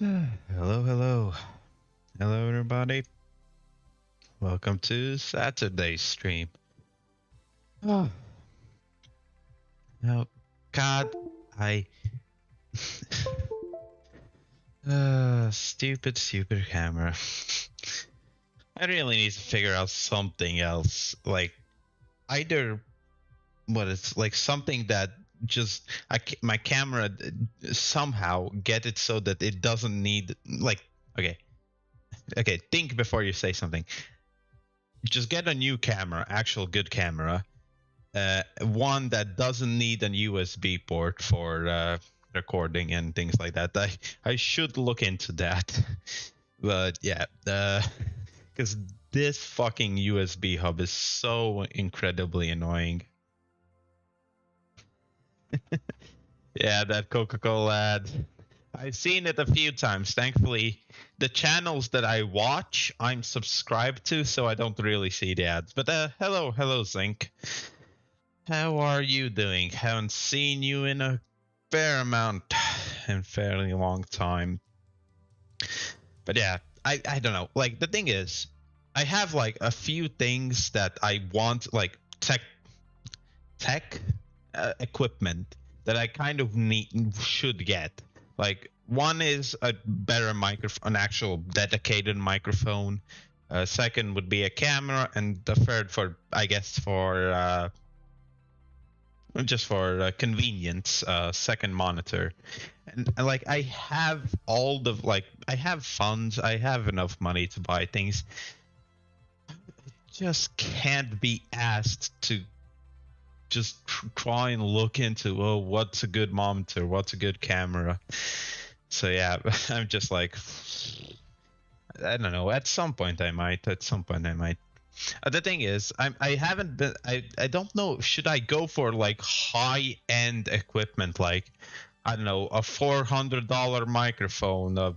Hello, hello. Hello, everybody. Welcome to Saturday's stream. Oh, no, God, I. Stupid camera. I really need to figure out something else. Like, either what it's like something that just my camera somehow get it so that it doesn't need okay think before you say something. Just get a new camera, actual good camera, one that doesn't need an USB port for recording and things like that. I should look into that, but yeah, because this fucking USB hub is so incredibly annoying. Yeah, that Coca-Cola ad. I've seen it a few times. Thankfully, the channels that I watch, I'm subscribed to, so I don't really see the ads. But hello, Zinc. How are you doing? Haven't seen you in a fairly long time. But yeah, I don't know. Like, the thing is, I have like a few things that I want, like tech equipment that I kind of should get. Like, one is a better microphone, an actual dedicated microphone. Second would be a camera, and the third, for I guess for just for convenience, second monitor. And like, I have all the I have funds, I have enough money to buy things. I just can't be asked to just try and look into, oh, what's a good monitor, what's a good camera. So yeah, I'm just like, I don't know. At some point I might. The thing is, I haven't been. I don't know. Should I go for like high end equipment, like, I don't know, a $400 microphone, a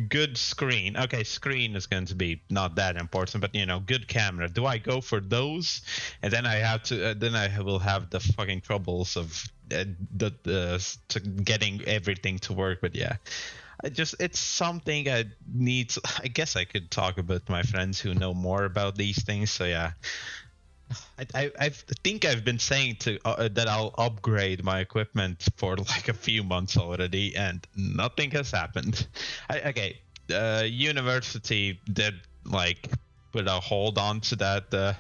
good screen? Okay, screen is going to be not that important, but good camera. Do I go for those? And then I have to. Then I will have the fucking troubles of to getting everything to work. But yeah. It's something I need to, I guess I could talk about my friends who know more about these things. So yeah, I think I've been saying that I'll upgrade my equipment for like a few months already, and nothing has happened. University did like put a hold on to that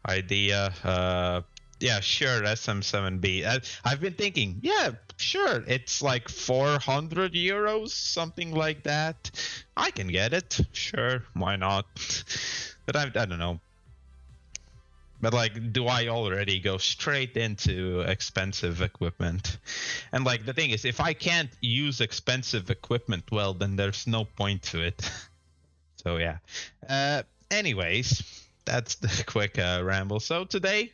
idea. Yeah, sure, SM7B. I've been thinking, yeah, sure, it's like 400 euros, something like that. I can get it. Sure, why not? But I don't know. But like, do I already go straight into expensive equipment? And like, the thing is, if I can't use expensive equipment, well, then there's no point to it. So yeah. Anyways, that's the quick ramble. So today,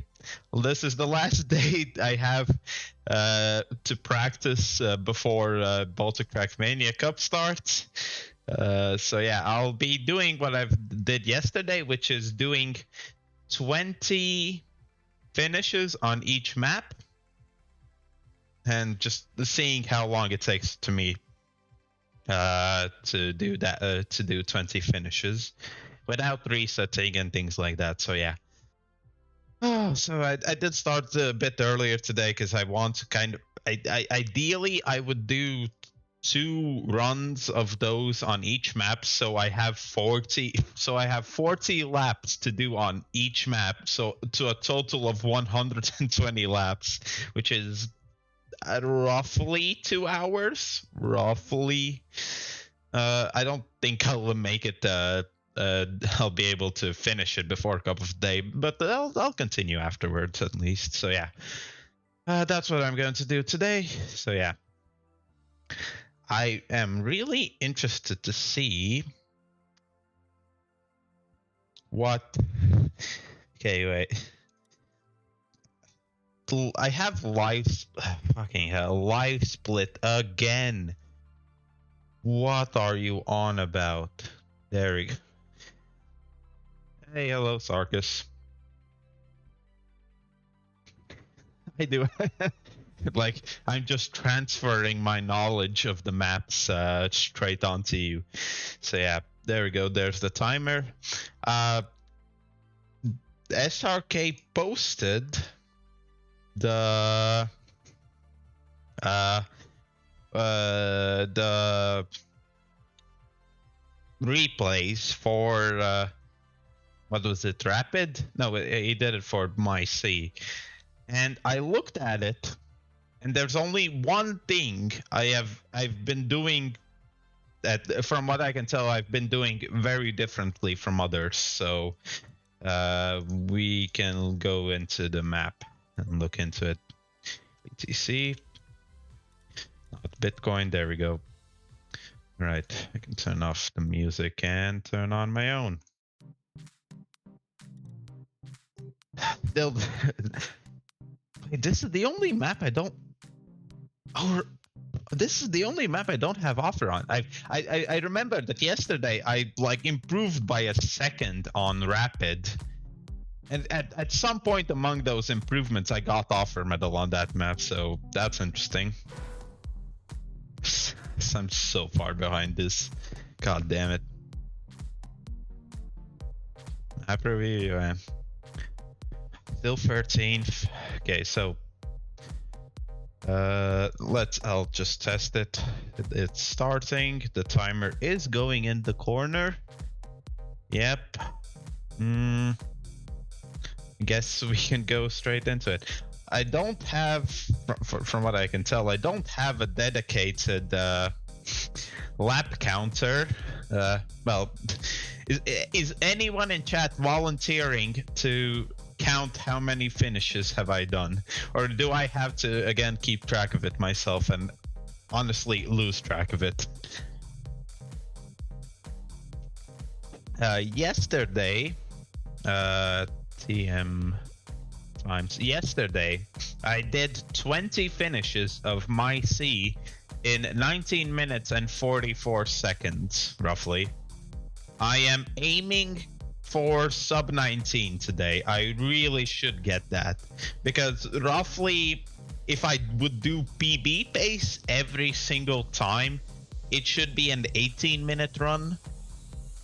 this is the last day I have to practice before Baltic Trackmania Cup starts. So yeah, I'll be doing what I did yesterday, which is doing 20 finishes on each map, and just seeing how long it takes to me to do that, to do 20 finishes without resetting and things like that. So yeah. Oh, so I did start a bit earlier today because I want to kind of, ideally I would do 2 runs of those on each map, so I have 40 laps to do on each map, so to a total of 120 laps, which is roughly 2 hours, roughly. I don't think I'll make it. I'll be able to finish it before Cup of Day, but I'll continue afterwards at least. So yeah, that's what I'm going to do today. So yeah, I am really interested to see what. Okay, wait. I have fucking hell, live split again. What are you on about? There we go. Hey, hello, Sarkis. I do. Like, I'm just transferring my knowledge of the maps straight onto you. So yeah, there we go. There's the timer. SRK posted the replays for what was it, Rapid? No, he did it for my C. And I looked at it, and there's only one thing I've been doing that, from what I can tell, I've been doing very differently from others. So we can go into the map and look into it. BTC, not Bitcoin. There we go. Right, I can turn off the music and turn on my own. This is the only map I don't. Or this is the only map I don't have offer on. I remember that yesterday I like improved by a second on Rapid, and at some point among those improvements I got offer medal on that map. So that's interesting. I'm so far behind this. God damn it. Map review. Still 13th. Okay, so I'll just test it. It's starting. The timer is going in the corner. Yep. I guess we can go straight into it. I don't have, from what I can tell, I don't have a dedicated lap counter. Well, is anyone in chat volunteering to count how many finishes have I done? Or do I have to, again, keep track of it myself and honestly lose track of it? Yesterday, TM times, yesterday, I did 20 finishes of my C in 19 minutes and 44 seconds, roughly. I am aiming for sub 19 today. I really should get that, because roughly if I would do PB pace every single time, it should be an 18-minute run,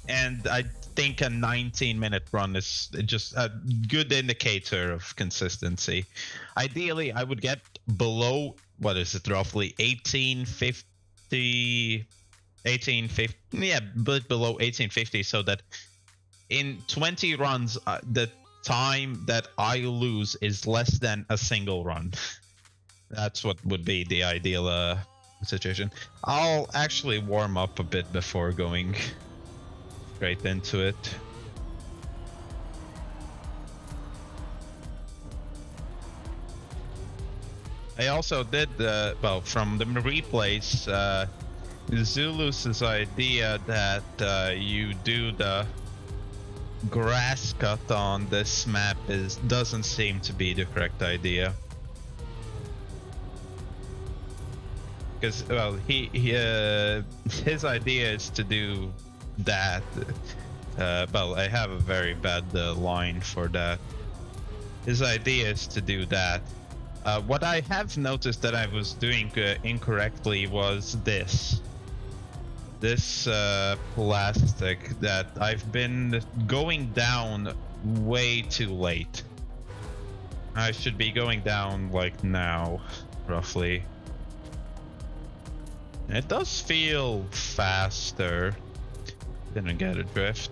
and I think a 19-minute run is just a good indicator of consistency. Ideally I would get below, what is it, roughly 1850, yeah, but below 1850, so that in 20 runs, the time that I lose is less than a single run. That's what would be the ideal situation. I'll actually warm up a bit before going straight into it. I also did, well, from the replays, Zulus's idea that you do the grass cut on this map doesn't seem to be the correct idea, because, well, his idea is to do that. Well, I have a very bad line for that. His idea is to do that. What I have noticed that I was doing incorrectly was this plastic, that I've been going down way too late. I should be going down like now, roughly. It does feel faster. Didn't get a drift.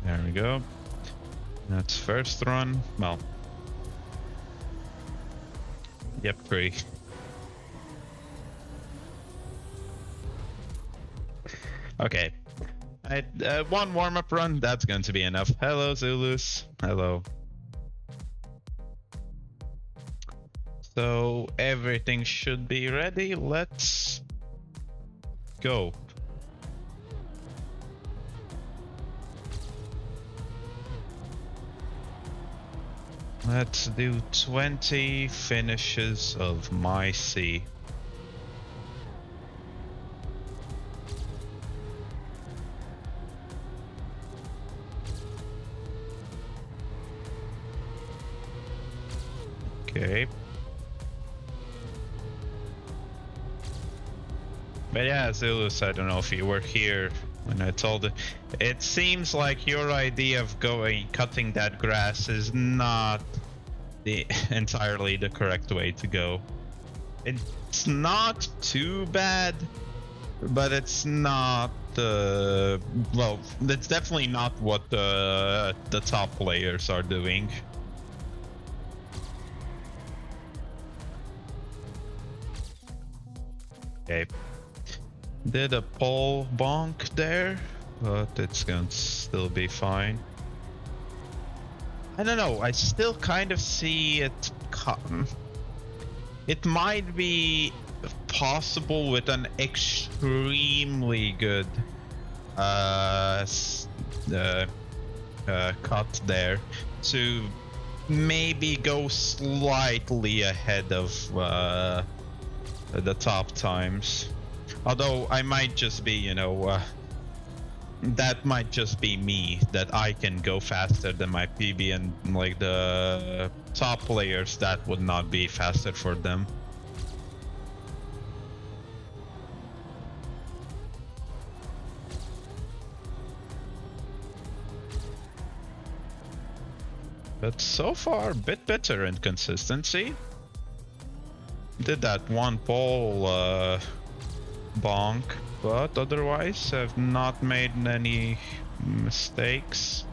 There we go. That's first run. Well, yep, 3. Okay. One warm-up run, that's going to be enough. Hello, Zulus. Hello. So everything should be ready. Let's go. Let's do 20 finishes of my C. Okay. But yeah, Zulus, I don't know if you were here when I told it. It seems like your idea of cutting that grass is not entirely the correct way to go. It's not too bad, but it's not well, it's definitely not what the top players are doing. Okay. Did a pole bonk there, but it's gonna still be fine. I don't know, I still kind of see it come. It might be possible with an extremely good cut there to maybe go slightly ahead of the top times. Although I might just be, you know, that might just be me, that I can go faster than my PB, and like the top players, that would not be faster for them. But so far, a bit better in consistency. Did that one pole bonk, but otherwise I've not made any mistakes.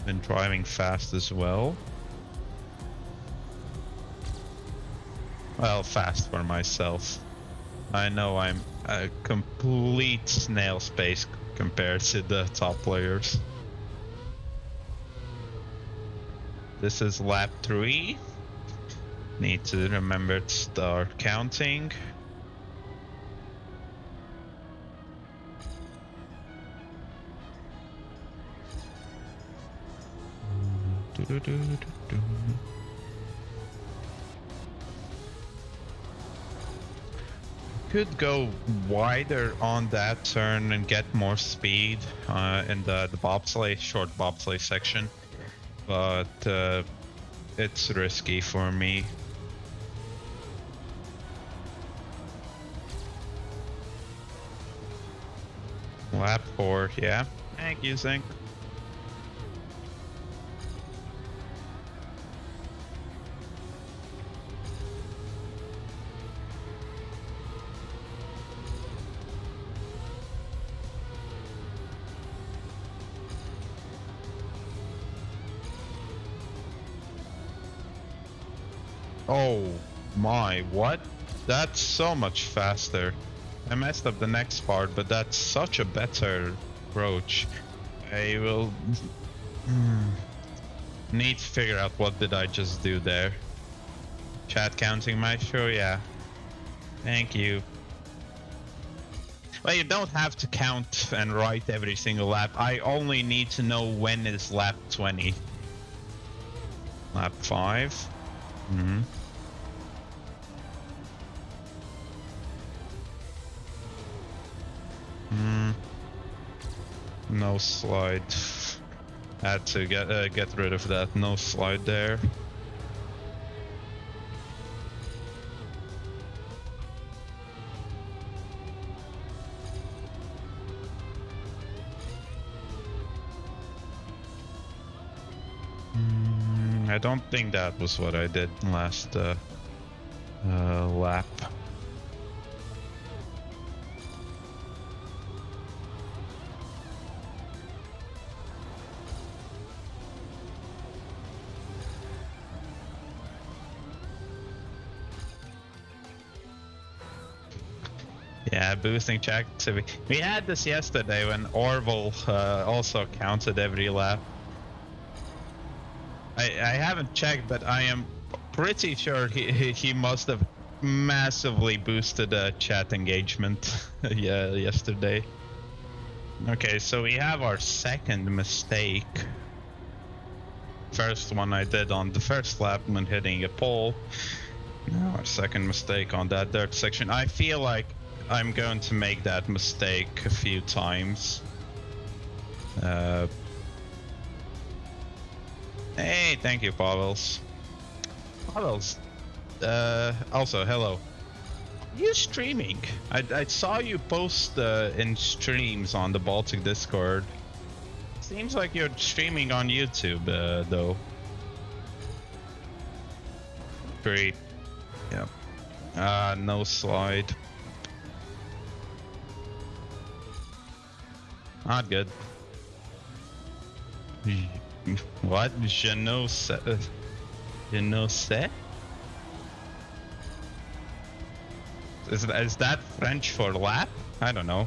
Been driving fast as well. Well, fast for myself. I know I'm a complete snail's pace compared to the top players. This is lap 3. Need to remember to start counting. Could go wider on that turn and get more speed in the bobsleigh, short bobsleigh section, but it's risky for me. Lap 4, yeah. Thank you, Zinc. Oh my, what? That's so much faster. I messed up the next part, but that's such a better approach. I will need to figure out what did I just do there. Chat counting my show, yeah. Thank you. Well, you don't have to count and write every single lap. I only need to know when is lap 20. Lap 5. Mm-hmm. No slide. Had to get rid of that. No slide there. I don't think that was what I did last lap. Yeah, boosting check activity. We had this yesterday when Orville also counted every lap. I haven't checked, but I am pretty sure he must have massively boosted chat engagement yesterday. Okay, so we have our second mistake. First one I did on the first lap when hitting a pole. Now our second mistake on that dirt section. I feel like I'm going to make that mistake a few times. Hey, thank you, Pavels. Hello. Also, hello. You streaming? I saw you post in streams on the Baltic Discord. Seems like you're streaming on YouTube, though. Great. Yeah. No slide. Not good. What? Je ne sais. Je ne sais? Is that French for lap? I don't know.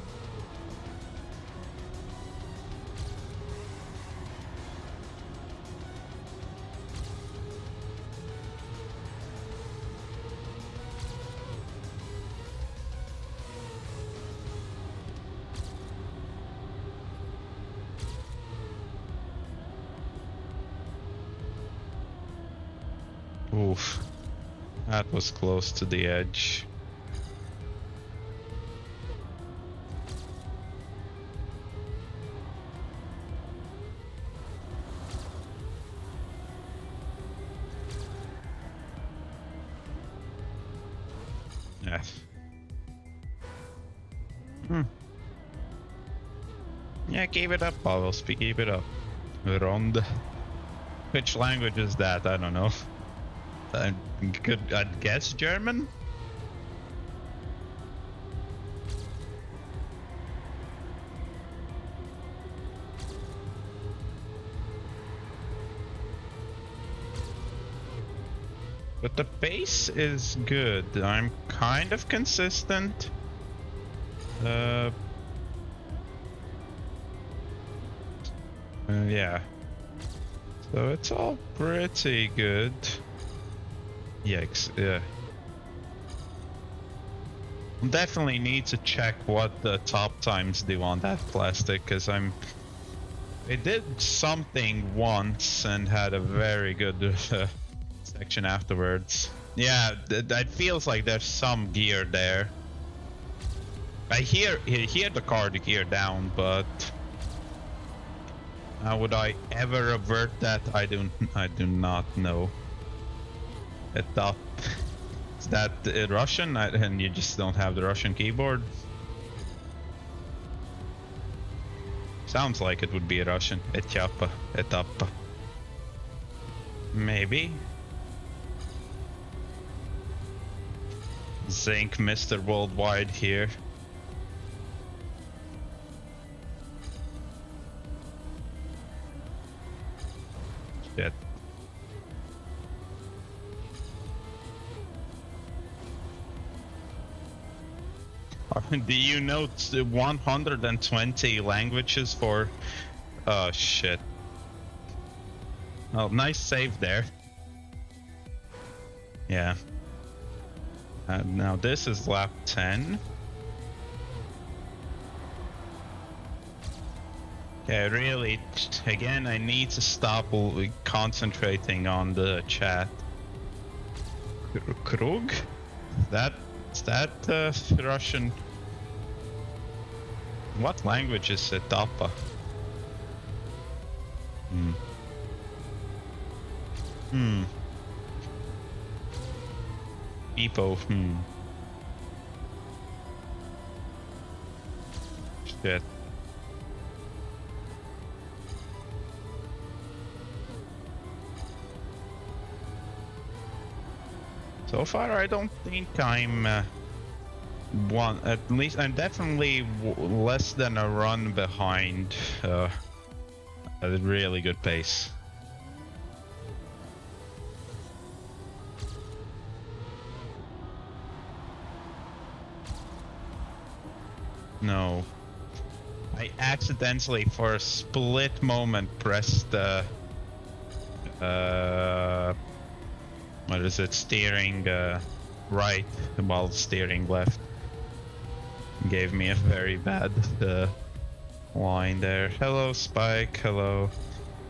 Oof. That was close to the edge. Yes. Yeah, keep it up, Pavel. Keep it up. Rond. Which language is that? I don't know. I'd guess German? But the pace is good. I'm kind of consistent. Yeah. So it's all pretty good. Yikes, yeah. Definitely need to check what the top times do on that plastic, because it did something once and had a very good section afterwards. Yeah, it feels like there's some gear there. I hear the card gear down, but how would I ever revert that? I do not know. Is that Russian? And you just don't have the Russian keyboard? Sounds like it would be a Russian. Etapa. Maybe. Zinc, Mr. Worldwide here. Shit. Do you know 120 languages for... Oh, shit. Oh, nice save there. Yeah. Now this is lap 10. Okay, really, again, I need to stop concentrating on the chat. Krug? Is that Russian? What language is Etapa? Epo, Shit. So far, I don't think I'm at least I'm definitely less than a run behind at a really good pace. No. I accidentally, for a split moment, pressed the... what is it? Steering right while steering left. Gave me a very bad line there. Hello, Spike. Hello.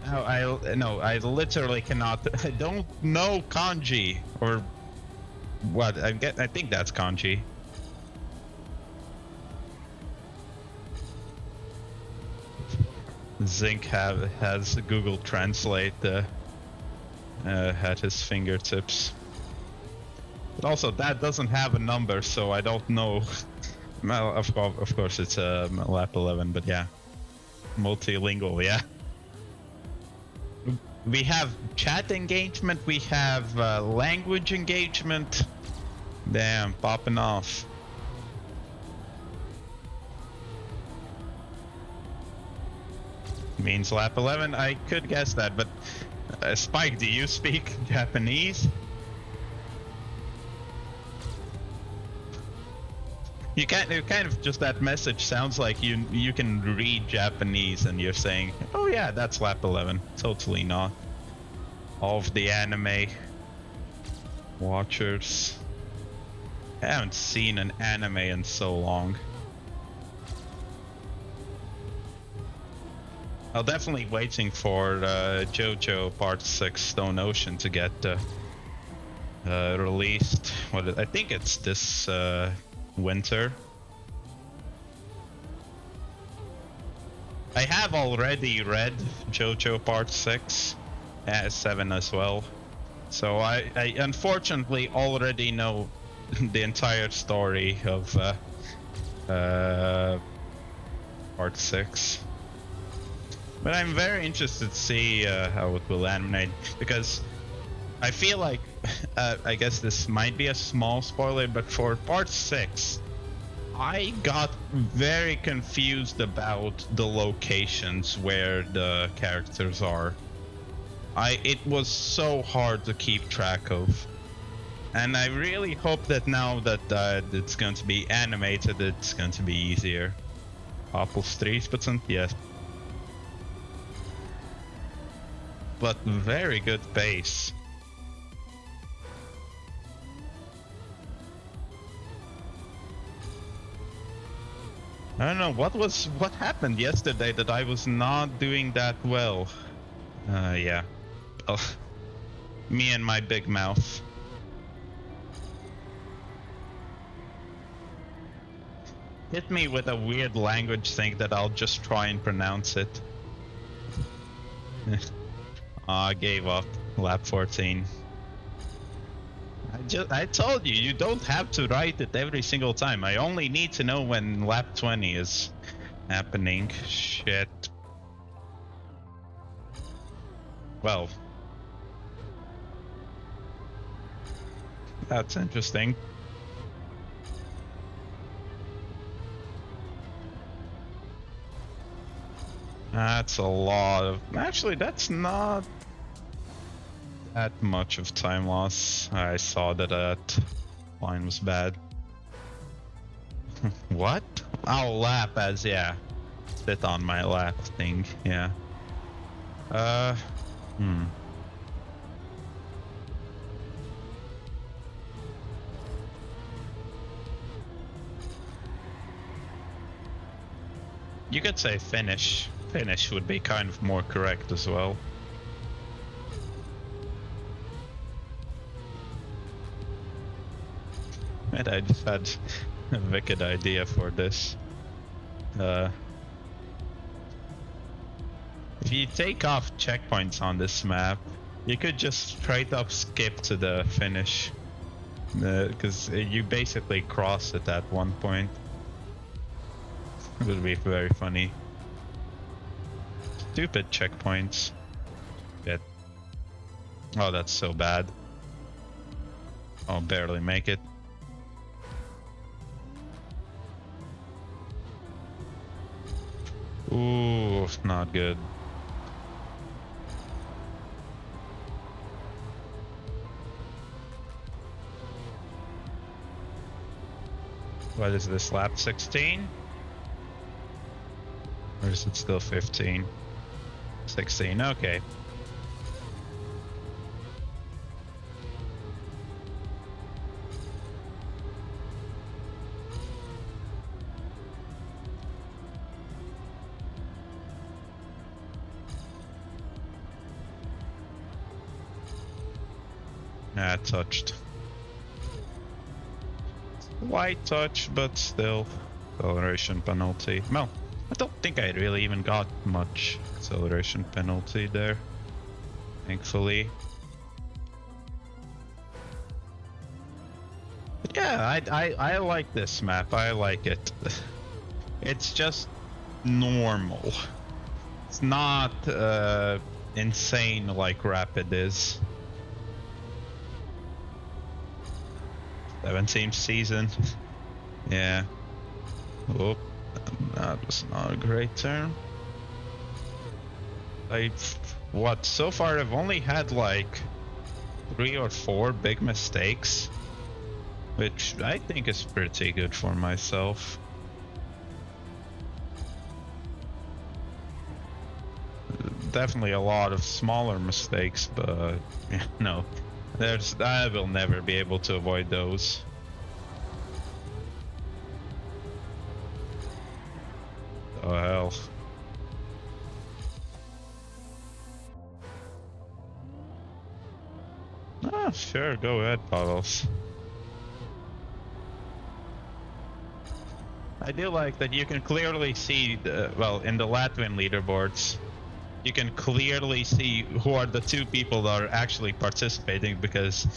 No, I literally cannot. I don't know kanji or what. I think that's kanji. Zinc has Google Translate at his fingertips. But also, that doesn't have a number, so I don't know. Well, of course, it's lap 11, but yeah. Multilingual, yeah. We have chat engagement, we have language engagement. Damn, popping off. Means lap 11, I could guess that, but Spike, do you speak Japanese? You kind of just that message sounds like you can read Japanese and you're saying, oh yeah, that's lap 11. Totally not. All of the anime watchers. I haven't seen an anime in so long. I'm definitely waiting for JoJo Part 6 Stone Ocean to get released. I think it's this winter. I have already read JoJo Part 6, 7 as well. So I unfortunately already know the entire story of Part 6. But I'm very interested to see how it will animate, because I feel like, I guess this might be a small spoiler, but for Part 6, I got very confused about the locations where the characters are. It was so hard to keep track of. And I really hope that now that it's going to be animated, it's going to be easier. Apples 3%, yes. But very good pace. I don't know what happened yesterday that I was not doing that well. Yeah. Oh, me and my big mouth. Hit me with a weird language thing that I'll just try and pronounce it. I gave up. Lap 14. I told you, you don't have to write it every single time. I only need to know when lap 20 is happening. Shit. Well. That's interesting. That's a lot of... Actually, that's not that much of time loss. I saw that line was bad. What? I'll lap as, yeah. Sit on my lap thing, yeah. You could say finish. Finish would be kind of more correct as well. And I just had a wicked idea for this. If you take off checkpoints on this map, you could just straight up skip to the finish. Because you basically cross it at one point. It would be very funny. Stupid checkpoints. Shit. Oh, that's so bad. I'll barely make it. Ooh, not good. What is this, lap 16? Or is it still 15? 16, okay. Ah, touched. White touch, but still. Acceleration penalty. Well, I don't think I really even got much acceleration penalty there. Thankfully. Yeah, I like this map. I like it. It's just normal. It's not insane like Rapid is. 17th season. Yeah. Oh, that was not a great turn. What? So far, I've only had like 3 or 4 big mistakes, which I think is pretty good for myself. Definitely a lot of smaller mistakes, but no, I will never be able to avoid those. Oh hell. Ah, sure, go ahead, Puddles. I do like that you can clearly see, well, in the Latvian leaderboards, you can clearly see who are the 2 people that are actually participating because,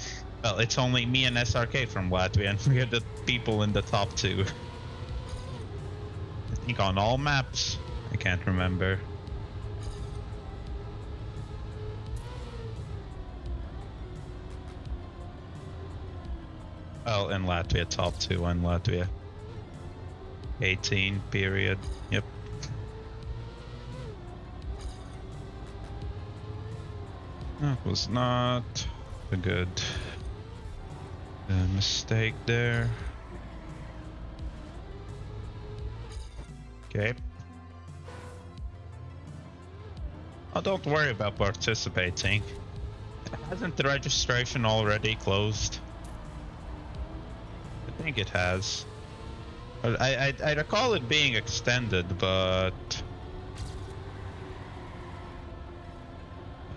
well, it's only me and SRK from Latvia, and we're the people in the top 2. I think on all maps. I can't remember. Well, in Latvia, top 2 in Latvia. 18 period. Yep. That was not a good mistake there. Okay. Oh, don't worry about participating. Hasn't the registration already closed? I think it has. I recall it being extended, but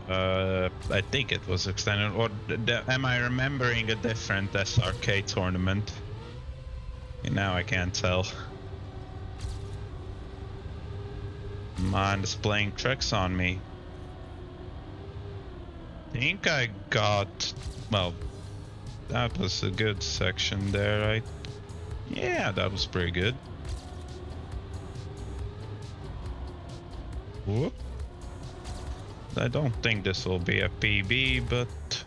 I think it was extended. Or am I remembering a different SRK tournament? Now I can't tell. Mind is playing tricks on me. I think I got, well, that was a good section there, right? Yeah, that was pretty good. Whoop. I don't think this will be a PB, but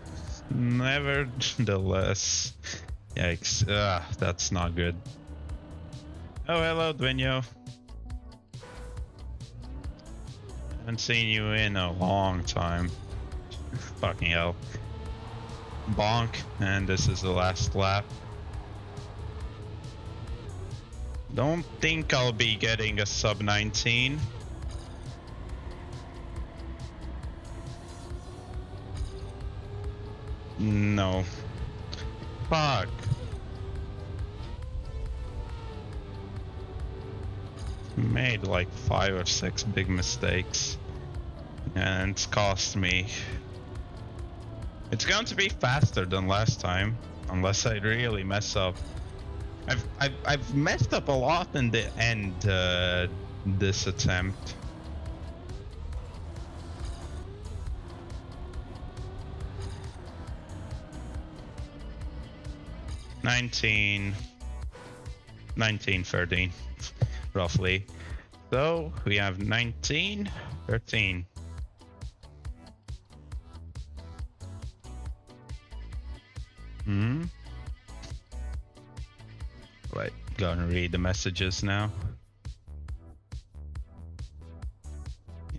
nevertheless. Yikes. That's not good. Oh, hello, Dwinyo. Haven't seen you in a long time. Fucking hell. Bonk, and this is the last lap. Don't think I'll be getting a sub 19. No. Fuck. Made like 5 or 6 big mistakes. And it's cost me. It's going to be faster than last time, unless I really mess up. I've messed up a lot in the end this attempt. $19, 13, roughly. So we have 19, 13. Right, gonna read the messages now.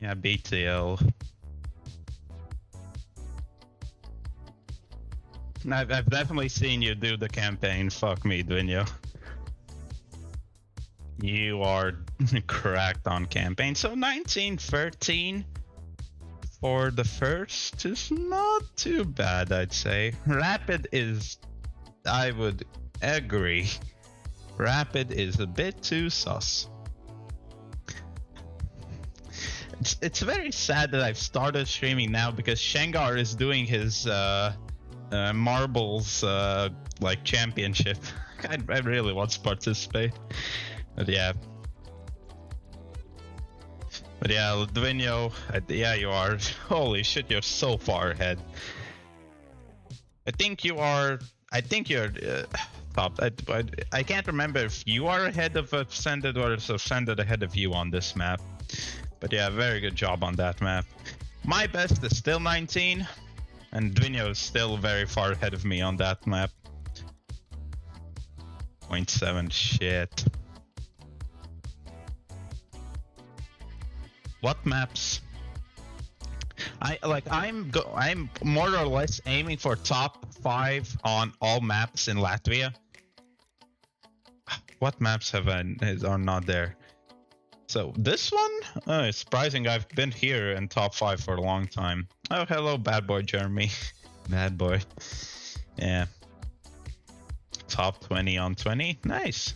Yeah, BTL. I've definitely seen you do the campaign. Fuck me, Dwinyo. You are cracked on campaign. So 1913 for the first is not too bad, I'd say. Rapid is, I would agree. Rapid is a bit too sus. It's very sad that I've started streaming now because Shengar is doing his marbles like championship. I really want to participate, but yeah. But yeah, Dwinyo, yeah, you are. Holy shit, you're so far ahead. I think you're top. I can't remember if you are ahead of Ascended or is Ascended ahead of you on this map. But yeah, very good job on that map. My best is still 19, and Dvinho is still very far ahead of me on that map. 0.7, shit. What maps? I'm more or less aiming for top 5 on all maps in Latvia. What maps are not there? So this one, it's surprising. I've been here in top 5 for a long time. Oh, hello, bad boy Jeremy. Bad boy. Yeah. Top 20 on 20. Nice.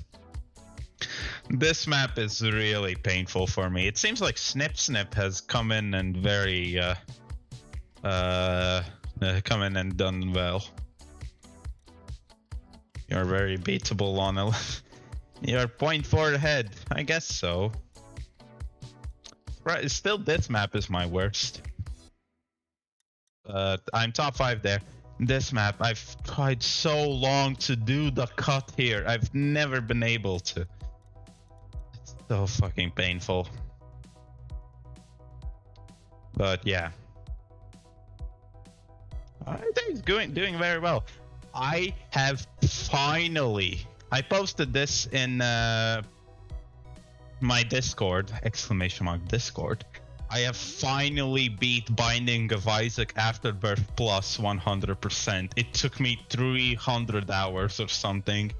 This map is really painful for me. It seems like Snip has come in and come in and done well. You're very beatable on a... You're 0.4 ahead. I guess so. Right, still this map is my worst. I'm top 5 there. This map, I've tried so long to do the cut here. I've never been able to. It's so fucking painful. But yeah. I think it's doing very well. I have finally... I posted this in my Discord, Discord. I have finally beat Binding of Isaac Afterbirth Plus 100%. It took me 300 hours or something.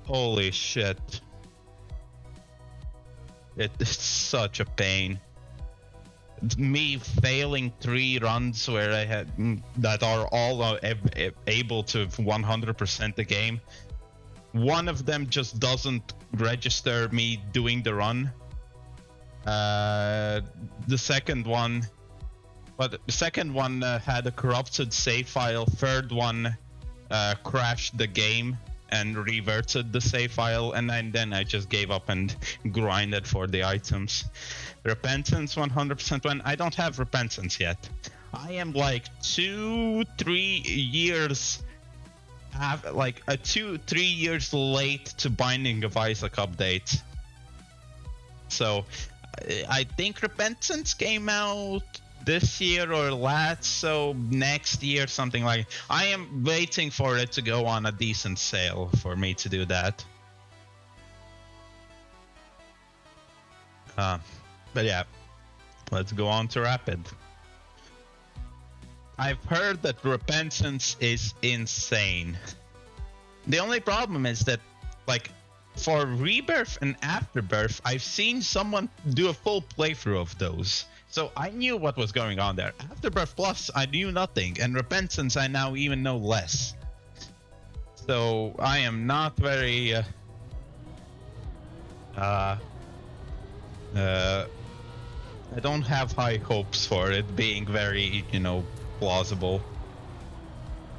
Holy shit. It's such a pain. Me failing 3 runs where I had that are all able to 100% the game. One of them just doesn't register me doing the run. The second one had a corrupted save file. Third one crashed the game and reverted the save file, and then I just gave up and grinded for the items. Repentance 100% when I don't have Repentance yet. I am like 2-3 years like 2-3 years late to Binding of Isaac update. So I think Repentance came out this year or last, so next year, something like. I am waiting for it to go on a decent sale for me to do that. But yeah, let's go on to Rapid. I've heard that Repentance is insane. The only problem is that, like, for Rebirth and Afterbirth, I've seen someone do a full playthrough of those. So I knew what was going on there. Afterbirth Plus, I knew nothing. And Repentance, I now even know less. So I am not very... I don't have high hopes for it being very, plausible.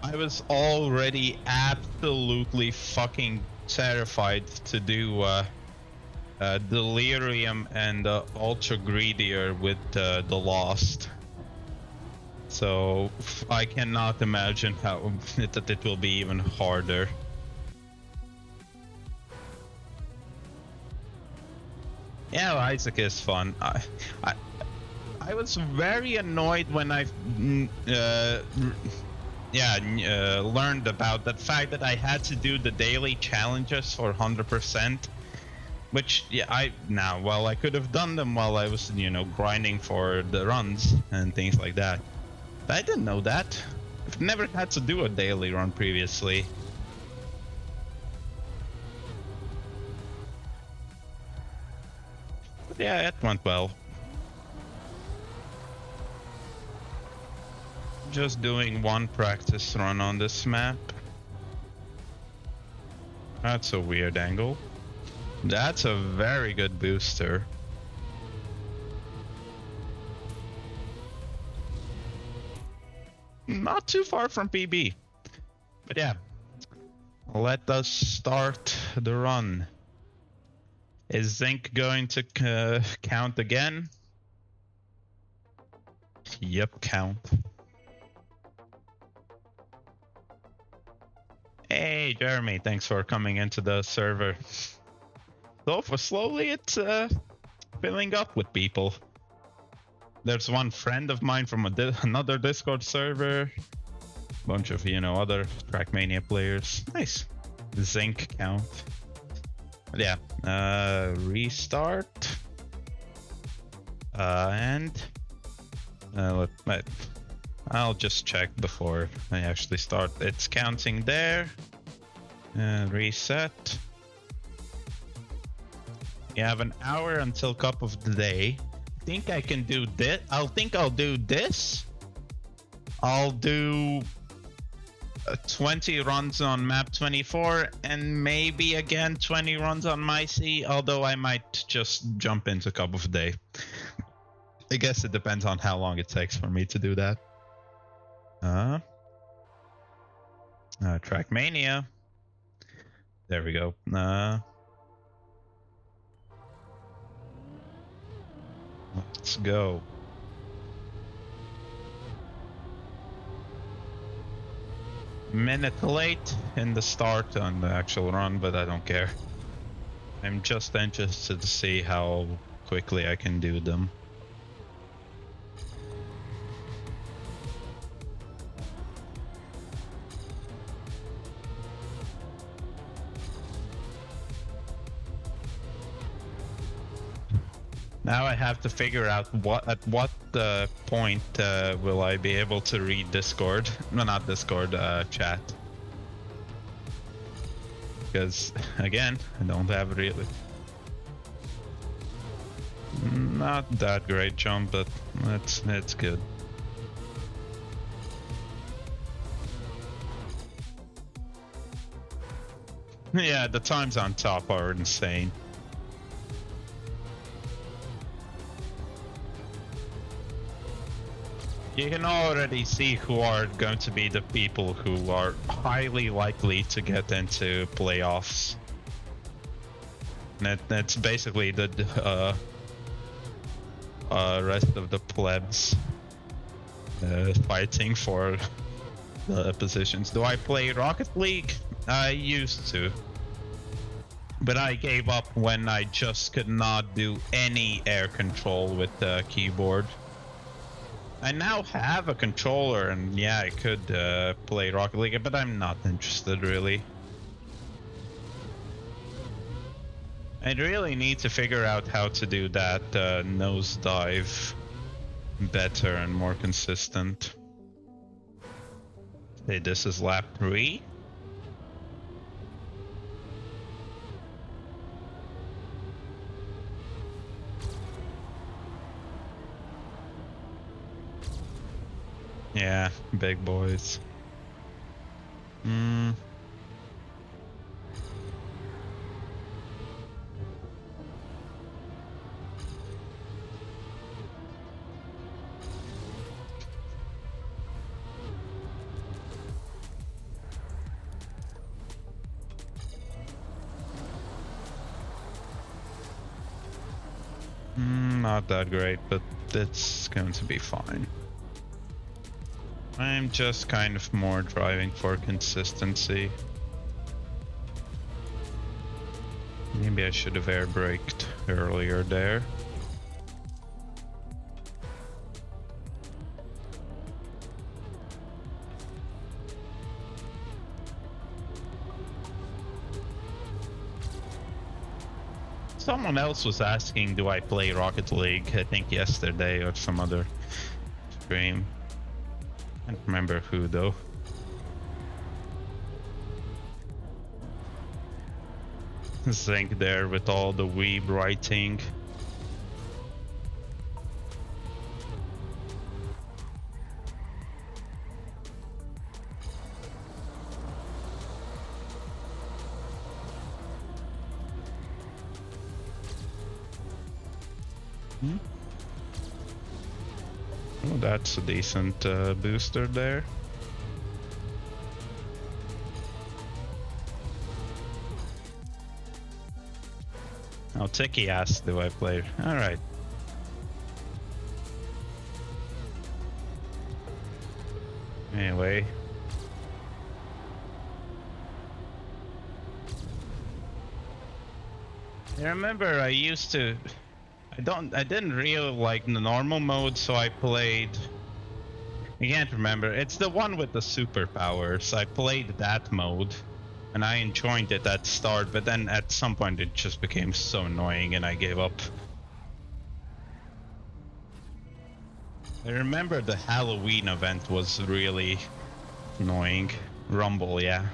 I was already absolutely fucking terrified to do Delirium and Ultra Greedier with the Lost. So I cannot imagine how that it will be even harder. Yeah, Isaac is fun. I was very annoyed when I learned about the fact that I had to do the daily challenges for 100%. Which, I could have done them while I was, grinding for the runs and things like that. But I didn't know that. I've never had to do a daily run previously. But yeah, it went well. Just doing one practice run on this map. That's a weird angle. That's a very good booster. Not too far from PB. But yeah, let us start the run. Is Zinc going to count again? Yep, count. Hey. Hey, Jeremy, thanks for coming into the server. So for slowly, it's filling up with people. There's one friend of mine from another Discord server. Bunch of, other Trackmania players. Nice. Zinc count. But yeah, restart. I'll just check before I actually start. It's counting there. Reset. You have an hour until cup of the day. I think I can do this. I'll do this. I'll do 20 runs on map 24 and maybe again 20 runs on my sea, although I might just jump into cup of the day. I guess it depends on how long it takes for me to do that. Trackmania. There we go. Let's go. Minute late in the start on the actual run, but I don't care. I'm just interested to see how quickly I can do them. Now I have to figure out at what point will I be able to read Discord? No, not Discord, chat. Because again, I don't have really not that great jump, but it's good. Yeah, the times on top are insane. You can already see who are going to be the people who are highly likely to get into playoffs. That's basically the rest of the plebs fighting for the positions. Do I play Rocket League? I used to. But I gave up when I just could not do any air control with the keyboard. I now have a controller, and yeah, I could play Rocket League, but I'm not interested really. I really need to figure out how to do that nosedive better and more consistent. Okay, this is lap 3. Yeah, big boys. Not that great, but it's going to be fine. I'm just kind of more driving for consistency. Maybe I should have air braked earlier there. Someone else was asking, do I play Rocket League? I think yesterday or some other stream. I can't remember who though. Zinc there with all the weeb writing. Oh, that's a decent booster there. Oh, Tiki asked, do I play? Alright. Anyway. I remember I used to... I didn't really like the normal mode, so I played... I can't remember. It's the one with the superpowers. I played that mode, and I enjoyed it at the start, but then at some point it just became so annoying and I gave up. I remember the Halloween event was really annoying. Rumble, yeah.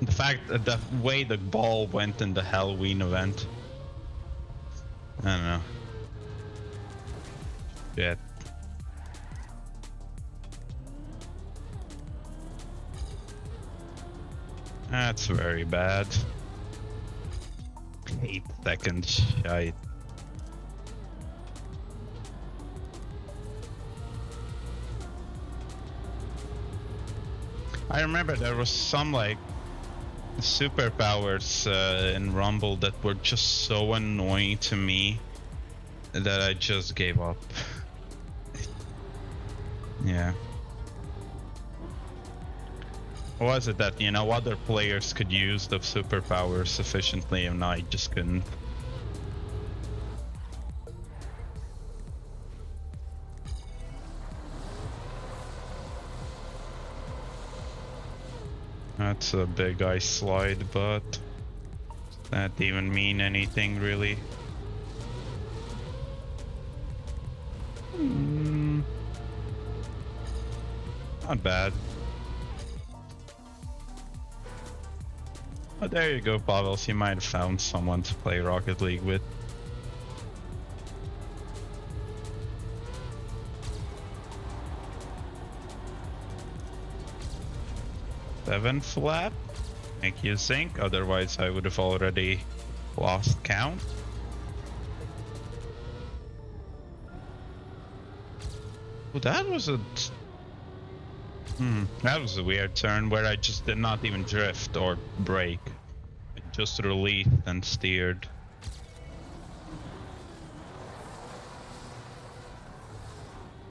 The fact that the way the ball went in the Halloween event. I don't know. Shit. That's very bad. 8 seconds shite. I remember there was some like superpowers in Rumble that were just so annoying to me that I just gave up. Yeah. Or was it that, you know, other players could use the superpowers sufficiently and I just couldn't? That's a big ice slide, but does that even mean anything really? Not bad. Oh, there you go, Pavels. You might have found someone to play Rocket League with. Seven flap? Make you think, otherwise I would have already lost count. Well, that was a... that was a weird turn where I just did not even drift or brake. I just released and steered.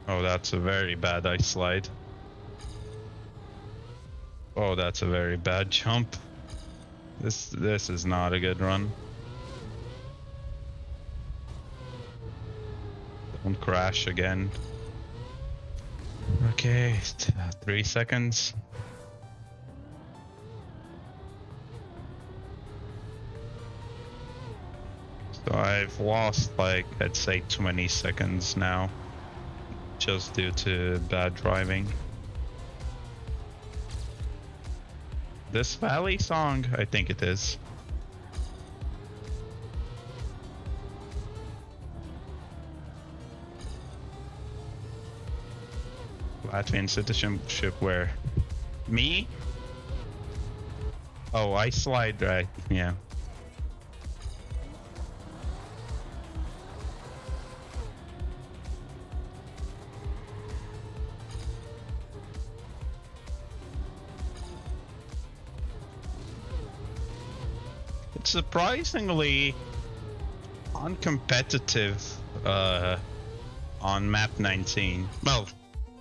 Oh, that's a very bad ice slide. Oh, that's a very bad jump. This is not a good run. Don't crash again. Okay, 3 seconds. So I've lost like, I'd say 20 seconds now, just due to bad driving. This Valley song? I think it is. Latvian citizenship where? Me? Oh, I slide right, yeah. It's surprisingly uncompetitive on map 19. Well,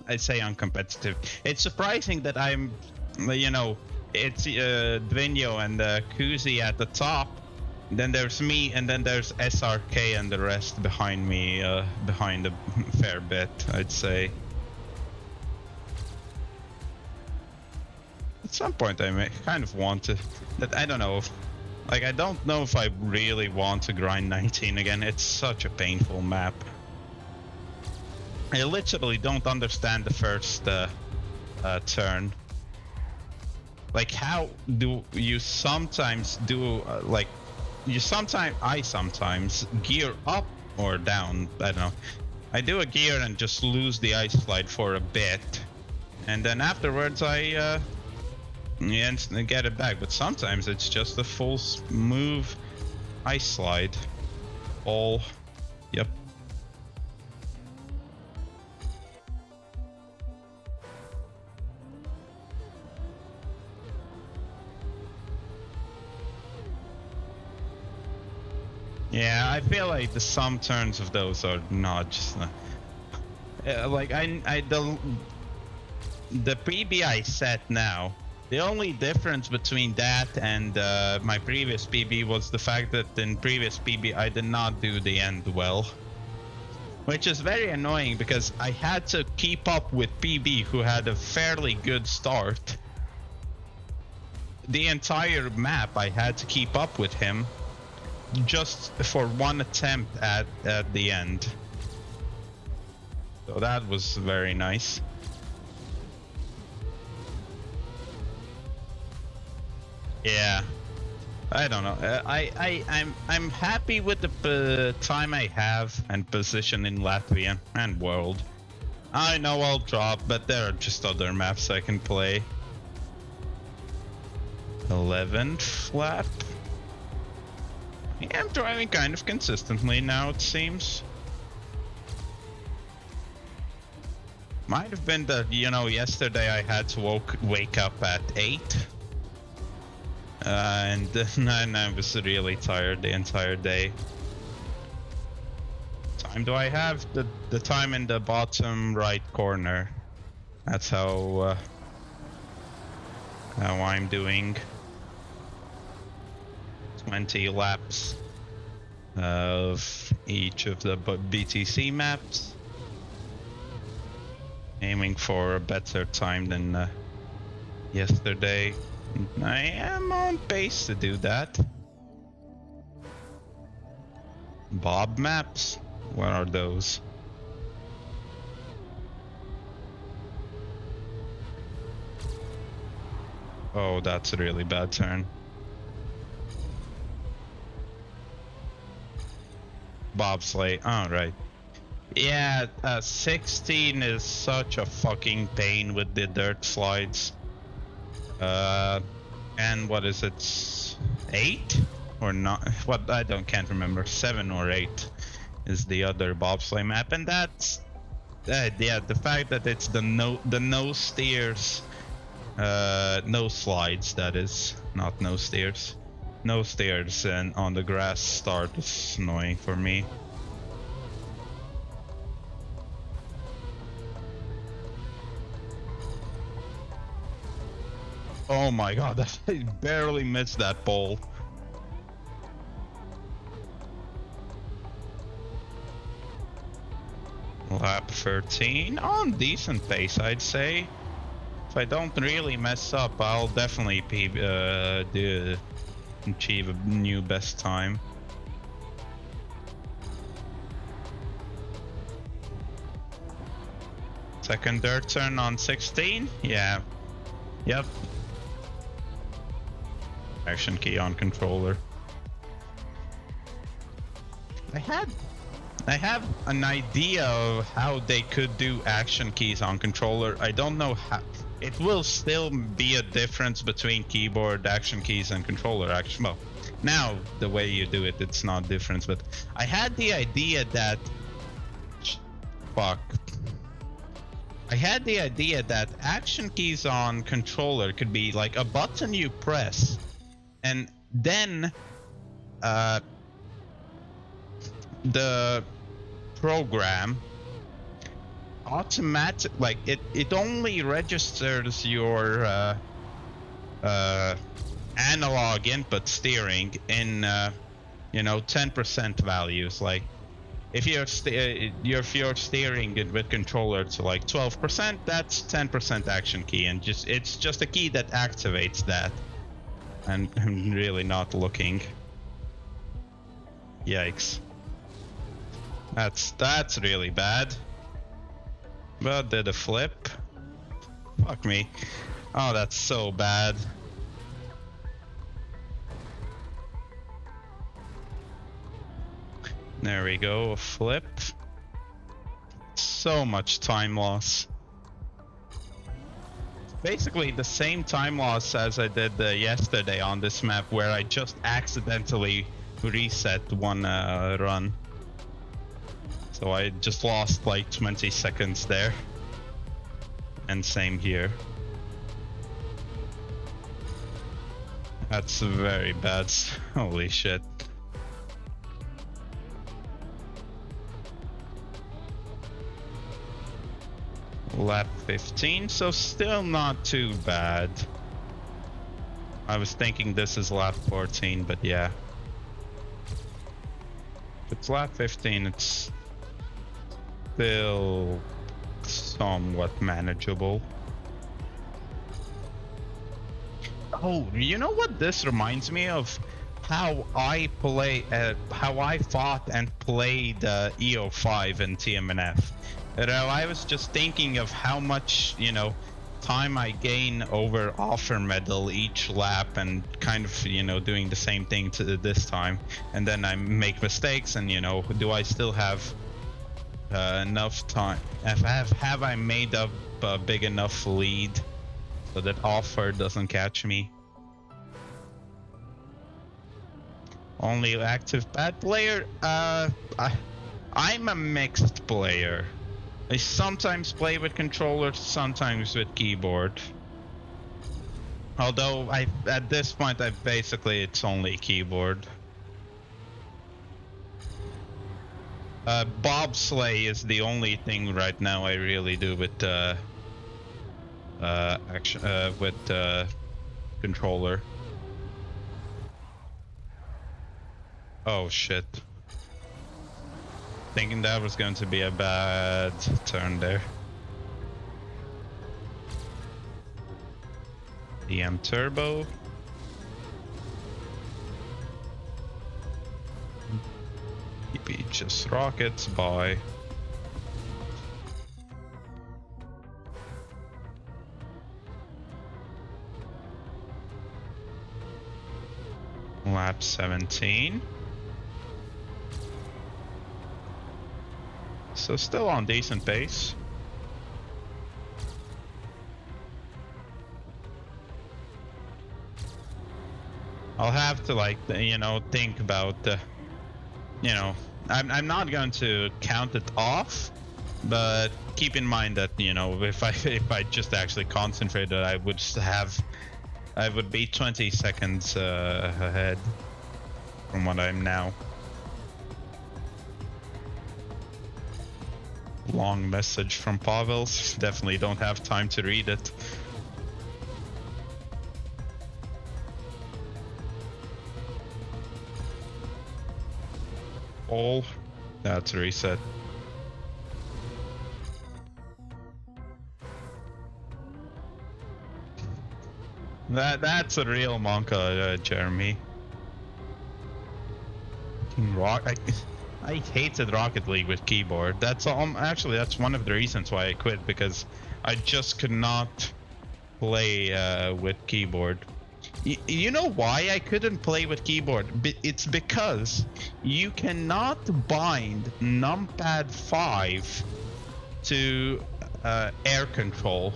I say uncompetitive. It's surprising that I'm, you know, it's Dvinho and Kuzi at the top. Then there's me, and then there's SRK and the rest behind me, behind a fair bit, I'd say. At some point I may kind of want to, that I don't know, like I don't know if I really want to grind 19 again. It's such a painful map. I literally don't understand the first turn. Like, how do you sometimes do, like, I sometimes gear up or down, I don't know. I do a gear and just lose the ice slide for a bit. And then afterwards I instantly get it back. But sometimes it's just a full smooth ice slide. All, yep. Yeah, I feel like the some turns of those are not just like the PB I set now The only difference between that and my previous PB was the fact that in previous PB I did not do the end well. Which is very annoying because I had to keep up with PB, who had a fairly good start. The entire map I had to keep up with him just for one attempt at the end. So that was very nice. Yeah, I don't know. I'm happy with the time I have and position in Latvia and world. I know I'll drop, but there are just other maps I can play. 11th lap. Yeah, I'm driving kind of consistently now, it seems. Might have been that, you know, yesterday I had to wake up at 8. And then I was really tired the entire day. Time do I have? The time in the bottom right corner. That's how I'm doing. 20 laps of each of the BTC maps. Aiming for a better time than yesterday. I am on pace to do that. Bob maps? What are those? Oh, that's a really bad turn. Bobsleigh, oh right. Yeah, 16 is such a fucking pain with the dirt slides. And what is it? 8 or not? What can't remember. 7 or 8 is the other bobsleigh map, and that's yeah. The fact that it's the no steers, no slides. That is not no steers, no steers, and on the grass start is annoying for me. Oh my god, I barely missed that ball. Lap 13, on decent pace, I'd say. If I don't really mess up, I'll definitely achieve a new best time. Second dirt turn on 16? Yeah. Yep. Action key on controller. I have an idea of how they could do action keys on controller. I don't know how. It will still be a difference between keyboard action keys and controller action. Well, now the way you do it, it's not different. But I had the idea that I had the idea that action keys on controller could be like a button you press, and then the program automatic, like it only registers your analog input steering in 10% values. Like if you're steering it with controller to like 12%, that's 10% action key, and it's just a key that activates that. And I'm really not looking. Yikes. That's really bad. But did a flip. Fuck me. Oh, that's so bad. There we go, a flip. So much time loss. Basically the same time loss as I did yesterday on this map, where I just accidentally reset one run. So I just lost like 20 seconds there. And same here. That's very bad. Holy shit. Lap 15, so still not too bad. I was thinking this is lap 14, but yeah. If it's lap 15, it's still somewhat manageable. Oh, you know what this reminds me of? How I fought and played EO5 and TMNF. You know, I was just thinking of how much, you know, time I gain over offer medal each lap, and kind of, you know, doing the same thing to this time, and then I make mistakes, and, you know, do I still have enough time? Have I made up a big enough lead so that offer doesn't catch me? Only active pad player? I'm a mixed player. I sometimes play with controller, sometimes with keyboard. Although at this point, it's only keyboard. Bobsleigh is the only thing right now I really do with controller. Oh shit. Thinking that was going to be a bad turn there. DM turbo. EP just rockets by. Lap 17. So still on decent pace. I'll have to, like, you know, think about you know, I'm not going to count it off, but keep in mind that, you know, if I just actually concentrated, I would be 20 seconds ahead from what I'm now. Long message from Pavel. Definitely don't have time to read it. All. That's a reset. That's a real Monka, Jeremy. I hated Rocket League with keyboard. That's actually that's one of the reasons why I quit, because I just could not play with keyboard. You know why I couldn't play with keyboard? It's because you cannot bind numpad 5 to air control.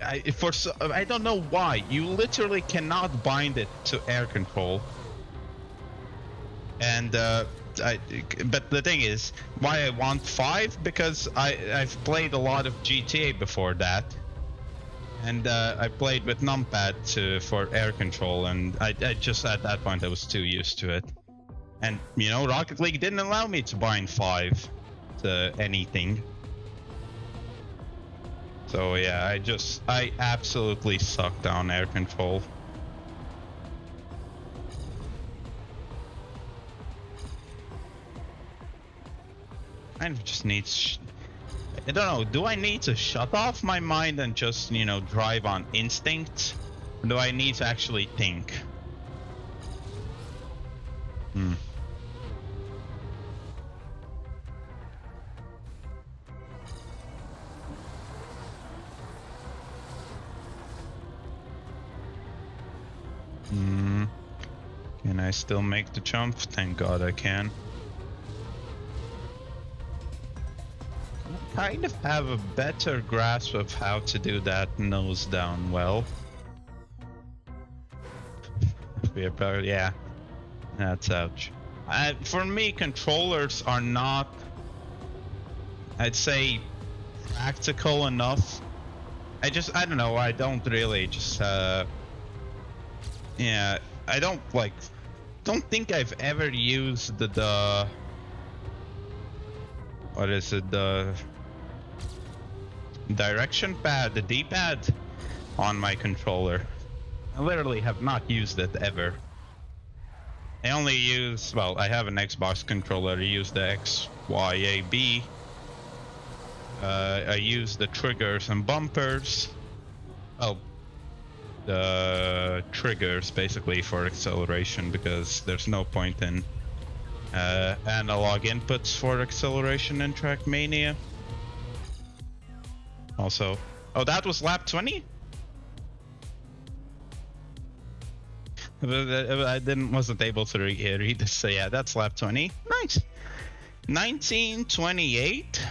I don't know why. You literally cannot bind it to air control. And but the thing is, why I want 5, because I've played a lot of GTA before that, and I played with numpad for air control, and I just at that point I was too used to it. And you know, Rocket League didn't allow me to bind 5 to anything. So yeah, I absolutely sucked on air control. Kind of just needs, I don't know, do I need to shut off my mind and just, you know, drive on instinct? Or do I need to actually think? Can I still make the jump? Thank God I can. I kind of have a better grasp of how to do that nose down well. Yeah, that's ouch. For me, controllers are not, I'd say, practical enough. I don't know, I don't really just, yeah, I don't think I've ever used the what is it, the direction pad, the D-pad, on my controller. I literally have not used it ever. I only use, well, I have an Xbox controller. I use the XYAB. I use the triggers and bumpers. Oh, the triggers basically for acceleration, because there's no point in analog inputs for acceleration in Trackmania. Also, oh, that was lap 20? I wasn't able to read this, so yeah, that's lap 20. Nice. 1928.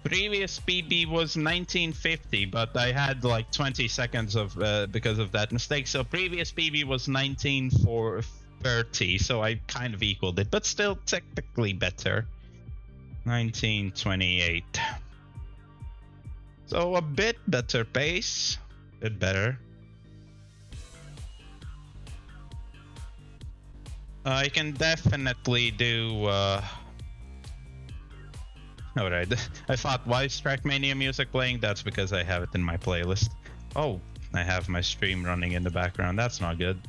Previous PB was 1950, but I had like 20 seconds of because of that mistake. So previous PB was 1930, so I kind of equaled it, but still technically better. 1928. So a bit better pace, a bit better. I can definitely do. Alright, I thought, why is Trackmania music playing? That's because I have it in my playlist. Oh, I have my stream running in the background. That's not good.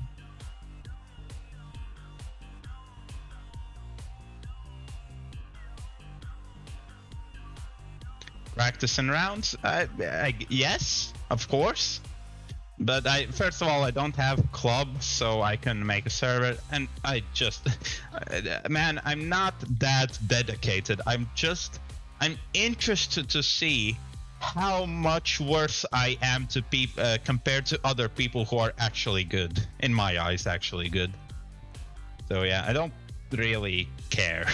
Practicing rounds? Yes, of course. But first of all, I don't have club, so I can make a server, and I just, man, I'm not that dedicated. I'm interested to see how much worse I am to compared to other people who are actually good, in my eyes, actually good. So yeah, I don't really care.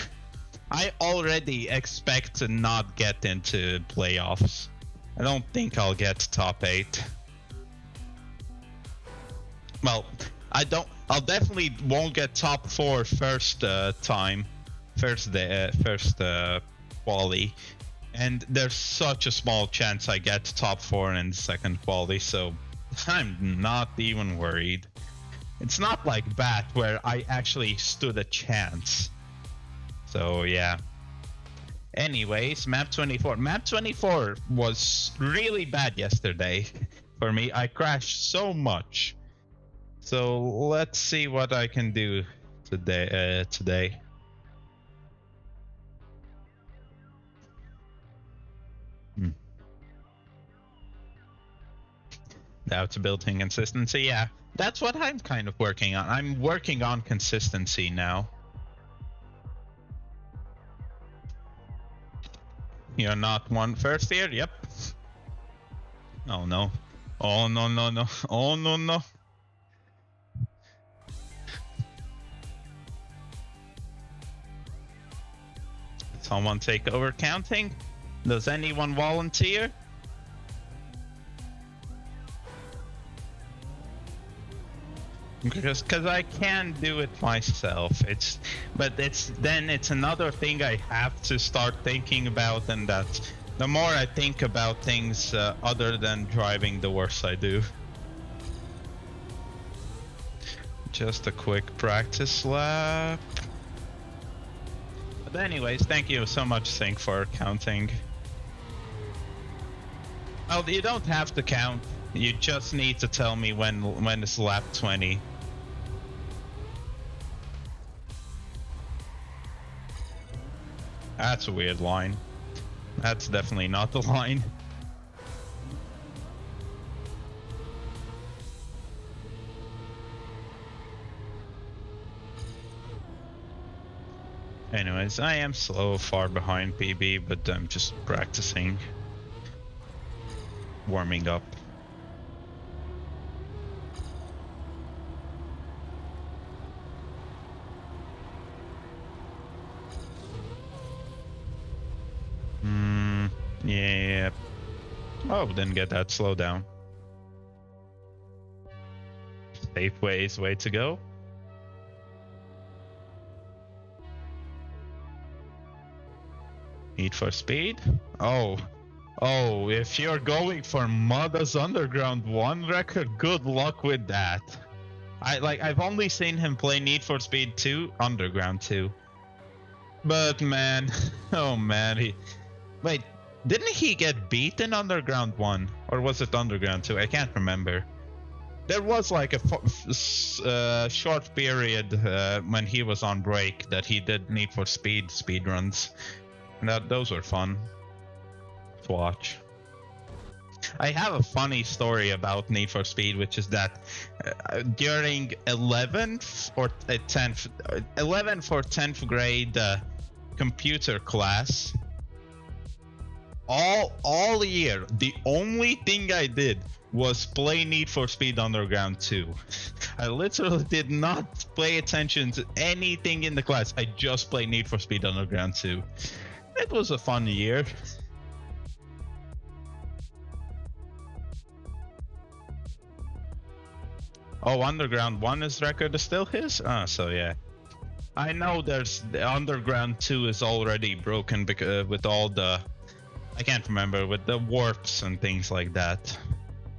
I already expect to not get into playoffs. I don't think I'll get top 8. Well, I'll definitely won't get top 4 first time, first quali, and there's such a small chance I get top 4 in second quali, so I'm not even worried. It's not like BAT where I actually stood a chance. So yeah. Anyways, map 24. Map 24 was really bad yesterday for me. I crashed so much. So let's see what I can do today. Now to building consistency, yeah. That's what I'm kind of working on. I'm working on consistency now. You're not one first year? Yep. Oh no. Oh no no no. Oh no no. Someone take over counting? Does anyone volunteer? Because I can do it myself. But it's another thing I have to start thinking about, and that the more I think about things other than driving, the worse I do. Just a quick practice lap. But anyways, thank you so much, Sync, for counting. Well, you don't have to count. You just need to tell me when it's lap 20. That's a weird line. That's definitely not the line. Anyways, I am slow, far behind PB, but I'm just practicing. Warming up. Yeah. Oh, didn't get that. Slow down. Safe way to go. Need for speed. Oh, if you're going for Mada's Underground 1 record, good luck with that. I've only seen him play Need for Speed 2, Underground 2. But man, oh man, wait, Didn't he get beat in Underground 1? Or was it Underground 2? I can't remember. There was like a short period when he was on break that he did Need for Speed speedruns. And those were fun to watch. I have a funny story about Need for Speed, which is that during 11th or 10th grade computer class, all year, the only thing I did was play Need for Speed Underground 2. I literally did not pay attention to anything in the class. I just played Need for Speed Underground 2. It was a fun year. Oh, Underground 1's record is still his? So yeah. I know there's the Underground 2 is already broken because with all the, I can't remember, with the warps and things like that.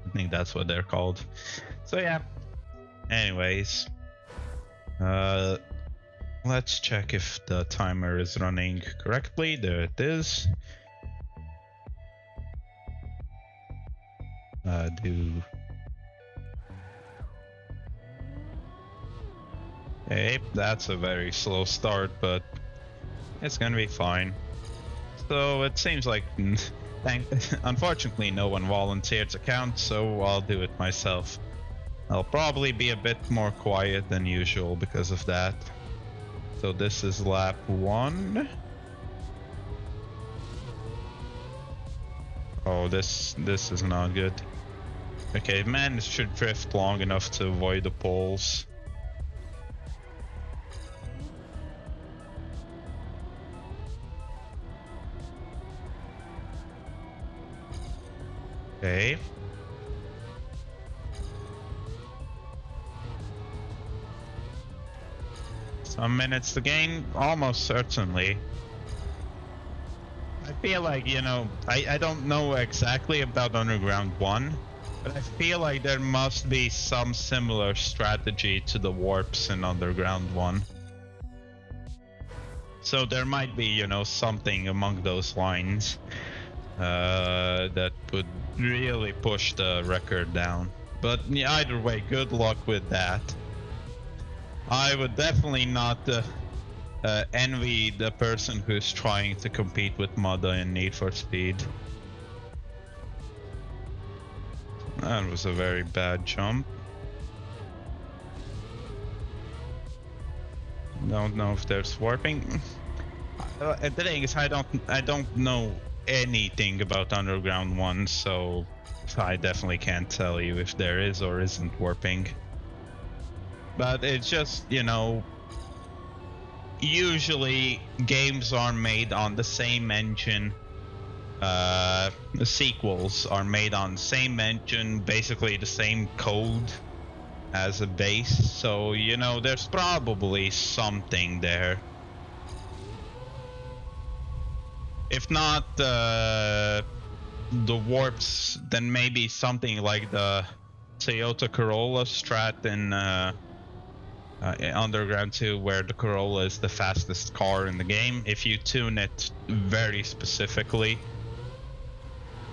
I think that's what they're called. So yeah. Anyways, let's check if the timer is running correctly. There it is. Hey, that's a very slow start, but it's gonna be fine. So it seems like, unfortunately, no one volunteered to count, so I'll do it myself. I'll probably be a bit more quiet than usual because of that. So this is lap 1. Oh, this is not good. Okay, man should drift long enough to avoid the poles. Okay. Some minutes to gain, almost certainly. I feel like, you know, I don't know exactly about Underground 1, but I feel like there must be some similar strategy to the warps in Underground 1. So there might be, you know, something among those lines that would really push the record down. But yeah, either way, good luck with that. I would definitely not envy the person who's trying to compete with Mudda in Need for Speed. That was a very bad jump. Don't know if there's warping. The thing is, I don't know anything about Underground 1, so I definitely can't tell you if there is or isn't warping. But it's just, you know, usually games are made on the same engine. The sequels are made on the same engine, basically the same code as a base. So, you know, there's probably something there. If not the warps, then maybe something like the Toyota Corolla strat in Underground 2, where the Corolla is the fastest car in the game. If you tune it very specifically,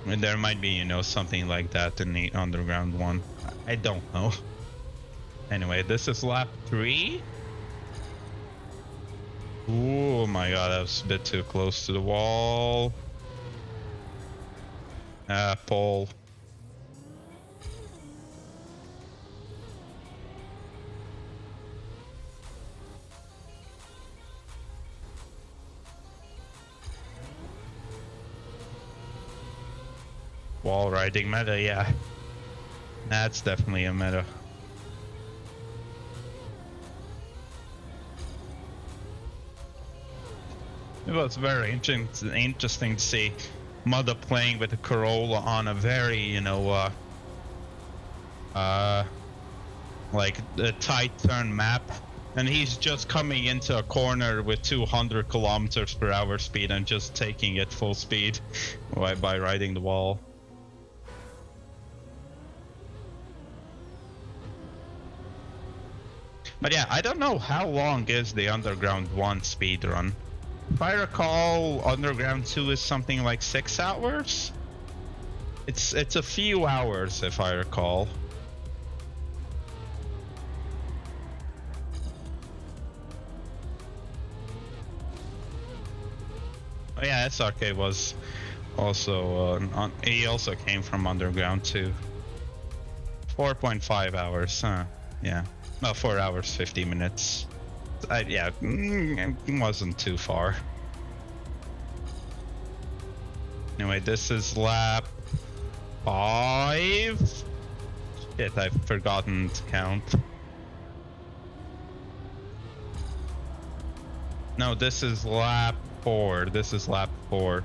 and there might be, you know, something like that in the Underground 1. I don't know. Anyway, this is lap 3. Oh my god, that was a bit too close to the wall. Pole. Wall riding meta, yeah. That's definitely a meta. It was very interesting to see Mudda playing with a Corolla on a very, you know, like a tight turn map, and he's just coming into a corner with 200 kilometers per hour speed and just taking it full speed by riding the wall. But yeah, I don't know how long is the Underground 1 speedrun. If I recall, Underground 2 is something like 6 hours. It's a few hours, if I recall. Oh yeah, SRK was also he also came from Underground 2. 4.5 hours, huh? Yeah. Well, 4 hours, 50 minutes. Yeah, it wasn't too far. Anyway, this is lap 5. Shit, I've forgotten to count. No, this is lap 4. This is lap 4.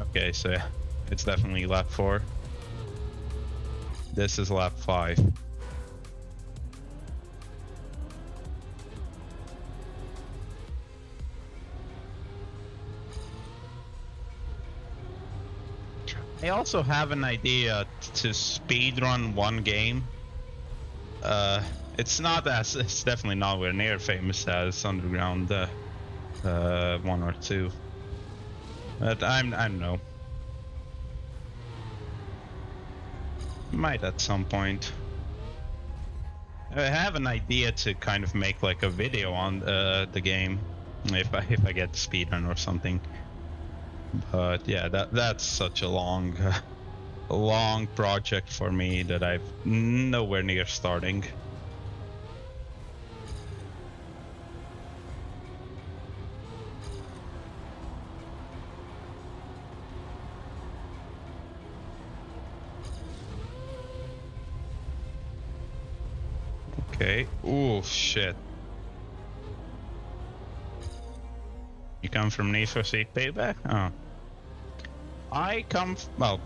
Okay, so yeah, it's definitely lap 4. This is lap 5. I also have an idea to speedrun one game. It's definitely nowhere near famous as Underground 1 or 2. But I don't know. Might at some point. I have an idea to kind of make like a video on the game if I get the speedrun or something. But yeah, that's such a long project for me that I've nowhere near starting. Okay. Oh shit. You come from Need for Speed Payback? Oh.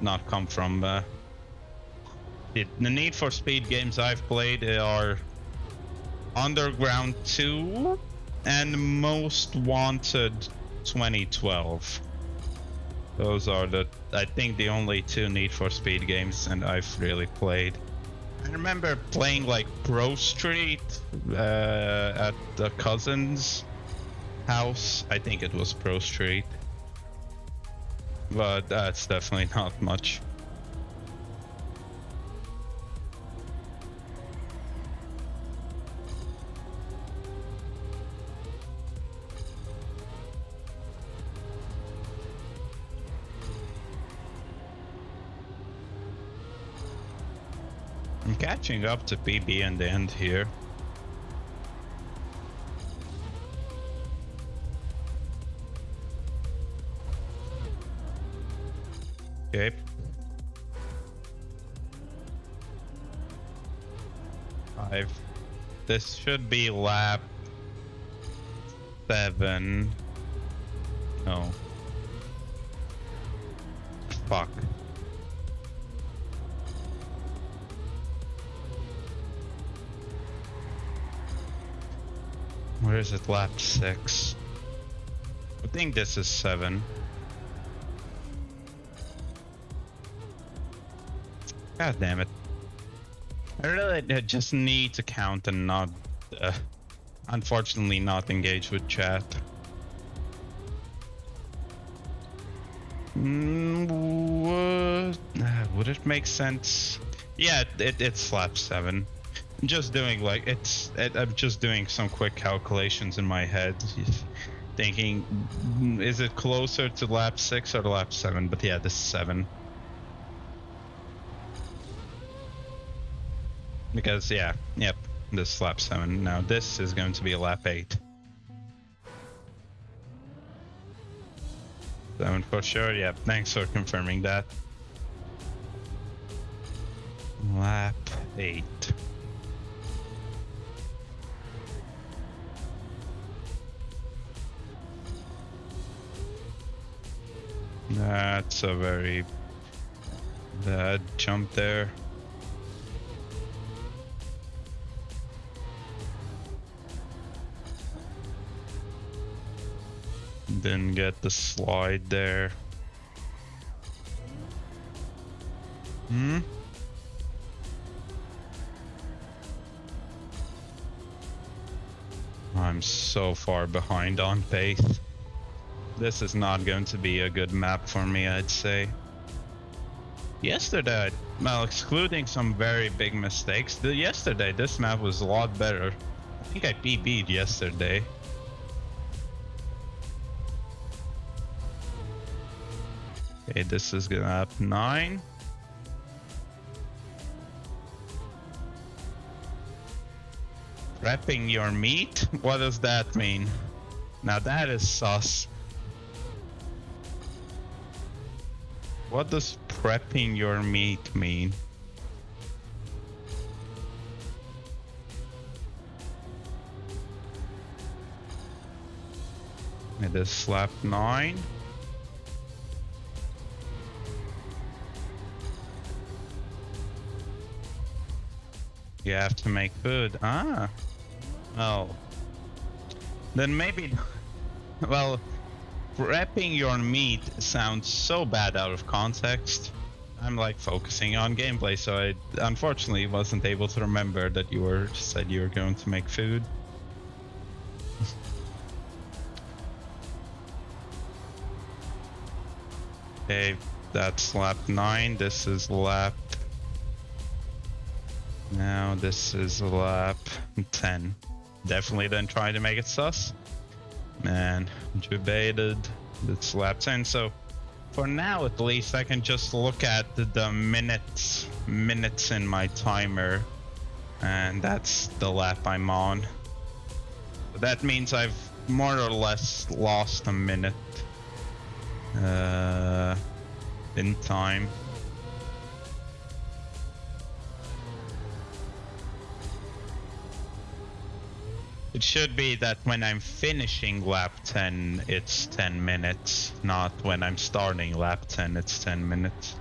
Not come from, the Need for Speed games I've played are Underground 2 and Most Wanted 2012. Those are I think the only 2 Need for Speed games and I've really played. I remember playing like Pro Street at the cousin's house. I think it was Pro Street. But that's definitely not much. I'm catching up to PB in the end here. Okay. This should be lap 7. No. Fuck. Where is it? Lap 6. I think this is 7. God damn it. I really just need to count and not, unfortunately not engage with chat. Would it make sense? Yeah, it's lap 7. I'm just doing like, I'm just doing some quick calculations in my head. Thinking, is it closer to lap 6 or lap 7? But yeah, this is 7. Because, yeah, yep, this is lap 7. Now this is going to be lap 8. 7 for sure, yep, thanks for confirming that. Lap 8. That's a very bad jump there. Didn't get the slide there. I'm I'm so far behind on pace. This is not going to be a good map for me, I'd say. Yesterday, well, excluding some very big mistakes, yesterday this map was a lot better. I think I PB'd yesterday. Okay, this is gonna up 9. Prepping your meat? What does that mean? Now that is sus. What does prepping your meat mean? It is slap 9. You have to make food. Ah. Oh. Then maybe... Well, prepping your meat sounds so bad out of context. I'm like focusing on gameplay, so I unfortunately wasn't able to remember that you said you were going to make food. Okay, that's lap 9. This is lap... Now this is lap 10. Definitely didn't try to make it sus. Man, debated. It's lap 10, so for now at least I can just look at the minutes in my timer, and that's the lap I'm on. But that means I've more or less lost a minute in time. It should be that when I'm finishing lap 10, it's 10 minutes, not when I'm starting lap 10, it's 10 minutes.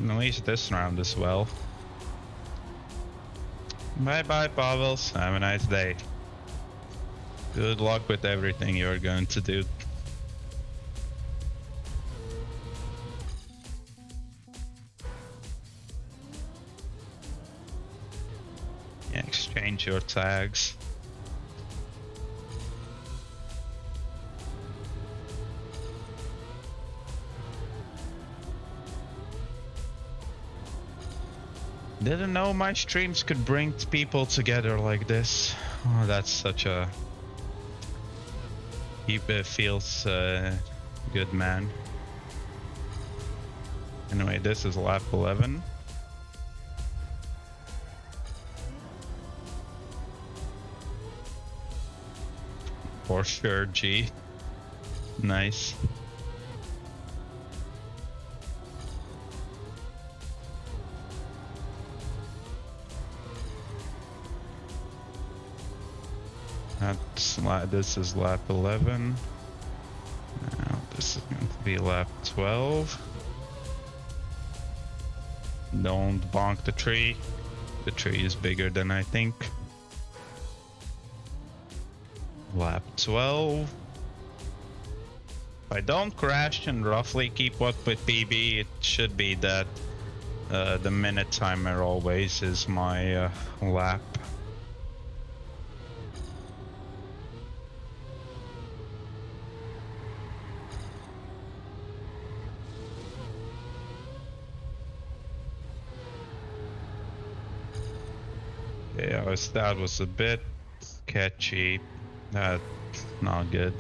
At least this round as well. Bye bye, Pavels. Have a nice day. Good luck with everything you're going to do. Exchange your tags. Didn't know my streams could bring people together like this. Oh, that's such a... It feels good, man. Anyway, this is lap 11. For sure, G. Nice. This is lap 11. Now this is going to be lap 12. Don't bonk the tree. The tree is bigger than I think. Lap 12. If I don't crash and roughly keep up with PB, it should be that the minute timer always is my lap. Yeah, that was a bit sketchy. That's not good.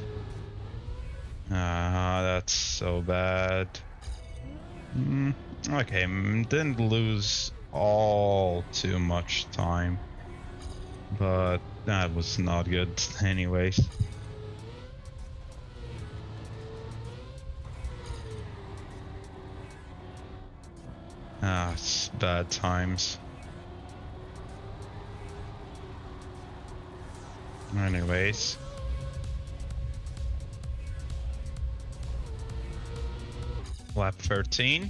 That's so bad. Okay, didn't lose all too much time, but that was not good anyways. It's bad times. Anyways. Lap 13.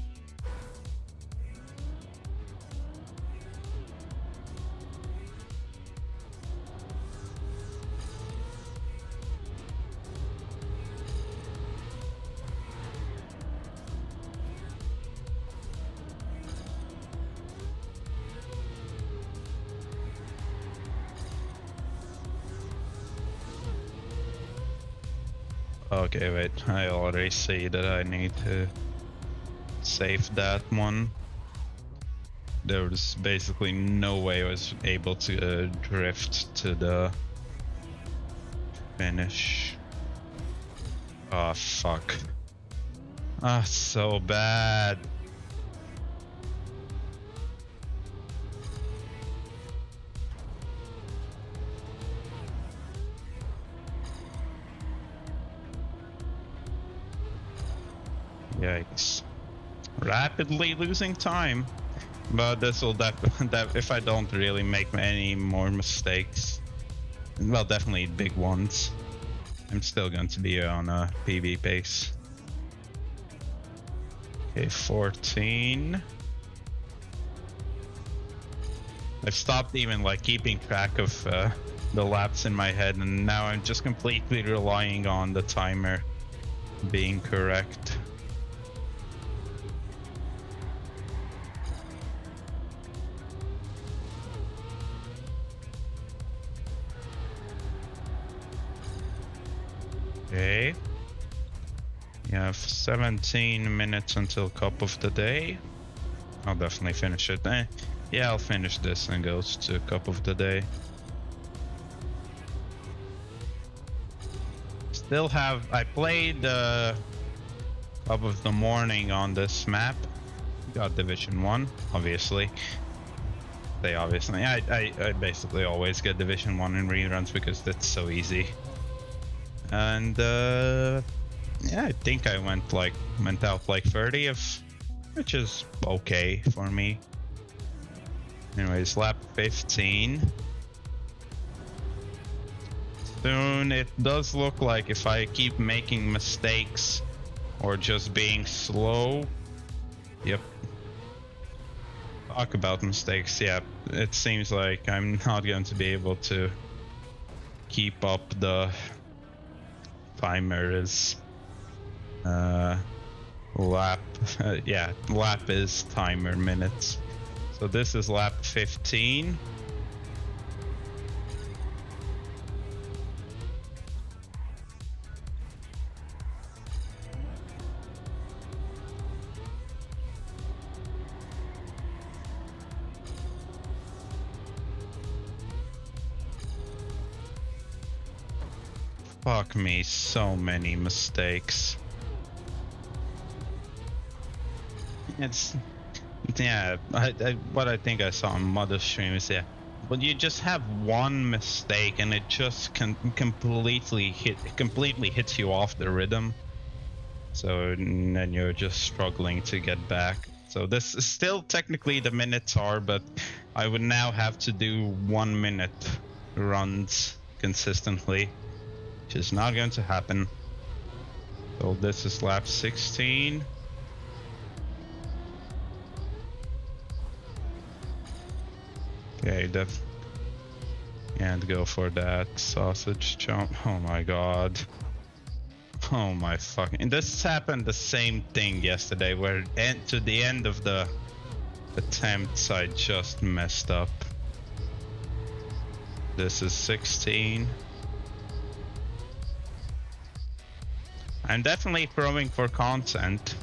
Okay, wait. I already see that I need to save that one. There was basically no way I was able to drift to the finish. Oh, fuck. Ah, so bad. Yikes. Rapidly losing time. But this will that if I don't really make any more mistakes, well, definitely big ones, I'm still going to be on a PB pace. Okay, 14. I've stopped even like keeping track of the laps in my head, and now I'm just completely relying on the timer being correct. Okay. You have 17 minutes until cup of the day. I'll definitely finish it. Yeah, I'll finish this and go to cup of the day. Still have... I played cup of the morning on this map. Got Division 1, obviously. I basically always get Division 1 in reruns because that's so easy. And yeah, I think I went out like 30th, which is okay for me. Anyways, lap 15. Soon it does look like if I keep making mistakes or just being slow. Yep. Talk about mistakes. Yeah, it seems like I'm not going to be able to keep up the timer is lap. Yeah, lap is timer minutes. So this is lap 15. Fuck me, so many mistakes. It's... yeah, what I think I saw on Mother stream is, yeah, but you just have one mistake and it just completely hits you off the rhythm. So then you're just struggling to get back. So this is still technically the minutes are, but I would now have to do 1 minute runs consistently, which is not going to happen. So this is lap 16. Okay, can't go for that sausage jump. Oh my god. Oh my fucking... And this happened the same thing yesterday, where to the end of the attempts I just messed up. This is 16. I'm definitely throwing for content.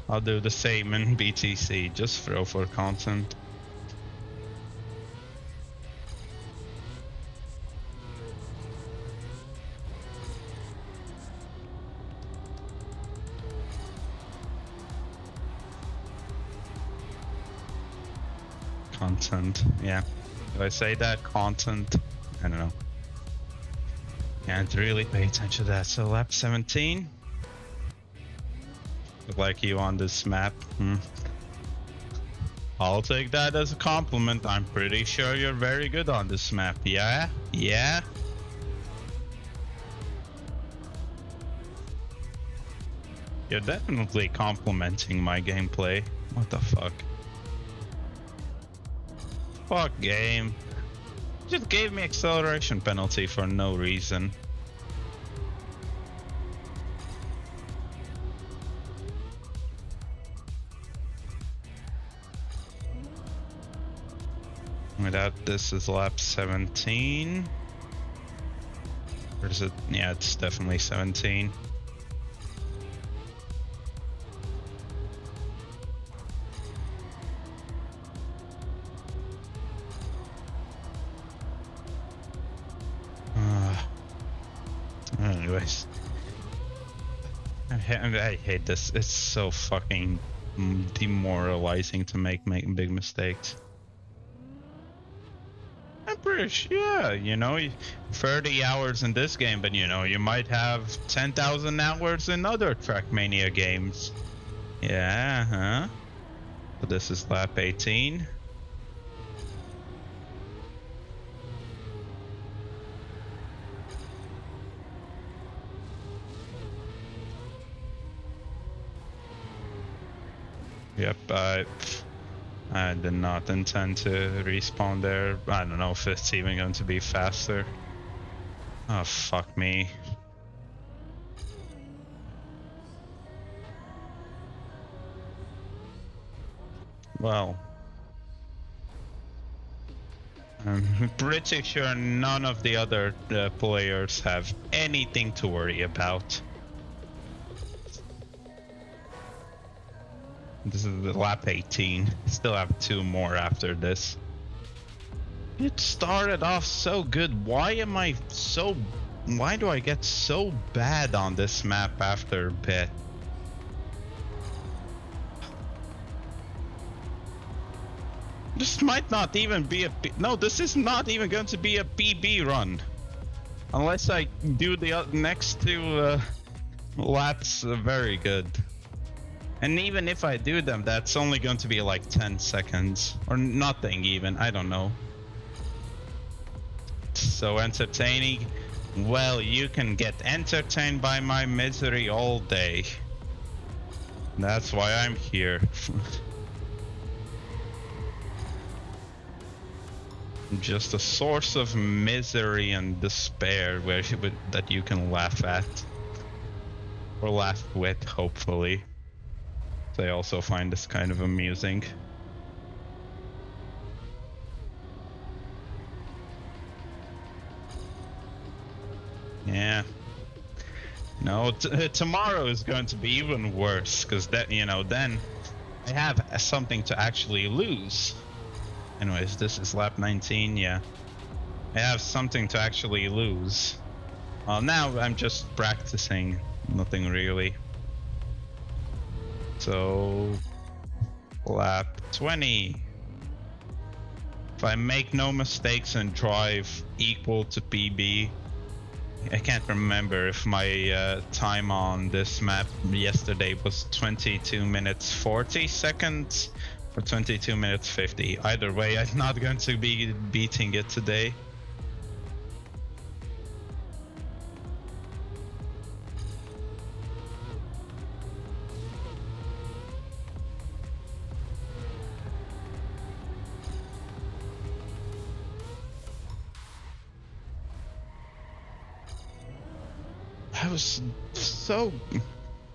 I'll do the same in BTC, just throw for content. Content, yeah. Do I say that? Content? I don't know. Can't really pay attention to that. So lap 17. Look like you on this map. I'll take that as a compliment. I'm pretty sure you're very good on this map. Yeah? Yeah? You're definitely complimenting my gameplay. What the fuck? Fuck game. Just gave me acceleration penalty for no reason. Without this is lap 17. Is it? Yeah, it's definitely 17. Anyways, I hate this. It's so fucking demoralizing to make big mistakes. I'm pretty sure, yeah, you know, 30 hours in this game, but you know, you might have 10,000 hours in other Trackmania games. Yeah, huh? So this is lap 18. Yep, I did not intend to respawn there. I don't know if it's even going to be faster. Oh, fuck me. Well, I'm pretty sure none of the other players have anything to worry about. This is the lap 18. Still have 2 more after this. It started off so good. Why do I get so bad on this map after a bit? This might not even be no, this is not even going to be a PB run. Unless I do the next 2 laps very good. And even if I do them, that's only going to be like 10 seconds. Or nothing even, I don't know. So entertaining. Well, you can get entertained by my misery all day. That's why I'm here. Just a source of misery and despair that you can laugh at. Or laugh with, hopefully. So I also find this kind of amusing. Yeah. No, tomorrow is going to be even worse, because that, you know, then I have something to actually lose. Anyways, this is lap 19, yeah. I have something to actually lose. Well, now I'm just practicing, nothing really. So, lap 20. If I make no mistakes and drive equal to PB, I can't remember if my time on this map yesterday was 22 minutes 40 seconds or 22 minutes 50. Either way, I'm not going to be beating it today.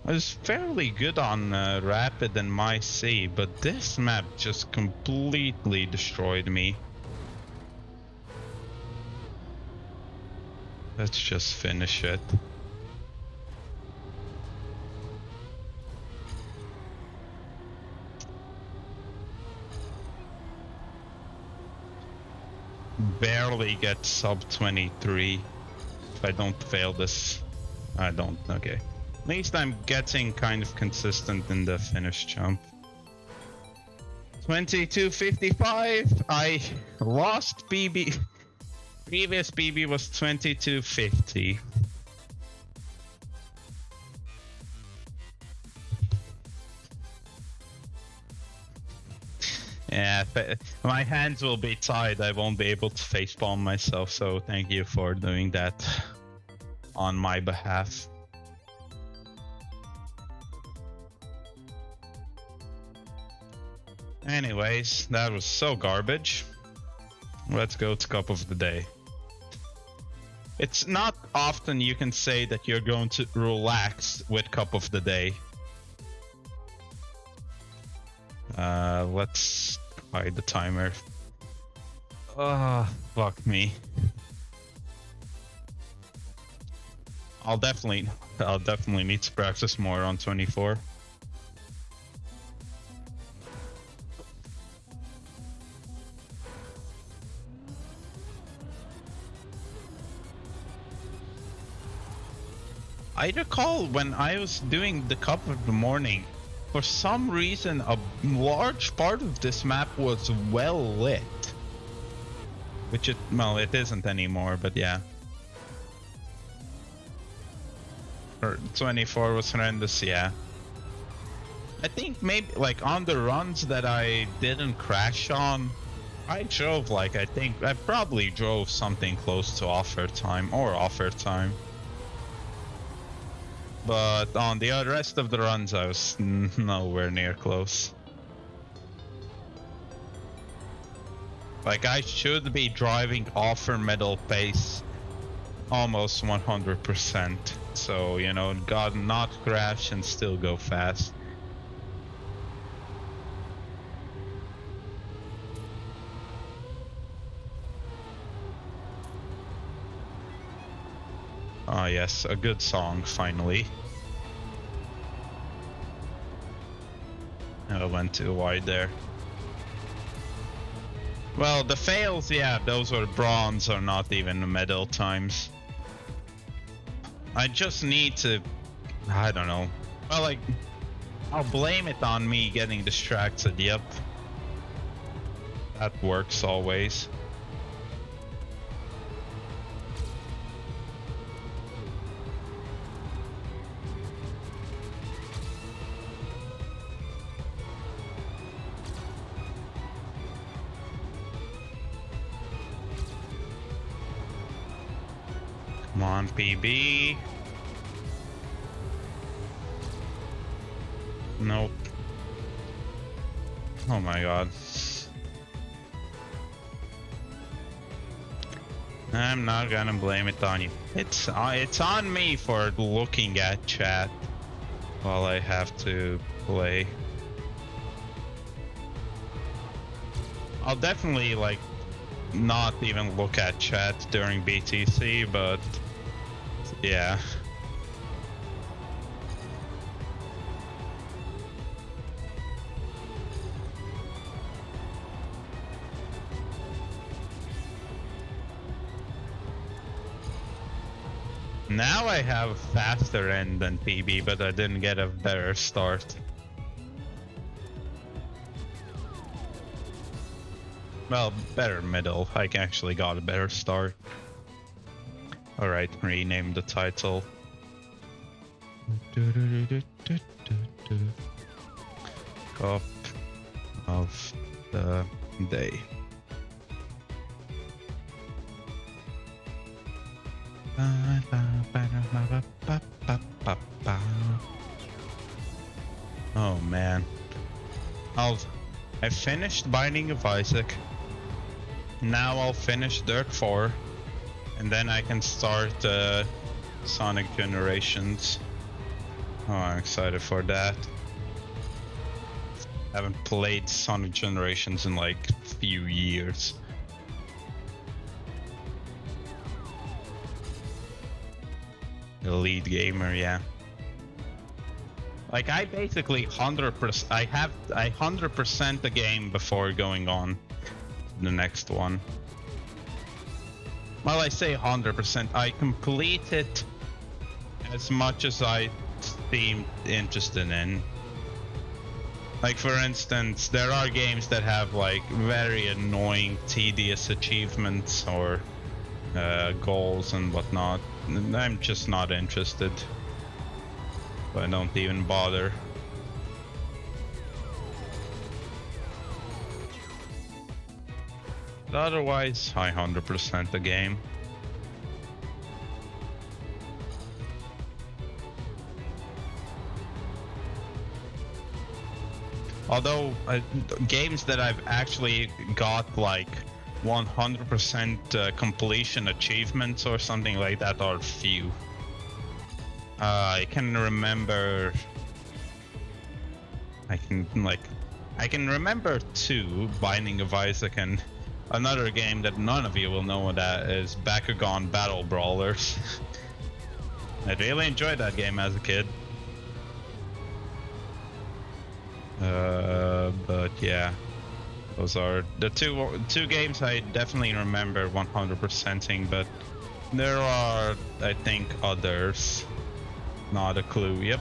I was fairly good on Rapid and My C, but this map just completely destroyed me. Let's just finish it. Barely get sub 23 if I don't fail this. I don't, okay. At least I'm getting kind of consistent in the finish jump. 22:55. I lost PB. Previous PB was 22:50. Yeah, my hands will be tied. I won't be able to facepalm myself, so thank you for doing that on my behalf. Anyways, that was so garbage. Let's go to Cup of the Day. It's not often you can say that you're going to relax with Cup of the Day. Let's hide the timer. Oh, fuck me. I'll definitely need to practice more on 24. I recall when I was doing the Cup of the Morning, for some reason a large part of this map was well lit. Which it isn't anymore, but yeah. 24 was horrendous, yeah. I think maybe like on the runs that I didn't crash on, I drove like, I probably drove something close to offer time. But on the rest of the runs, I was nowhere near close. Like, I should be driving offer middle pace almost 100%. So, you know, God, not crash and still go fast. Ah, yes, a good song, finally. I went too wide there. Well, the fails, yeah, those were bronze or not even the medal times. I just need to, I don't know. Well, like, I'll blame it on me getting distracted, yep. That works always. Come on, PB. Nope. Oh my god. I'm not gonna blame it on you. It's on me for looking at chat while I have to play. I'll definitely like not even look at chat during BTC, but yeah. Now I have a faster end than PB, but I didn't get a better start. Well, better middle. I actually got a better start. Alright, rename the title. Cup of the Day. Oh man. I finished Binding of Isaac. Now I'll finish Dirt 4. And then I can start Sonic Generations. Oh, I'm excited for that. I haven't played Sonic Generations in like a few years. The lead gamer, yeah. Like I basically 100%. I 100% the game before going on to the next one. Well, I say 100%. I complete it as much as I seemed interested in. Like for instance, there are games that have like very annoying, tedious achievements or goals and whatnot. I'm just not interested. I don't even bother. But otherwise, I 100% the game. Although games that I've actually got like 100% completion achievements or something like that are few. I can remember. I can remember two, Binding of Isaac, and another game that none of you will know what that is, Bakugan Battle Brawlers. I really enjoyed that game as a kid. But yeah, those are the two games I definitely remember 100%ing, but there are, I think, others. Not a clue. Yep.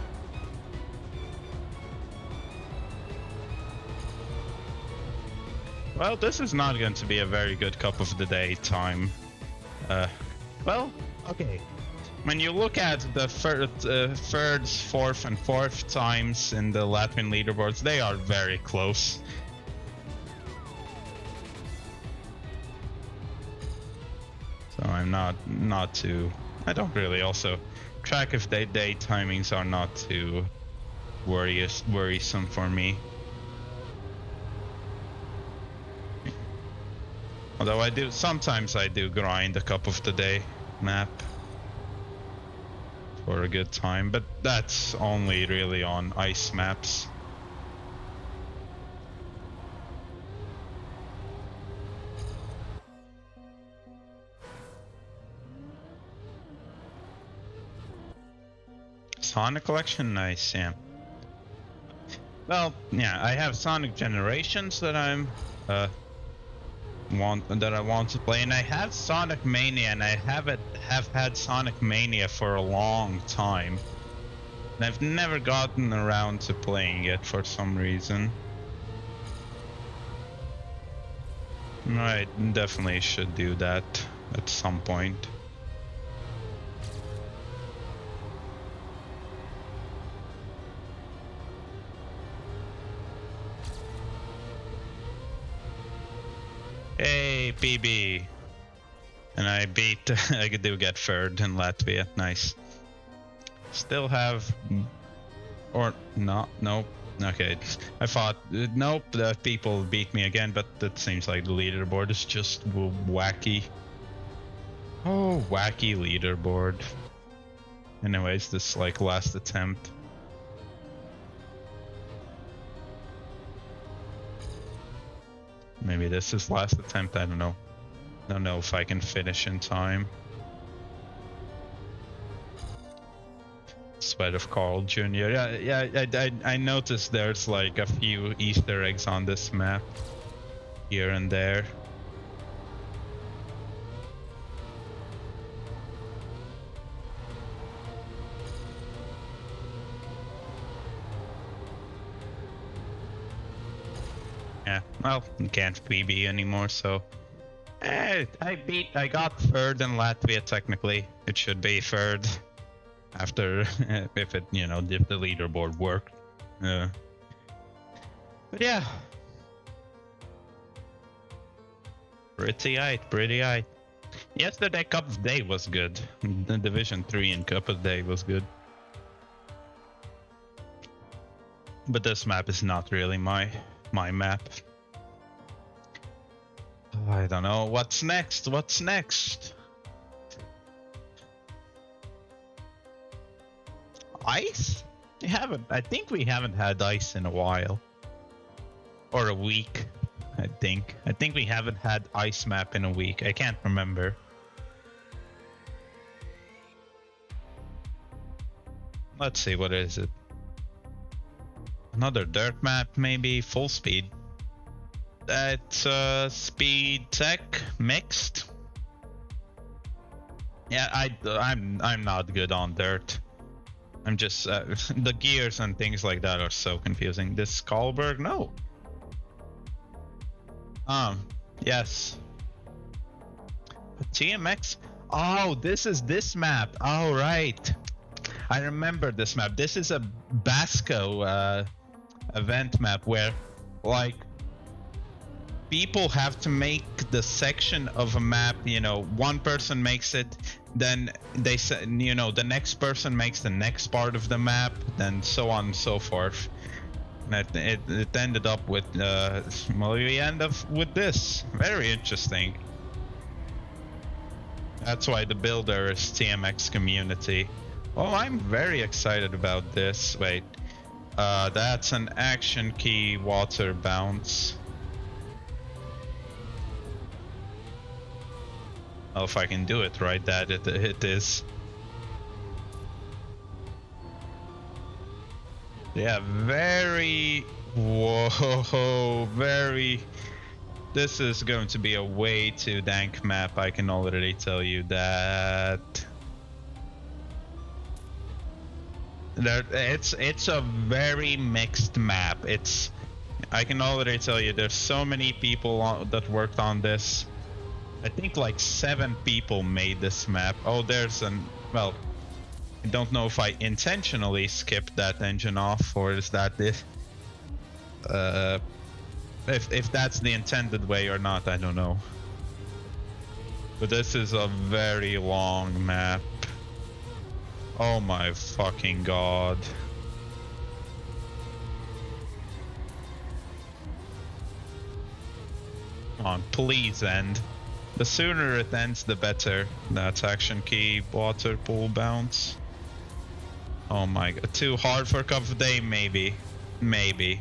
Well, this is not going to be a very good cup of the day time. Well, okay. When you look at the third, fourth, and fourth times in the Latvian leaderboards, they are very close. So I'm not too. I don't really also track if day timings are not too worrisome for me. Although sometimes I do grind a cup of the day map for a good time, but that's only really on ice maps. Sonic collection, nice, yeah. Well, yeah, I have Sonic Generations that I want to play, and I have Sonic Mania, and I have had Sonic Mania for a long time. And I've never gotten around to playing it for some reason. I definitely should do that at some point. Hey, PB. And I do get third in Latvia. Nice. Still have, or not, nope. Okay, I thought, nope, people beat me again, but it seems like the leaderboard is just wacky. Oh, wacky leaderboard. Anyways, this like last attempt. Maybe this is last attempt, I don't know. Don't know if I can finish in time. Sweat of Carl Jr. Yeah, I noticed there's like a few Easter eggs on this map here and there. Yeah, well, can't PB anymore, so I got third in Latvia technically. It should be third after if it, if the leaderboard worked. But yeah. Pretty aight. Yesterday Cup of Day was good. The Division 3 and Cup of Day was good. But this map is not really my map. Oh, I don't know. What's next? Ice? I think we haven't had ice in a while. Or a week, I think. I think we haven't had ice map in a week. I can't remember. Let's see, what is it? Another dirt map, maybe full speed. That's speed tech mixed. Yeah, I'm not good on dirt. I'm just the gears and things like that are so confusing. This Skalberg, no. Yes. TMX. Oh, this is this map. Oh, right. I remember this map. This is a Basco event map where, like, people have to make the section of a map. One person makes it, then they say, the next person makes the next part of the map, then so on and so forth. And it ended up with, well, we end up with this. Very interesting. That's why the builder is TMX community. Oh, I'm very excited about this. Wait, that's an action key water bounce. Well, if I can do it right, that it is. Yeah, very... Whoa, very... This is going to be a way too dank map, I can already tell you that. It's a very mixed map. I can already tell you there's so many people that worked on this. I think like 7 people made this map. Oh, well, I don't know if I intentionally skipped that engine off, or is that it? If that's the intended way or not, I don't know. But this is a very long map. Oh my fucking god. Come on, please end. The sooner it ends, the better. That's action key, water pool bounce. Oh my god, too hard for a cup of day, maybe. Maybe.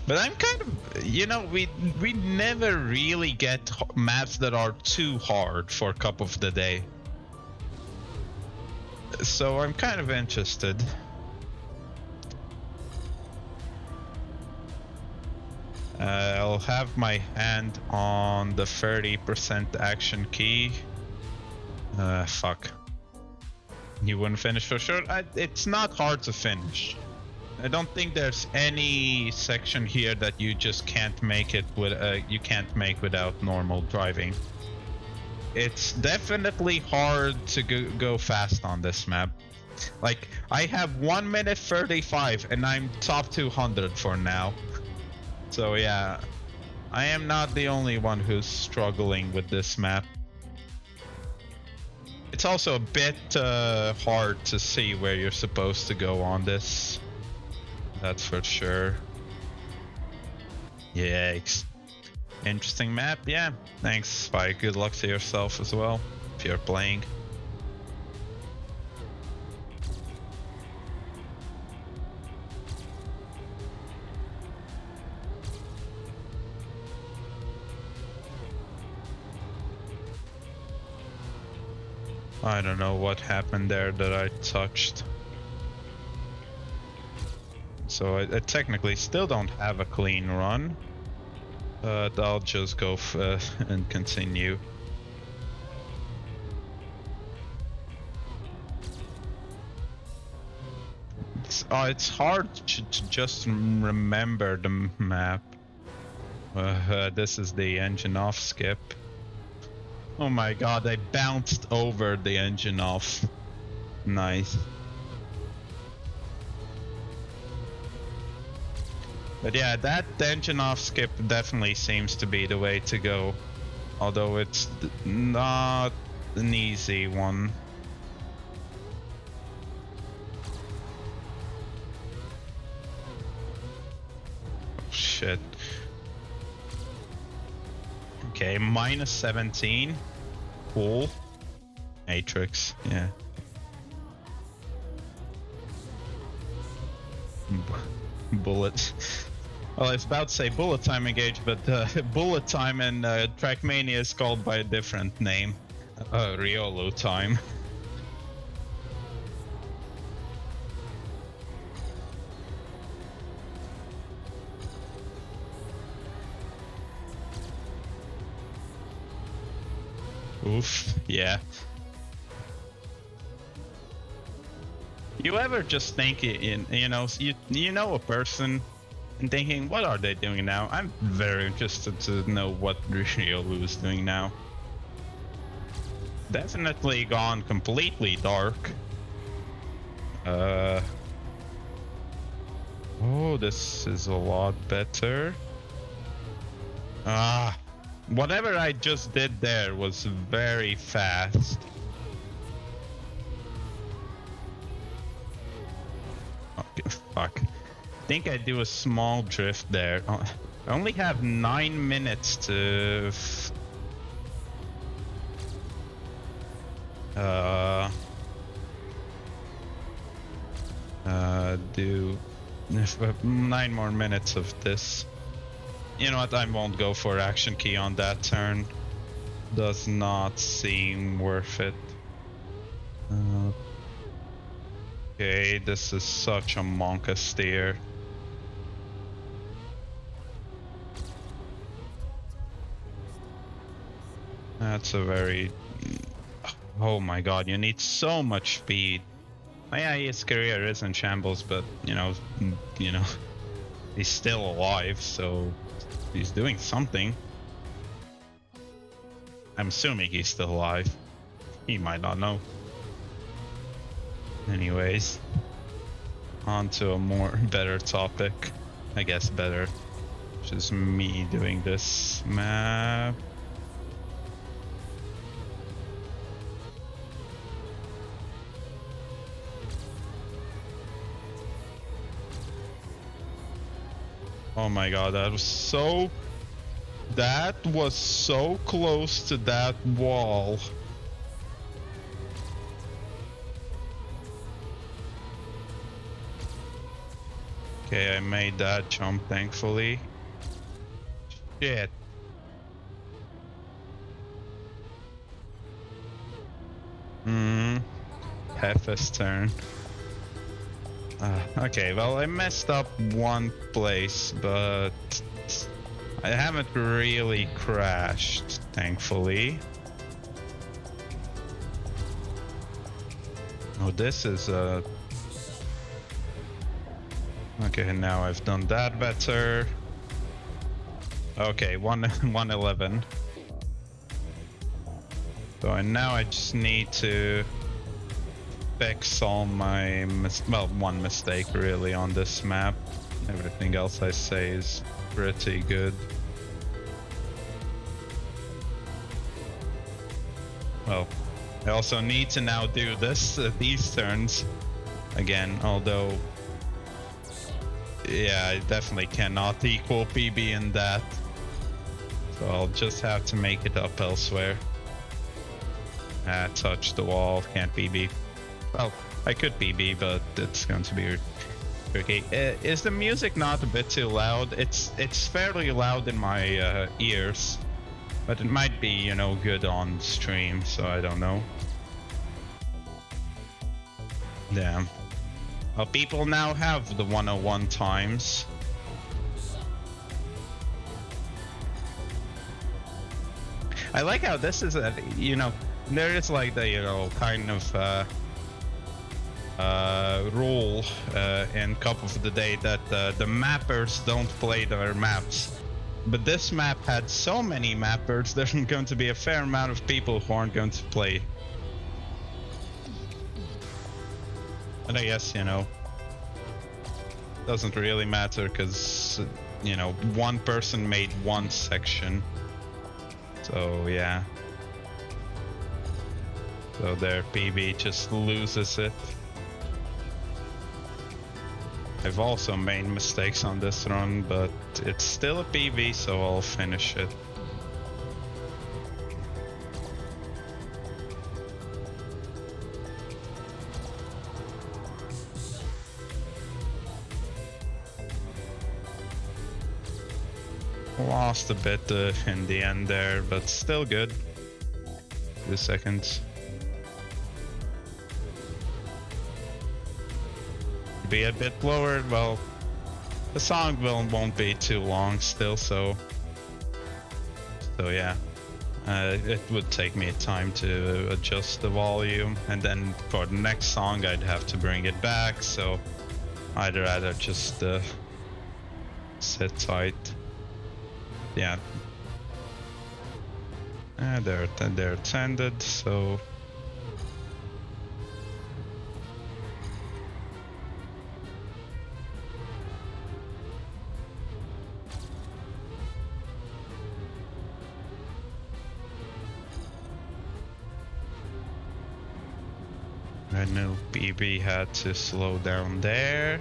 But I'm kind of, you know, we never really get maps that are too hard for Cup of the Day. So I'm kind of interested. I'll have my hand on the 30% action key. Fuck. You wouldn't finish for sure? It's not hard to finish. I don't think there's any section here that you just can't make it with you can't make without normal driving. It's definitely hard to go fast on this map. Like, I have 1 minute 35 and I'm top 200 for now. So yeah, I am not the only one who's struggling with this map. It's also a bit hard to see where you're supposed to go on this. That's for sure. Yikes. Interesting map, yeah. Thanks, Spike. Good luck to yourself as well, if you're playing. I don't know what happened there that I touched. So I technically still don't have a clean run, but I'll just go and continue. It's hard to just remember the map. This is the engine off skip. Oh my god, I bounced over the engine off. Nice. But yeah, that engine off skip definitely seems to be the way to go. Although it's not an easy one. Oh, shit. Okay, minus 17. Cool. Matrix, yeah. Bullet. Well, I was about to say bullet time engage, but bullet time in Trackmania is called by a different name. Riolo time. Oof, yeah. You ever just think, you know a person and thinking, what are they doing now? I'm very interested to know what Riolu is doing now. Definitely gone completely dark. Oh, this is a lot better. Whatever I just did there was very fast. Okay, fuck. I think I do a small drift there. I only have 9 minutes to... do 9 more minutes of this. You know what, I won't go for action key on that turn. Does not seem worth it. Okay, this is such a monka steer. That's a very... Oh my god, you need so much speed. Oh, yeah, his career is in shambles, but you know, he's still alive, so he's doing something. I'm assuming he's still alive. He might not know. Anyways, on to a better topic. I guess better. Which is me doing this map. Oh my god, that was so close to that wall. Okay, I made that jump, thankfully. Shit. Hefe's turn. Okay, well, I messed up one place, but I haven't really crashed, thankfully. Oh, this is okay, now I've done that better. Okay, 111. So now I just need to fix all my one mistake really on this map. Everything else I say is pretty good. Well, I also need to now do these turns again, although yeah, I definitely cannot equal PB in that. So I'll just have to make it up elsewhere. Touch the wall, can't PB. Well, I could PB, but it's going to be tricky. Is the music not a bit too loud? It's fairly loud in my ears, but it might be, you know, good on stream, so I don't know. Damn. Well, people now have the 101 times. I like how this is a, you know, there is like the, you know, kind of rule in Cup of the Day that the mappers don't play their maps. But this map had so many mappers, there's going to be a fair amount of people who aren't going to play. And I guess, you know, doesn't really matter because, you know, one person made one section. So, yeah. So their PB just loses it. I've also made mistakes on this run, but it's still a PB, so I'll finish it. Lost a bit in the end there, but still good. 2 seconds. Be a bit lower. Well, the song won't be too long still, so yeah. It would take me time to adjust the volume, and then for the next song I'd have to bring it back, so I'd rather just sit tight. Yeah. They're attended, so I knew BB had to slow down there.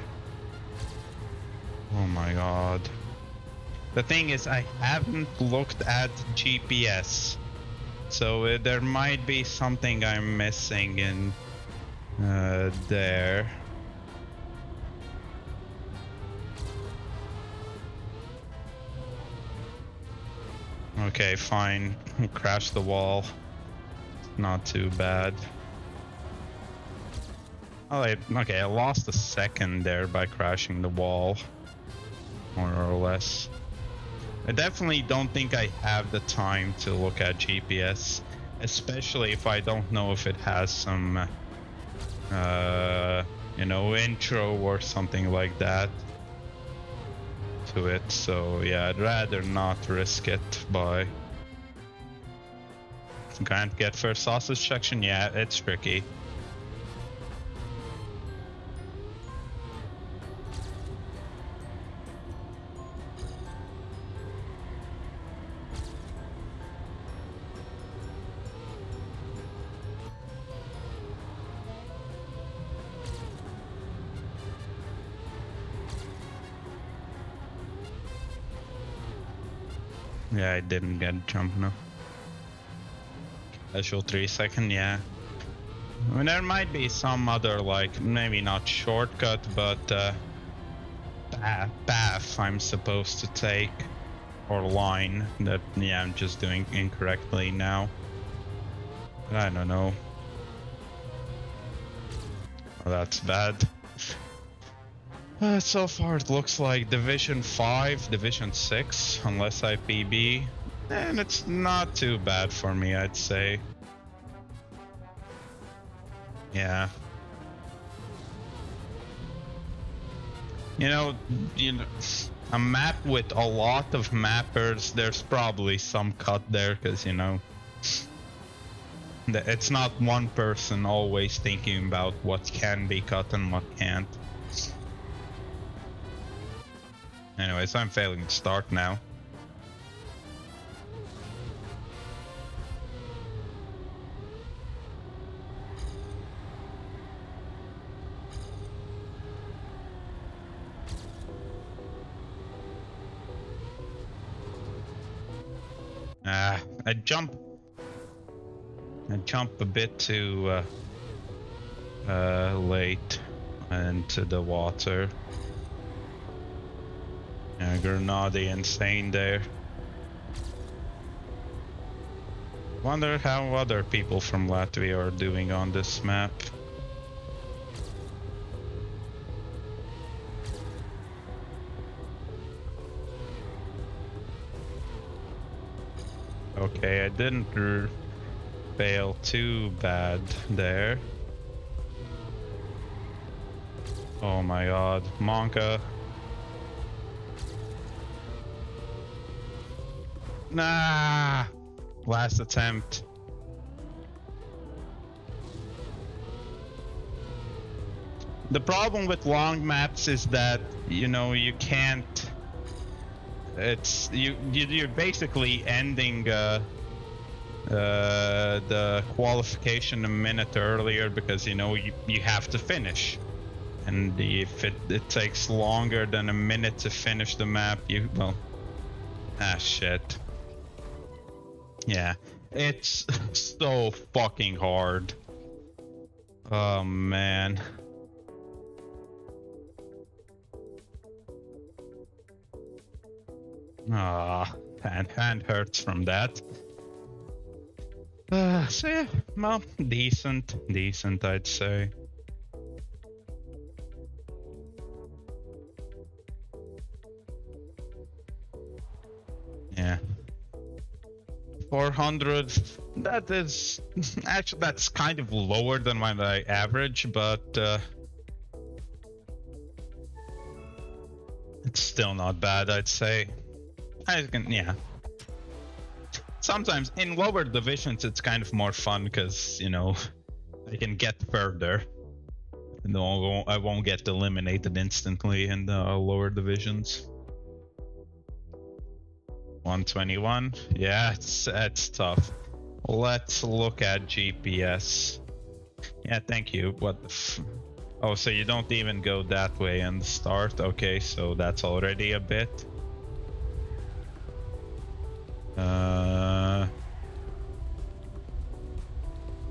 Oh my god. The thing is, I haven't looked at GPS, so there might be something I'm missing in there. Okay, fine. Crash the wall. Not too bad. Oh, okay, I lost a second there by crashing the wall, more or less. I definitely don't think I have the time to look at GPS, especially if I don't know if it has some, you know, intro or something like that to it. So yeah, I'd rather not risk it by... Can't get first sausage section? Yeah, it's tricky. Yeah, I didn't get jump, no. Special 3 second, yeah. I mean, there might be some other, like, maybe not shortcut, but path I'm supposed to take, or line that, yeah, I'm just doing incorrectly now. But I don't know. Oh, that's bad. So far it looks like Division 5, Division 6, unless I PB. And it's not too bad for me, I'd say. Yeah. You know, a map with a lot of mappers, there's probably some cut there, because, you know, it's not one person always thinking about what can be cut and what can't. Anyways, I'm failing to start now. I jump a bit too late into the water. Yeah, Grenade insane there. Wonder how other people from Latvia are doing on this map. Okay, I didn't fail too bad there. Oh my god, Monka. Nah! Last attempt. The problem with long maps is that, you know, you can't... It's... You're basically ending the qualification a minute earlier because, you know, you have to finish. And if it takes longer than a minute to finish the map, well... Ah, shit. Yeah, it's so fucking hard. Oh man. Ah, hand hurts from that. So yeah, well, decent, I'd say. Yeah. 400, that is actually, that's kind of lower than my average, but it's still not bad, I'd say. Yeah. Sometimes in lower divisions it's kind of more fun because, you know, I can get further and I won't get eliminated instantly in the lower divisions. 121. Yeah, it's tough. Let's look at GPS. Yeah, thank you. What the oh, so you don't even go that way and start? Okay, so that's already a bit.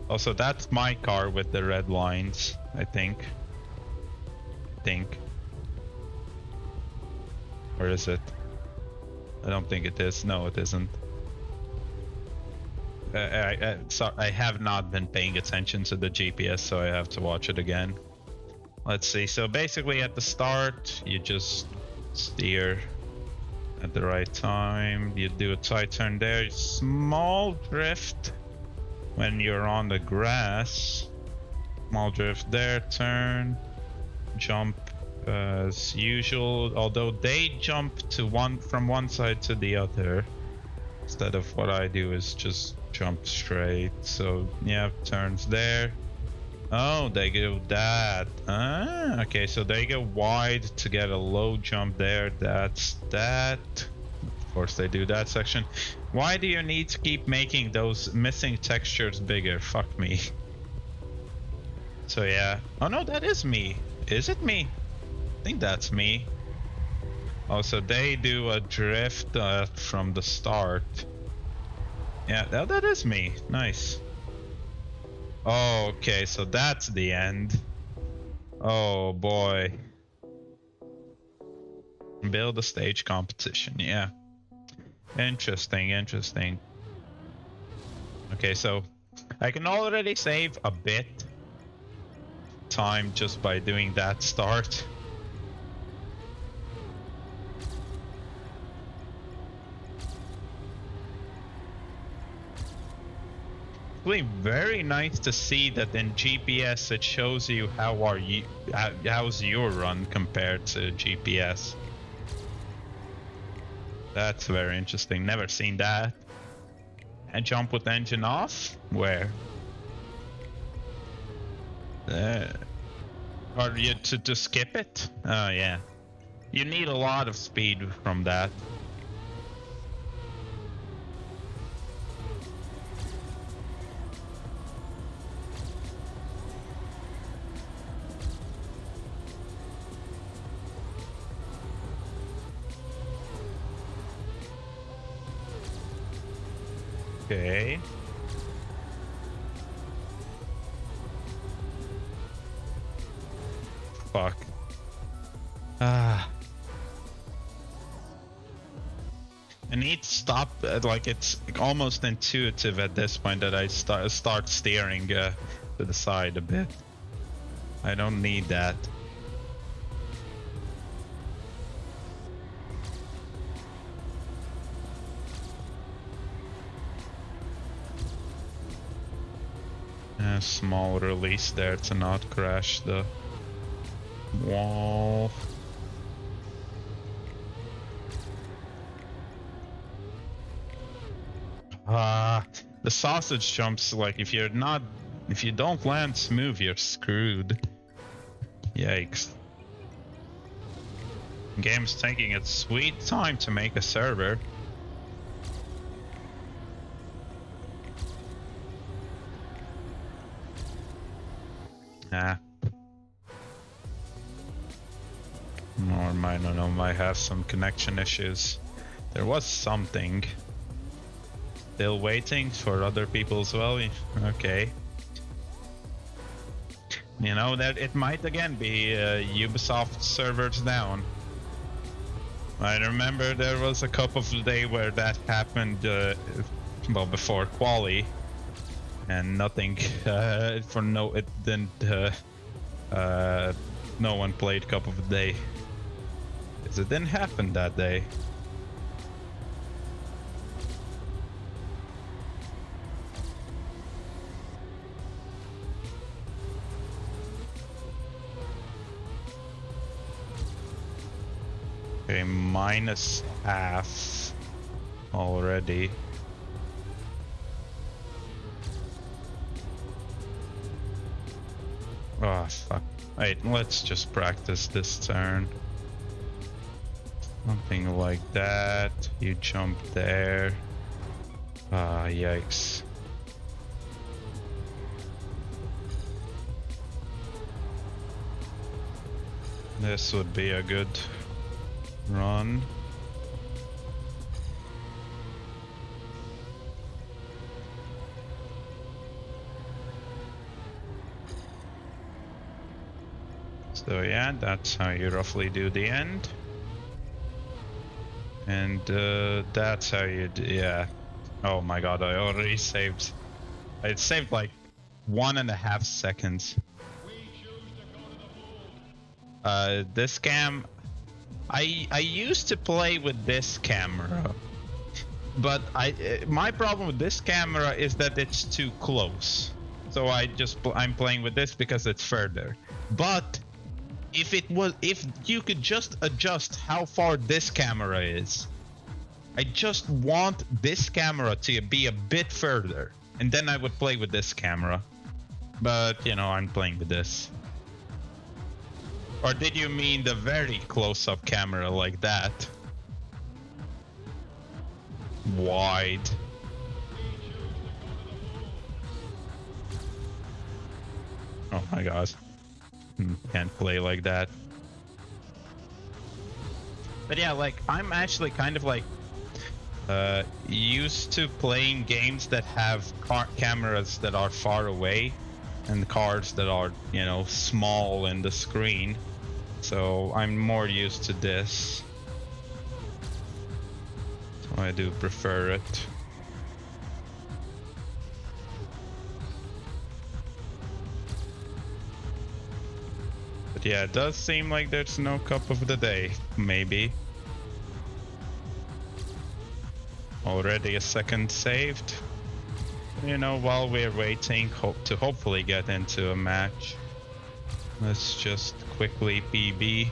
Also, that's my car with the red lines, I think. Or is it? I don't think it is. No, it isn't. Sorry, I have not been paying attention to the GPS, so I have to watch it again. let's see. So basically at the start, you just steer at the right time. You do a tight turn there, small drift when you're on the grass. Small drift there, turn, jump as usual, although they jump to from one side to the other instead of what I do is just jump straight. So yeah, turns there. Oh, they go that. Ah, okay, so they go wide to get a low jump there. That's that. Of course they do that section. Why do you need to keep making those missing textures bigger? Fuck me. So yeah. Oh no, that is me. Is it me? I think that's me. Oh, so they do a drift from the start. Yeah, that is me. Nice. Oh, okay, so that's the end. Oh boy. Build a stage competition, yeah. Interesting, interesting. Okay, so I can already save a bit time just by doing that start. Really very nice to see that in GPS it shows you how's your run compared to GPS. That's very interesting. Never seen that. And jump with engine off? Where? Or you to skip it? Oh yeah. You need a lot of speed from that. Okay. Fuck. I need to stop. Like it's almost intuitive at this point that I start steering to the side a bit. I don't need that. A small release there to not crash the wall. The sausage jumps, like if you don't land smooth, you're screwed. Yikes. Game's taking its sweet time to make a server. Or I don't know, might have some connection issues. There was something. Still waiting for other people as well? Okay. You know, that it might again be Ubisoft servers down. I remember there was a couple of days where that happened, well, before Quali. And nothing, it didn't, no one played Cup of the Day. Because it didn't happen that day. Okay, minus half already. Oh, fuck. Wait, let's just practice this turn. Something like that. You jump there. Ah, yikes. This would be a good run. So yeah, that's how you roughly do the end. And that's how you do, yeah. Oh my god, I already saved. It saved like 1.5 seconds. This cam, I used to play with this camera, but my problem with this camera is that it's too close. So I'm playing with this because it's further. But if you could just adjust how far this camera is, I just want this camera to be a bit further, and then I would play with this camera. But you know, I'm playing with this. Or did you mean the very close-up camera like that? Wide. Oh my god. Can't play like that. But yeah, like, I'm actually kind of like used to playing games that have cameras that are far away and cars that are, you know, small in the screen. So I'm more used to this. So I do prefer it. But yeah, it does seem like there's no cup of the day, maybe. Already a second saved. You know, while we're waiting to hopefully get into a match, let's just quickly PB.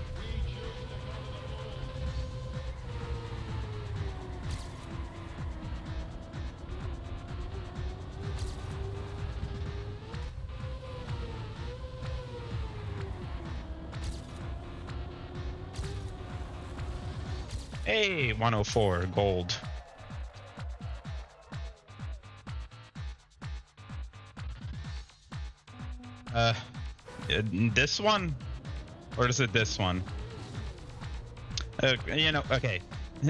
Hey, 104 gold. This one? Or is it this one? You know, okay.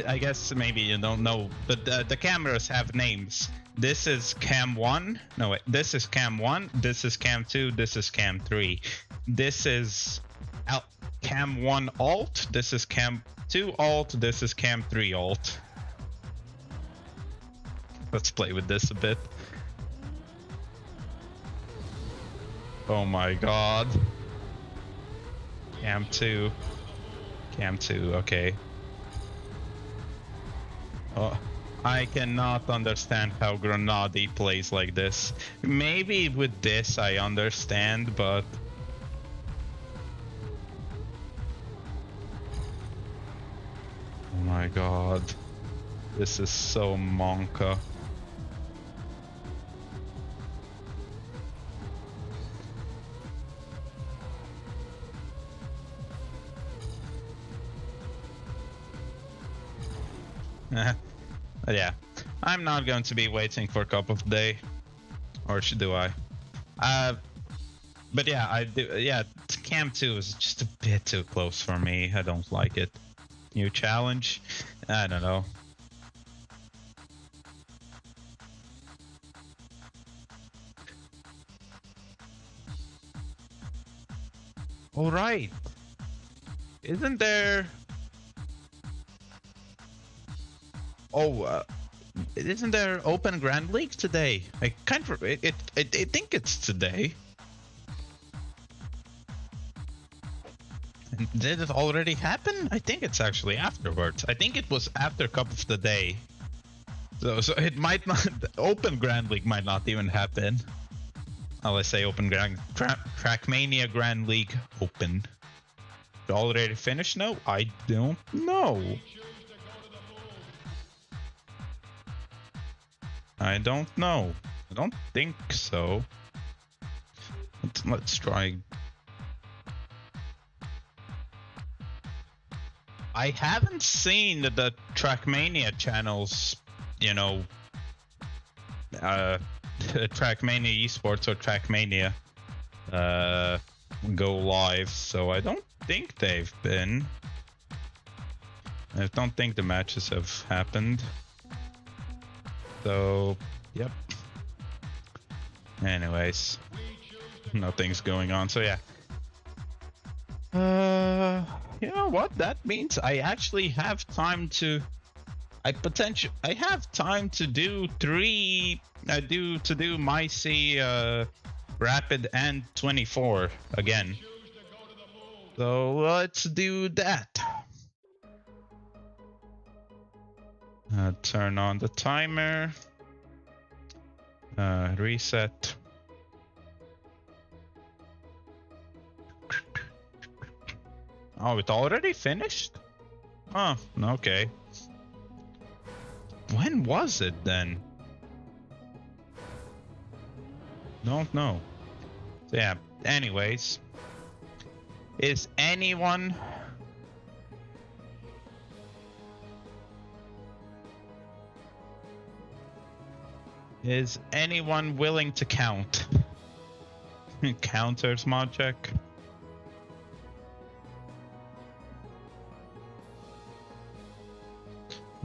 I guess maybe you don't know, but the cameras have names. This is cam 1. No, wait. This is cam 1. This is cam 2. This is cam 3. This is cam 1 alt. This is cam 2 alt. This is cam 3 alt. Let's play with this a bit. Oh my god. Cam 2. Cam 2, okay. Oh, I cannot understand how Grenade plays like this. Maybe with this I understand, but... Oh my god. This is so monka. Yeah, I'm not going to be waiting for cup of day, or do I? But yeah, I do. Yeah, cam 2 is just a bit too close for me. I don't like it. New challenge? I don't know. All right. Isn't there? Oh, isn't there Open Grand League today? I can't. I think it's today. Did it already happen? I think it's actually afterwards. I think it was after Cup of the Day. So it might not. Open Grand League might not even happen. Unless say Open Trackmania Grand League Open. It already finished? No, I don't know. I don't know. I don't think so. Let's try. I haven't seen the Trackmania channels, you know, Trackmania Esports or Trackmania go live, so I don't think they've been. I don't think the matches have happened. So, yep. Anyways, nothing's going on. So yeah. You know what? That means I actually have time to. I have time to do MyC Rapid and 24 again. So let's do that. Turn on the timer. Reset. Oh, it already finished? Oh, okay. When was it then? Don't know. So yeah, anyways. Is anyone... Is anyone willing to count? Counters mod check.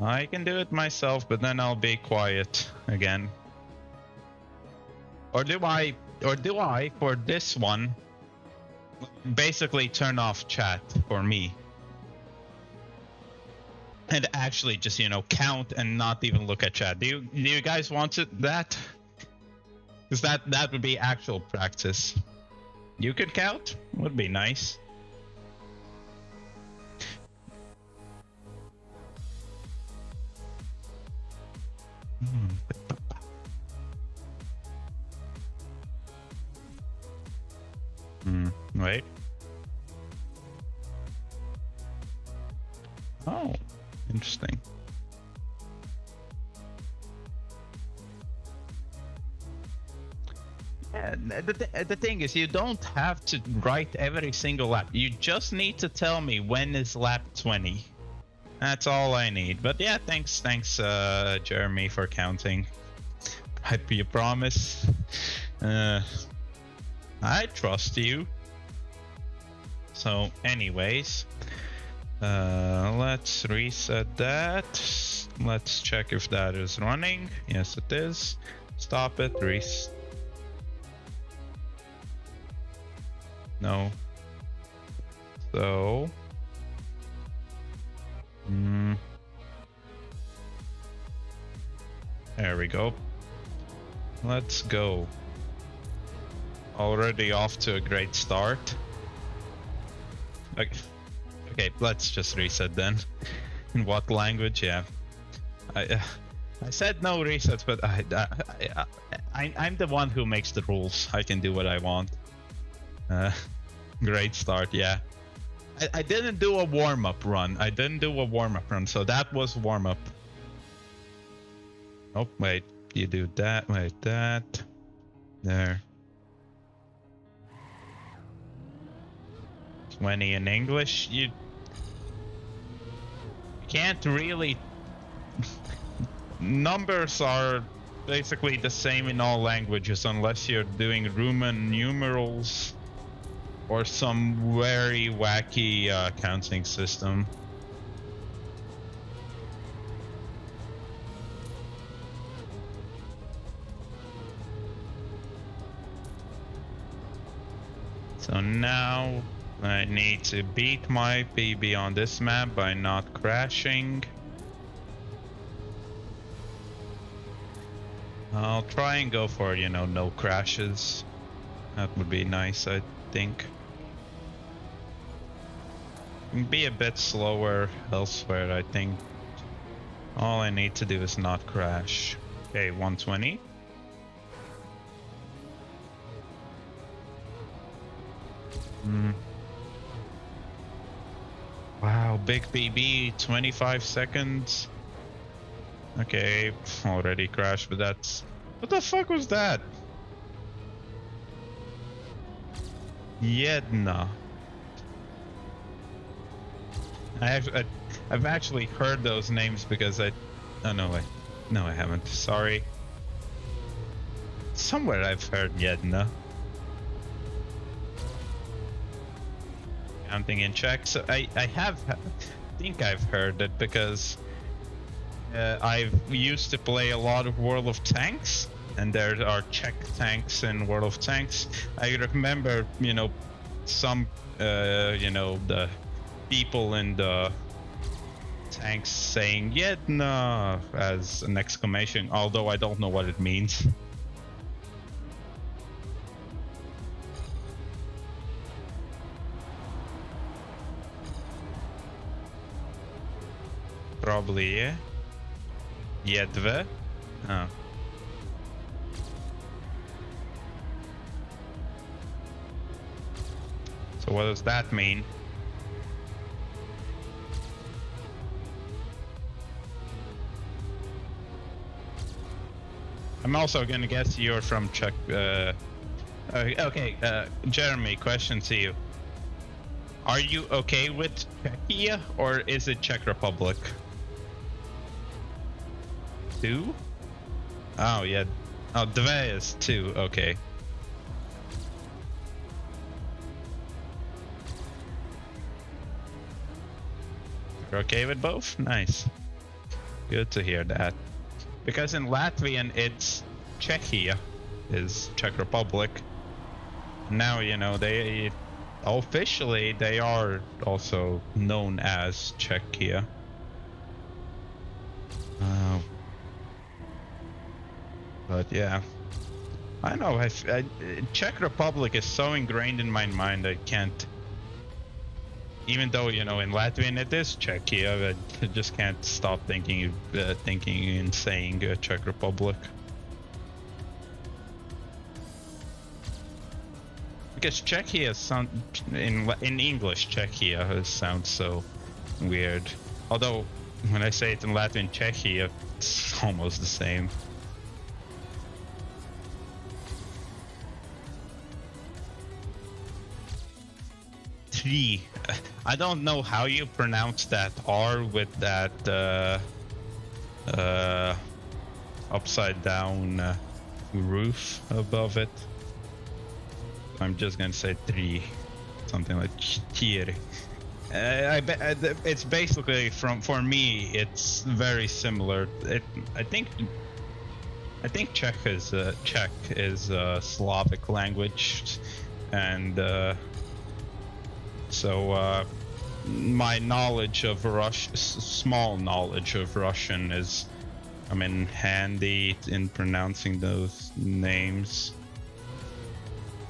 I can do it myself, but then I'll be quiet again. Or do I, for this one, basically turn off chat for me? And actually just, you know, count and not even look at chat. Do you guys want that? Because that would be actual practice. You could count? Would be nice. Wait. Oh, interesting. Yeah, the thing is, you don't have to write every single lap. You just need to tell me when is lap 20. That's all I need. But yeah, thanks, Jeremy, for counting. You promise? I trust you. So, anyways, let's reset that. Let's check if that is running. Yes, it is. Stop it. No. So. There we go. Let's go. Already off to a great start. Okay, let's just reset then. In what language? Yeah. I said no resets, but I'm the one who makes the rules. I can do what I want. Great start, yeah. I didn't do a warm-up run. So that was warm-up. Oh, wait. You do that. Wait, that. There. 20 in English. You can't really... Numbers are basically the same in all languages unless you're doing Roman numerals or some very wacky counting system. So now I need to beat my PB on this map by not crashing. I'll try and go for, you know, no crashes. That would be nice, I think. Be a bit slower elsewhere, I think. All I need to do is not crash. Okay, 120. Wow, big PB, 25 seconds. Okay, already crashed, but that's... What the fuck was that? Jedna. I've actually heard those names because I... Oh, no, wait. No, I haven't. Sorry. Somewhere I've heard Jedna. Counting in Czech. So I think I've heard it because I've used to play a lot of World of Tanks, and there are Czech tanks in World of Tanks. I remember, you know, some, you know, the people in the tanks saying Jedna as an exclamation, although I don't know what it means. Probably, yeah. Jedve. Oh. So what does that mean? I'm also gonna guess you're from Czech. Okay, Jeremy, question to you. Are you okay with Czechia or is it Czech Republic? 2? Oh, yeah. Oh, dve is 2, okay. You're okay with both? Nice. Good to hear that. Because in Latvian, it's Czechia, is Czech Republic. Now, you know, they officially they are also known as Czechia. But yeah, I know. Czech Republic is so ingrained in my mind. I can't. Even though, you know, in Latvian it is Czechia, I just can't stop thinking and saying Czech Republic. Because Czechia sound in English, Czechia sounds so weird. Although when I say it in Latvian, Czechia, it's almost the same. Three. I don't know how you pronounce that R with that upside down roof above it. I'm just gonna say 3, something like tier. I bet it's basically for me. It's very similar. I think Czech is a Slavic language, and so my knowledge of small knowledge of Russian is, I mean, handy in pronouncing those names.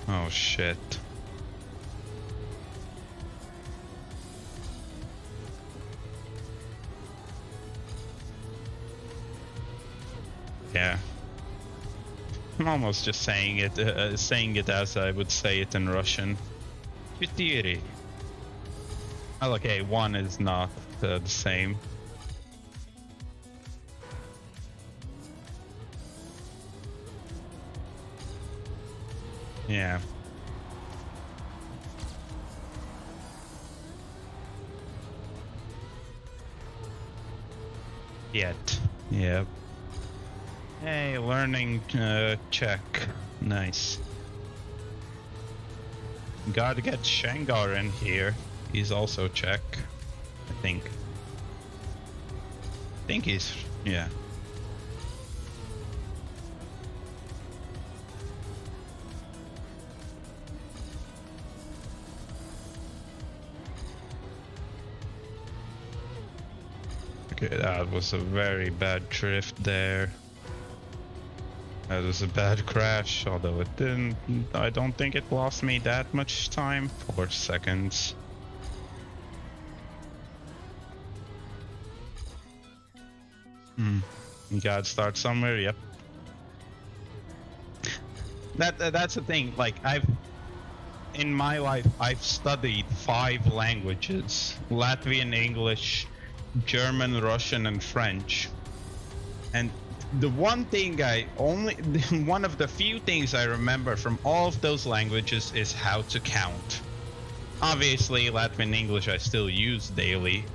Oh shit. Yeah. I'm almost just saying it as I would say it in Russian. Четыре. Oh, okay, 1 is not the same. Yeah. Yet. Yep. Hey, learning Czech. Nice. Gotta get Shangar in here. He's also Czech, I think. I think he's, yeah. Okay, that was a very bad drift there. That was a bad crash, although it didn't. I don't think it lost me that much time. 4 seconds. You gotta start somewhere. Yep. That's the thing. Like, in my life, I've studied 5 languages: Latvian, English, German, Russian, and French. And the one thing one of the few things I remember from all of those languages is how to count. Obviously, Latvian and English I still use daily,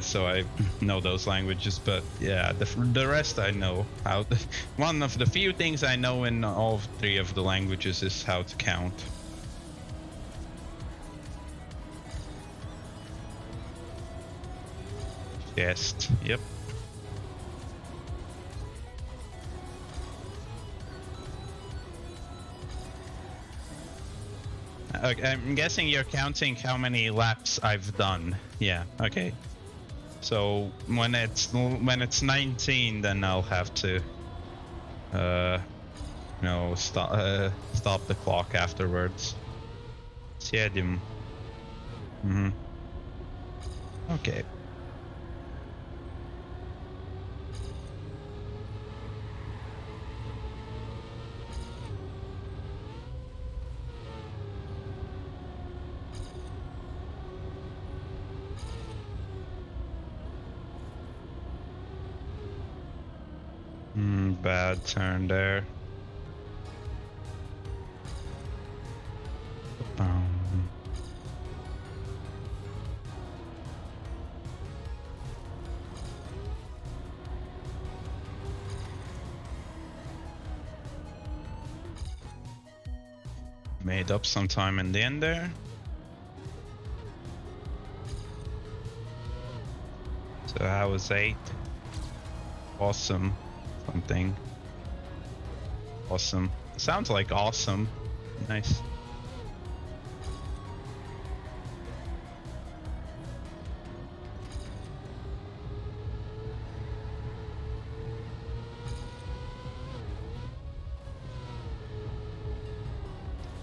so I know those languages. But yeah, the rest I know. One of the few things I know in all 3 of the languages is how to count. Chest. Yep. Okay, I'm guessing you're counting how many laps I've done. Yeah. Okay. So when it's 19, then I'll have to, stop the clock afterwards. Sjedim. Okay. Bad turn there. Boom. Made up some time in the end there. So that was 8. Awesome. Something. Awesome. Sounds like awesome. Nice.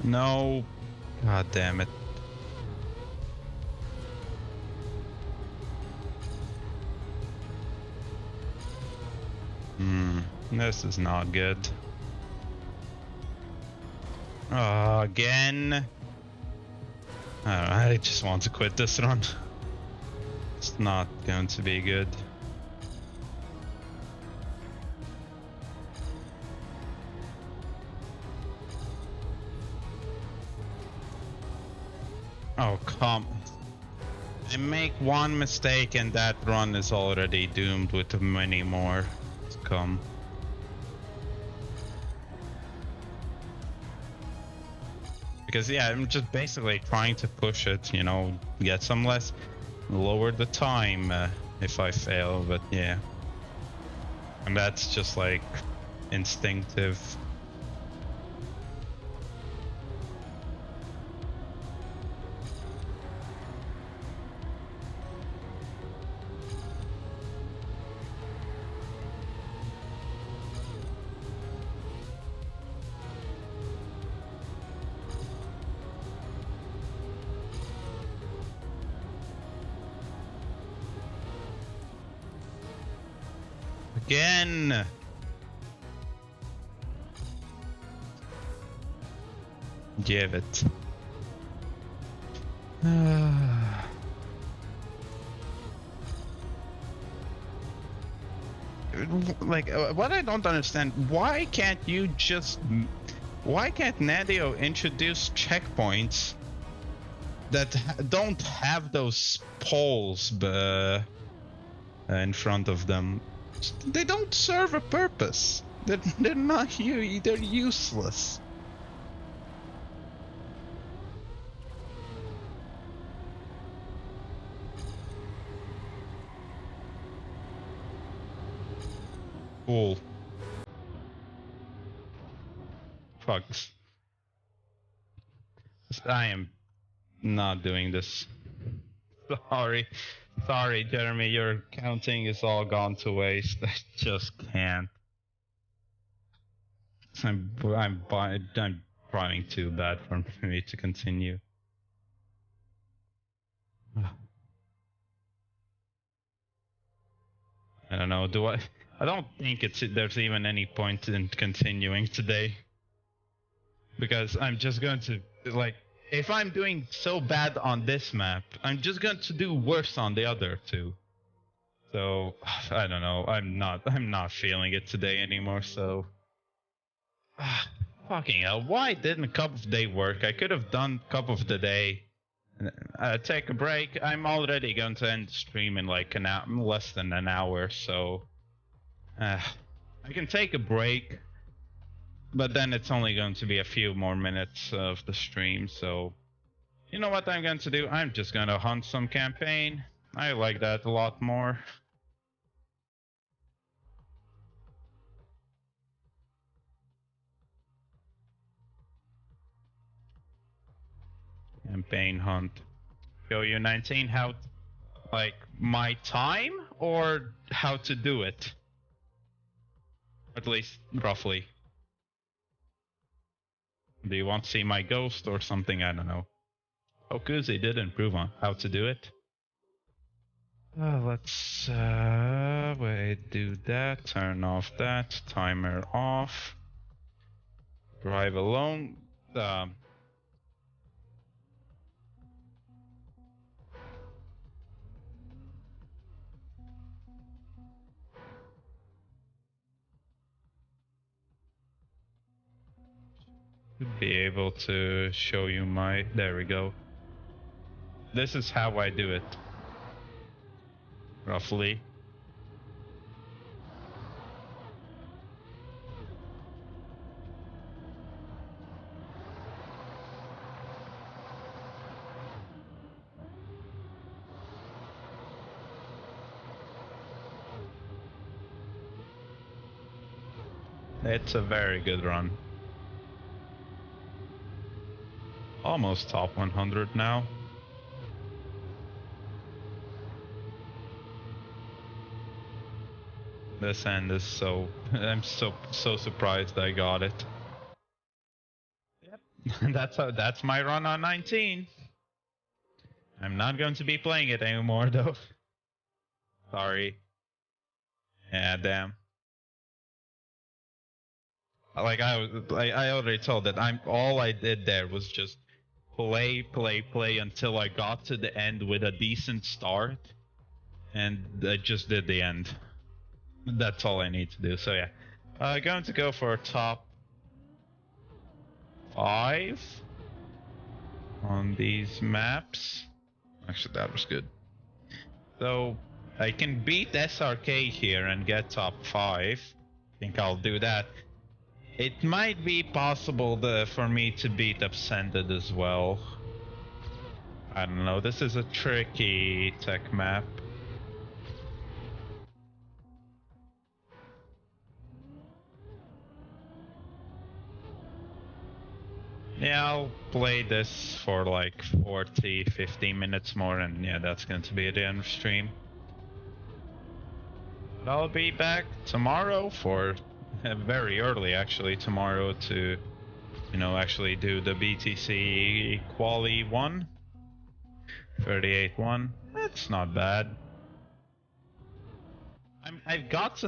No. God damn it. This is not good. Oh, again. I just want to quit this run. It's not going to be good. Oh, come. I make one mistake and that run is already doomed with many more to come. Because yeah, I'm just basically trying to push it, you know, get some less, lower the time if I fail, but yeah. And that's just like instinctive. Again! Give it. Like, what I don't understand, why can't Nadio introduce checkpoints that don't have those poles in front of them? They don't serve a purpose. They're not here. They're useless. Cool. Fuck. I am not doing this. Sorry, Jeremy. Your counting is all gone to waste. I just can't. I'm trying too bad for me to continue. I don't know. I don't think there's even any point in continuing today, because I'm just going to, like, if I'm doing so bad on this map, I'm just going to do worse on the other two. So I don't know. I'm not feeling it today anymore. So fucking hell. Why didn't Cup of the Day work? I could have done Cup of the Day. Take a break. I'm already going to end the stream in like less than an hour. So I can take a break, but then it's only going to be a few more minutes of the stream. So you know what I'm going to do? I'm just going to hunt some campaign. I like that a lot more. Campaign hunt. Show you 19 how, like, my time or how to do it? At least roughly. Do you want to see my ghost or something? I don't know. Oh, Kuzi did improve on how to do it. Let's wait, do that, turn off that, timer off. Drive alone. Should be able to show you my... There we go. This is how I do it. Roughly. It's a very good run. Almost top 100 now. This end is so... I'm so surprised I got it. Yep. That's my run on 19. I'm not going to be playing it anymore though. Sorry. Yeah, damn. Like I already told that all I did there was just play until I got to the end with a decent start, and I just did the end. That's all I need to do. So yeah, going to go for top 5 on these maps. Actually, that was good. So I can beat SRK here and get top 5. I think I'll do that. It might be possible for me to beat Abscended as well. I don't know, this is a tricky tech map. Yeah, I'll play this for like 40-50 minutes more, and yeah, that's going to be the end of stream. But I'll be back tomorrow for... very early actually tomorrow to, you know, actually do the BTC Quali 1. 38-1. That's not bad. I got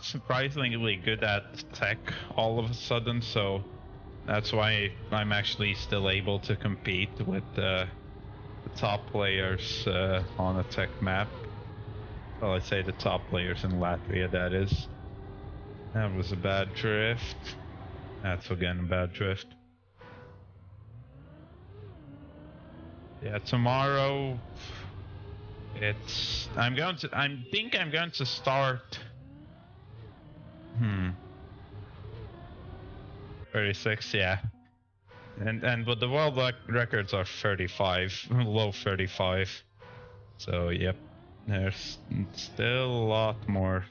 surprisingly good at tech all of a sudden, so that's why I'm actually still able to compete with the top players on a tech map. Well, I say the top players in Latvia, that is. That was a bad drift. That's again a bad drift. Yeah, tomorrow it's... I think I'm going to start... 36, yeah. But the world records are 35, low 35. So yep, there's still a lot more.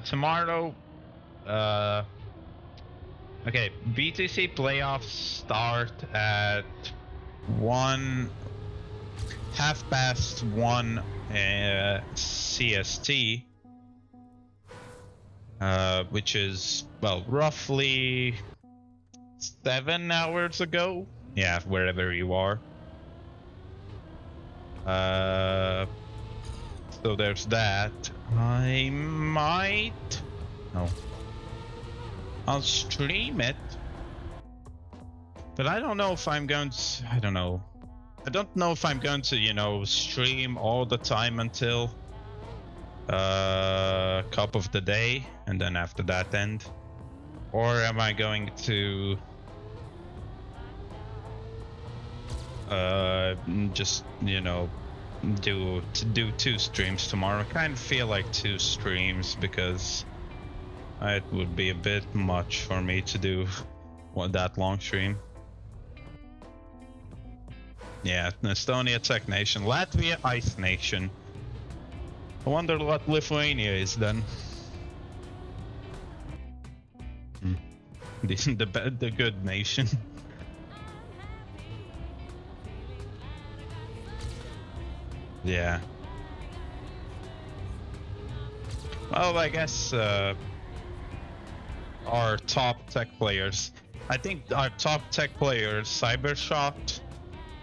Tomorrow, okay, BTC playoffs start at 1:30 CST, which is, well, roughly 7 hours ago. Yeah, wherever you are. So there's that. I might... No. I'll stream it. But I don't know if I'm going to... I don't know. I don't know if I'm going to, you know, stream all the time until Cup of the Day, and then after that end. Or am I going to just, you know, do 2 streams tomorrow? I kind of feel like 2 streams because it would be a bit much for me to do that long stream. Yeah, Estonia Tech Nation, Latvia Ice Nation. I wonder what Lithuania is then. The good nation. Yeah. Well, I guess our top tech players. I think our top tech players, Cybershot.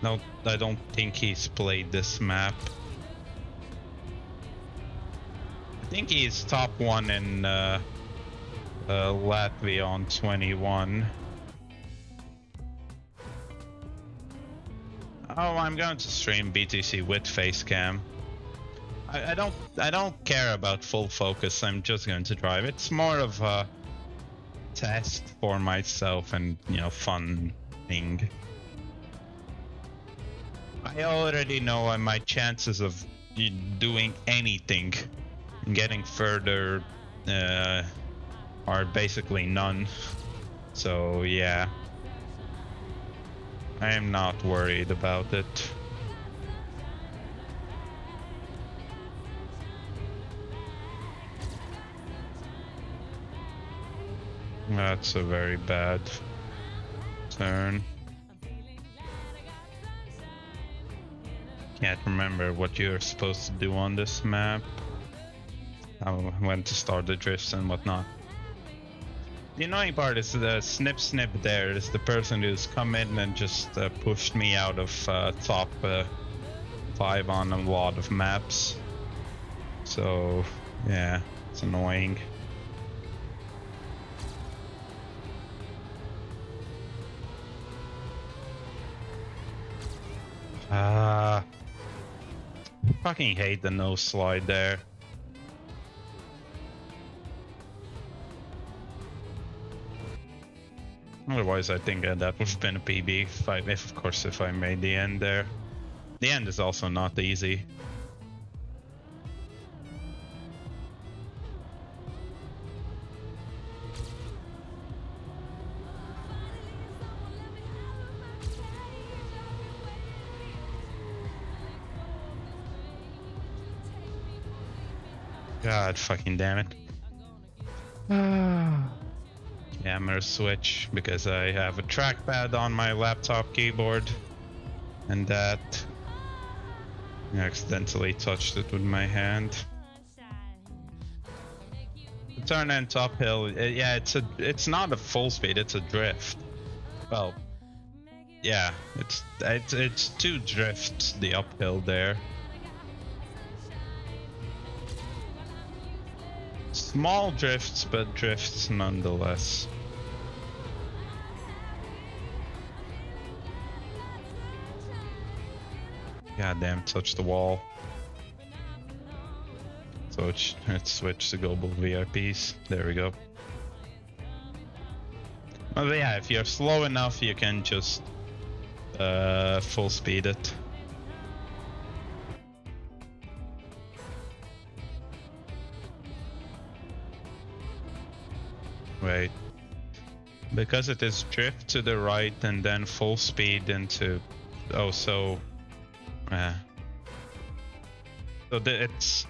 No, I don't think he's played this map. I think he's top 1 in Latvia on 21. Oh, I'm going to stream BTC with Facecam. I don't care about full focus. I'm just going to drive. It's more of a test for myself and, you know, fun thing. I already know my chances of doing anything, getting further, are basically none. So yeah, I am not worried about it. That's a very bad turn. Can't remember what you're supposed to do on this map. When to start the drifts and whatnot. The annoying part is the snip there is the person who's come in and just pushed me out of top 5 on a lot of maps. So yeah, it's annoying. Fucking hate the no slide there. Otherwise, I think that would have been a PB if I made the end there. The end is also not easy. God fucking damn it. Camera switch because I have a trackpad on my laptop keyboard and that I accidentally touched it with my hand. The turn end uphill, yeah, it's not a full speed, it's a drift. Well, yeah, it's 2 drifts the uphill there. Small drifts, but drifts nonetheless. Goddamn, touch the wall. So it's switched to global VIPs. There we go. Well, yeah, if you're slow enough, you can just full speed it. Wait. Because it is drift to the right and then full speed into... Oh, so... So it's...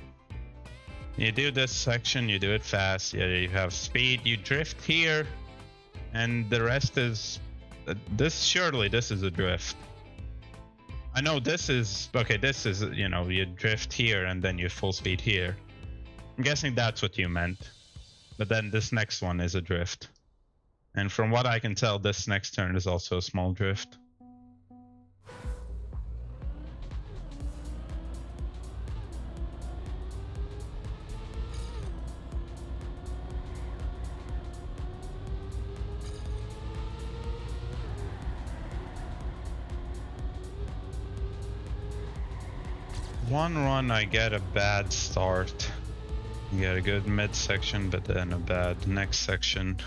You do this section, you do it fast, yeah, you have speed, you drift here, and the rest is... Surely this is a drift. I know this is... Okay, this is, you know, you drift here and then you full speed here. I'm guessing that's what you meant. But then this next one is a drift. And from what I can tell, this next turn is also a small drift. One run I get a bad start. You get a good mid section, but then a bad next section.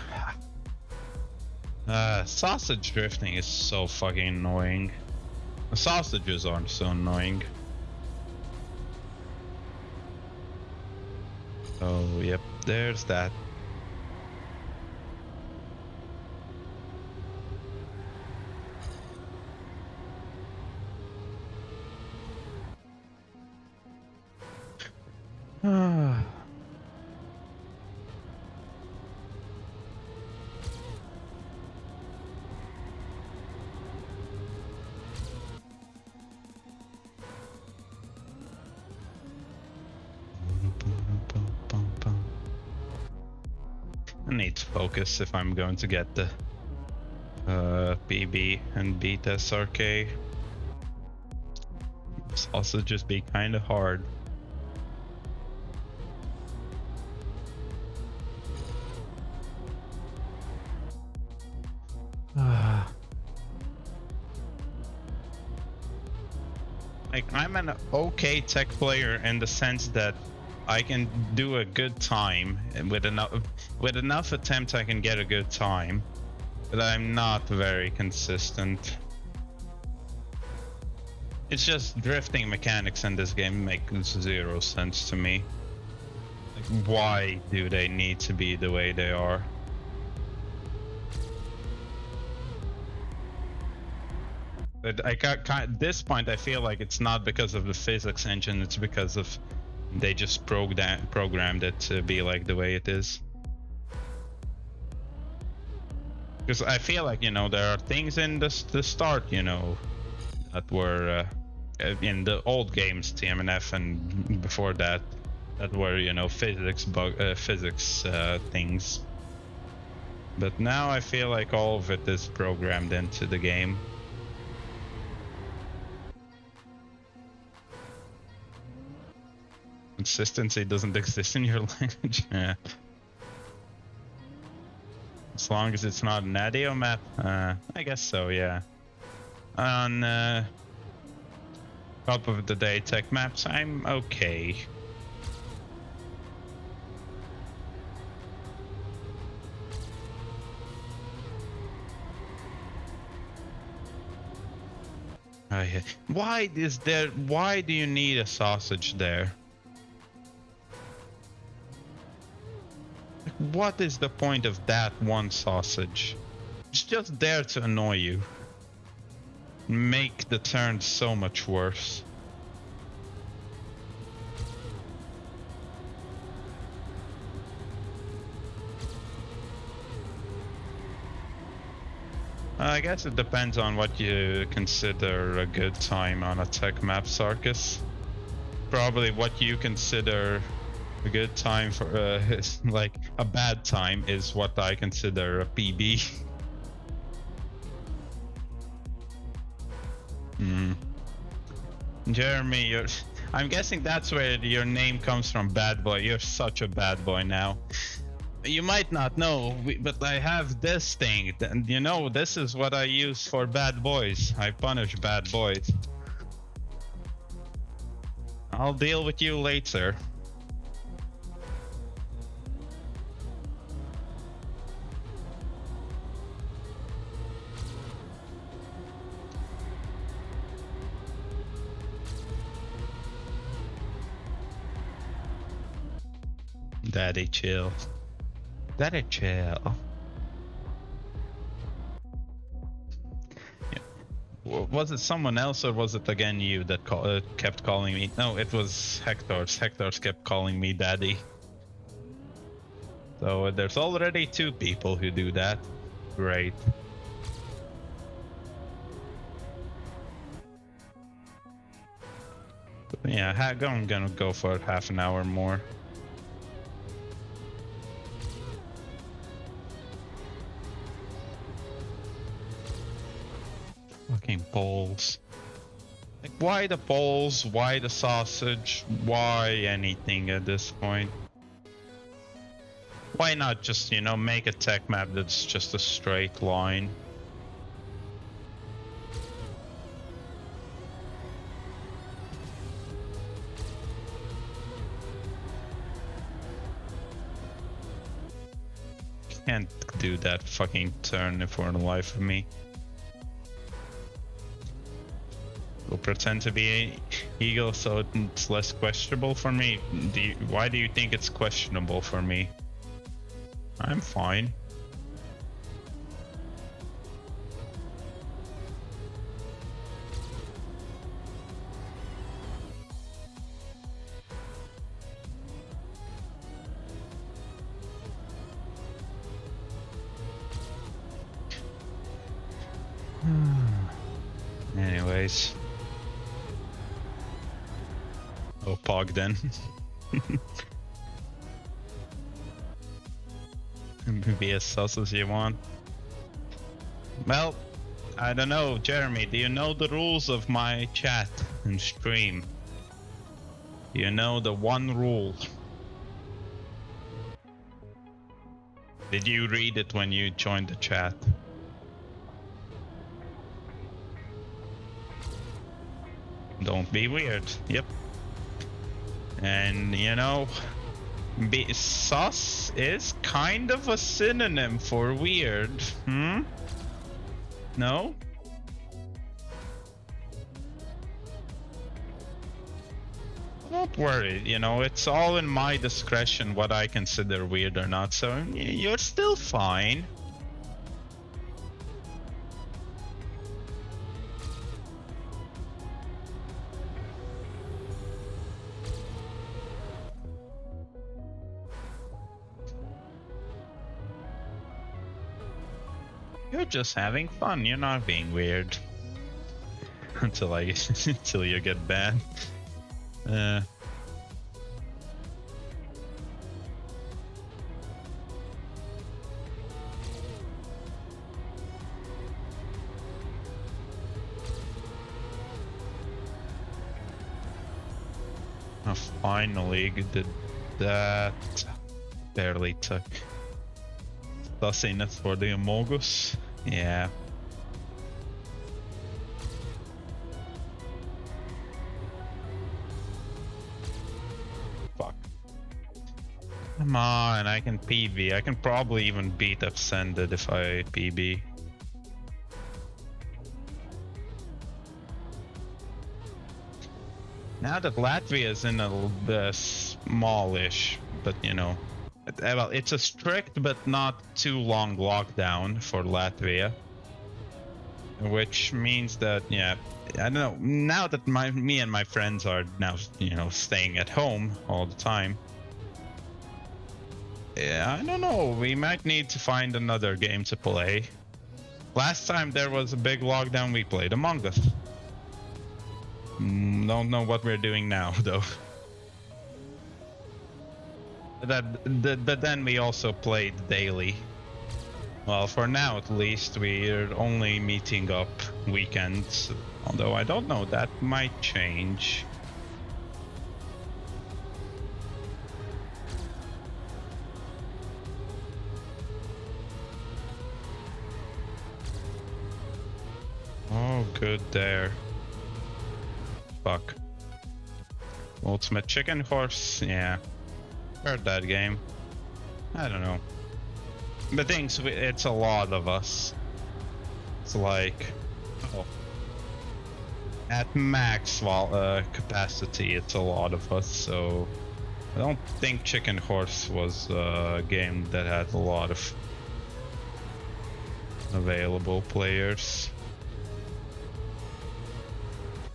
Sausage drifting is so fucking annoying. The sausages aren't so annoying. Oh, yep, there's that. I need to focus if I'm going to get the PB and beat SRK. Sausages be kinda hard. Like, I'm an okay tech player in the sense that I can do a good time, and with enough attempts I can get a good time, but I'm not very consistent. It's just drifting mechanics in this game make zero sense to me. Like, why do they need to be the way they are? But at this point, I feel like it's not because of the physics engine, it's because of they just programmed it to be like the way it is. Because I feel like, you know, there are things in the start, you know, that were in the old games, TMNF and before that, that were, you know, physics things. But now I feel like all of it is programmed into the game. Consistency doesn't exist in your language. Yeah. As long as it's not an ADIO map, I guess so. Yeah. On top of the day tech maps, I'm okay. Why do you need a sausage there? What is the point of that one sausage? It's just there to annoy you. Make the turn so much worse. I guess it depends on what you consider a good time on a tech map, Sarkis. Probably what you consider a good time for is like a bad time is what I consider a PB. Jeremy, I'm guessing that's where your name comes from, bad boy. You're such a bad boy now. You might not know, but I have this thing, and you know, this is what I use for bad boys. I punish bad boys. I'll deal with you later. Daddy chill. Daddy chill. Yeah. Was it someone else or was it again you that kept calling me? No, it was Hector's. Hector's kept calling me daddy. So there's already 2 people who do that. Great. But yeah, I'm gonna go for half an hour more. Fucking polls. Like, why the polls? Why the sausage? Why anything at this point? Why not just, you know, make a tech map that's just a straight line? Can't do that fucking turn for the life of me. We'll pretend to be eagle so it's less questionable for me. Why do you think it's questionable for me? I'm fine. Anyways. Oh, Pog then. Be as sus as you want. Well, I don't know, Jeremy, do you know the rules of my chat and stream? Do you know the one rule? Did you read it when you joined the chat? Don't be weird. Yep. And you know, sus is kind of a synonym for weird. No? Don't worry, you know, it's all in my discretion what I consider weird or not, so you're still fine. You're just having fun, you're not being weird. until you get banned. Finally did that. Barely took. That's enough for the Amogus. Yeah. Fuck. Come on, I can PB. I can probably even beat Ascended if I PB. Now that Latvia is in a smallish, but you know, well, it's a strict but not too long lockdown for Latvia, which means that, yeah, I don't know. Now that me and my friends are now, you know, staying at home all the time, yeah, I don't know. We might need to find another game to play. Last time there was a big lockdown, we played Among Us. Don't know what we're doing now, though. But then we also played daily. Well, for now at least, we're only meeting up weekends. Although I don't know, that might change. Oh, good there. Fuck. Ultimate Chicken Horse, yeah. Heard that game. I don't know. The thing's, it's a lot of us. It's like, oh, at max capacity, it's a lot of us. So I don't think Chicken Horse was a game that had a lot of available players.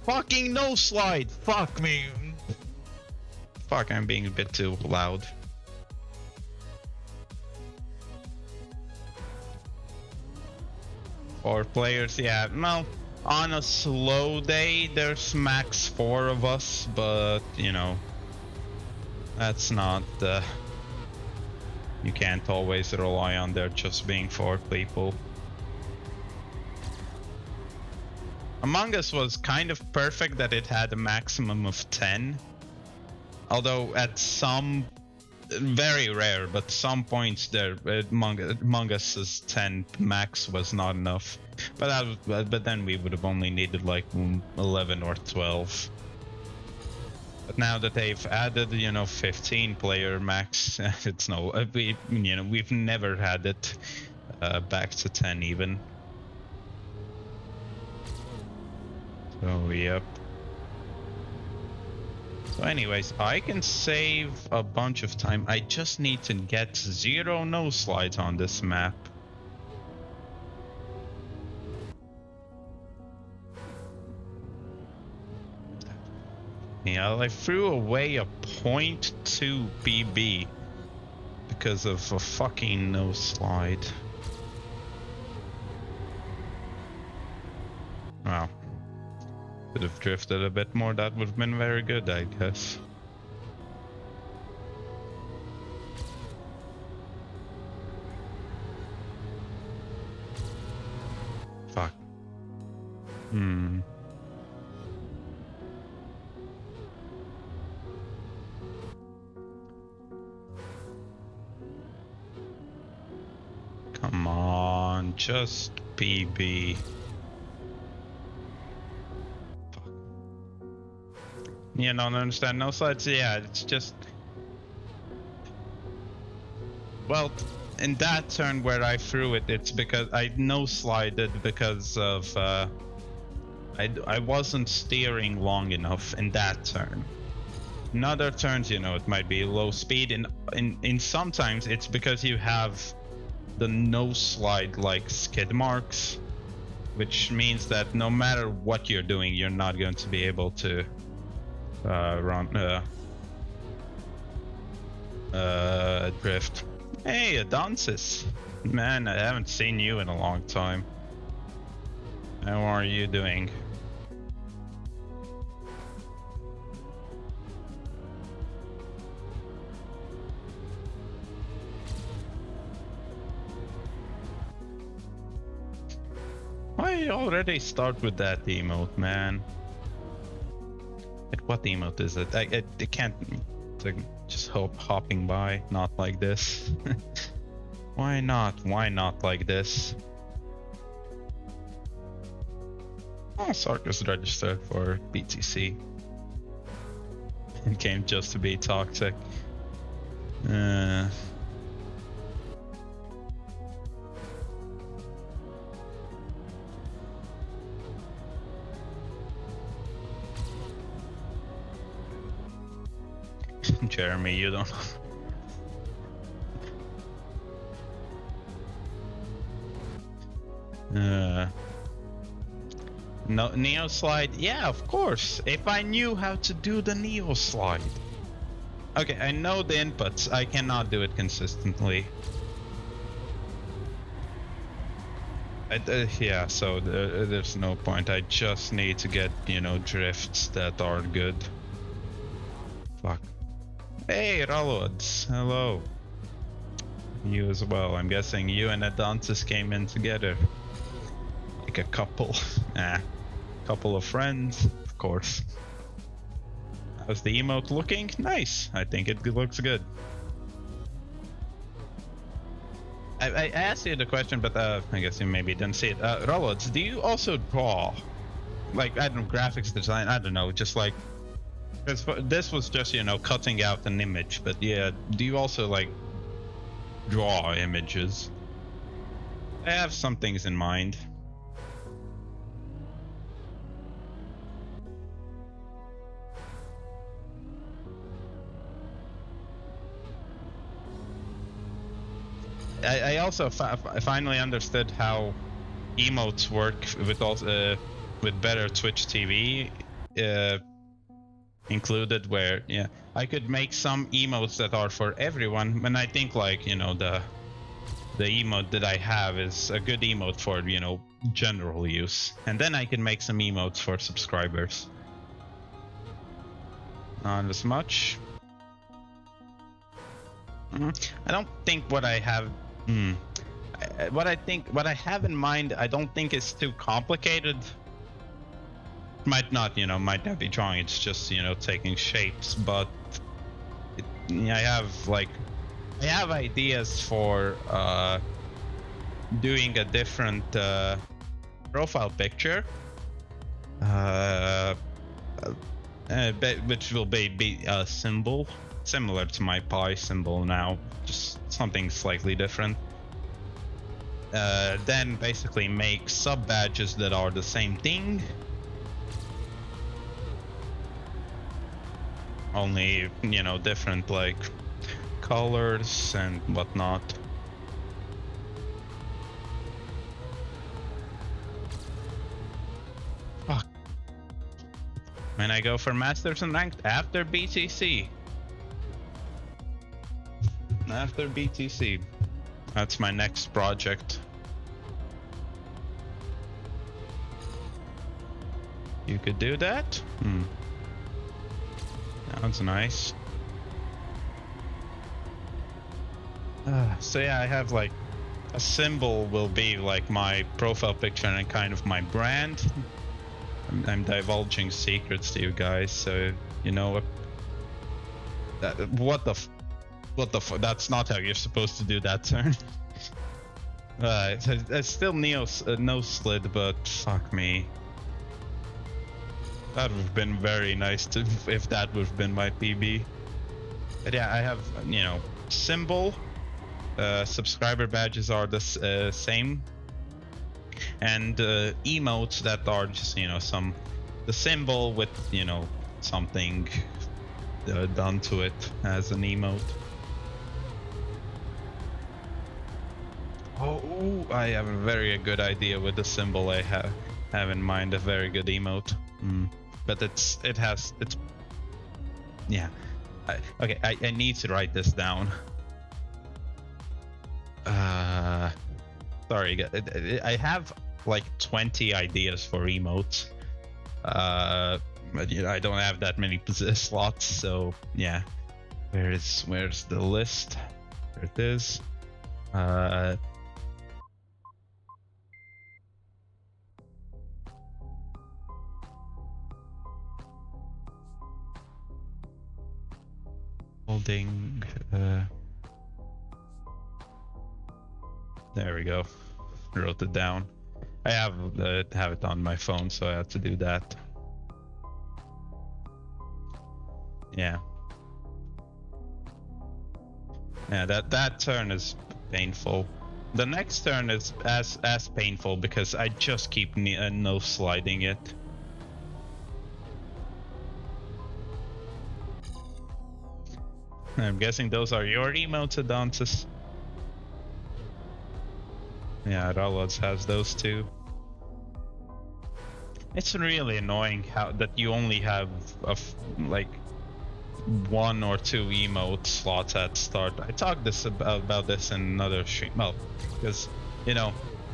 Fucking no slide! Fuck me! Fuck, I'm being a bit too loud. Or players, yeah, well, on a slow day, there's max 4 of us, but, you know, that's not, you can't always rely on there just being 4 people. Among Us was kind of perfect that it had a maximum of 10. Although at some, very rare, but some points there, Among Us's 10 max was not enough. But then we would have only needed like 11 or 12. But now that they've added, you know, 15 player max, it's no, we've never had it back to 10 even. So, yep. So anyways, I can save a bunch of time. I just need to get 0 no slides on this map. Yeah, I threw away a 0.2 PB because of a fucking no slide. Wow. Could have drifted a bit more, that would have been very good, I guess. Fuck. Come on, just PB. You don't understand no slides? Yeah, it's just... Well, in that turn where I threw it, it's because I no-slided because of... I wasn't steering long enough in that turn. In other turns, you know, it might be low speed. In sometimes it's because you have the no-slide like skid marks, which means that no matter what you're doing, you're not going to be able to drift. Hey, Adonsis. Man, I haven't seen you in a long time. How are you doing? Why already start with that emote, man? What emote is it? I can't just hopping by, not like this. Why not? Why not like this? Oh, Sarkis registered for BTC. It came just to be toxic. Jeremy, you don't. No, Neo slide. Yeah, of course. If I knew how to do the Neo slide. Okay, I know the inputs. I cannot do it consistently. Yeah, so there's no point. I just need to get, you know, drifts that are good. Fuck. Hey, Ralods. Hello. You as well. I'm guessing you and Adontis came in together. Like a couple. Couple of friends, of course. How's the emote looking? Nice. I think it looks good. I asked you the question, but I guess you maybe didn't see it. Ralods, do you also draw? Like, I don't know, graphics design, I don't know, just like... This was just, you know, cutting out an image, but yeah, do you also, like, draw images? I have some things in mind. I also finally understood how emotes work with better Twitch TV included, where yeah, I could make some emotes that are for everyone, and I think, like, you know, the emote that I have is a good emote for, you know, general use, and then I can make some emotes for subscribers. Not as much. I don't think what I have. What I have in mind, I don't think is too complicated. Might not be drawing. It's just, you know, taking shapes. But I have ideas for doing a different profile picture, which will be a symbol similar to my pi symbol now, just something slightly different. Then basically make sub badges that are the same thing, only, you know, different, like, colors and whatnot. Fuck. When I go for Masters and Ranked after BTC. After BTC. That's my next project. You could do that? Sounds nice. So yeah, I have, like, a symbol will be like my profile picture and kind of my brand. I'm divulging secrets to you guys, so you know what the that's not how you're supposed to do that turn. It's still no slid, but fuck me. That would have been very nice to if that would have been my PB. But yeah, I have, you know, symbol. Subscriber badges are the same, and emotes that are just, you know, the symbol with, you know, something done to it as an emote. Oh, I have a very good idea with the symbol I have in mind. A very good emote. But it's yeah. Okay, I need to write this down. Sorry, I have like 20 ideas for emotes. But you know, I don't have that many slots, so yeah. Where's the list? There it is. Holding. There we go. Wrote it down. I have it on my phone, so I have to do that. Yeah. Yeah, that turn is painful. The next turn is as painful because I just keep no sliding it. I'm guessing those are your emotes, Adantis. Yeah, Ralods has those too. It's really annoying how that you only have like 1 or 2 emote slots at start. I talked about this in another stream. Well, because you know,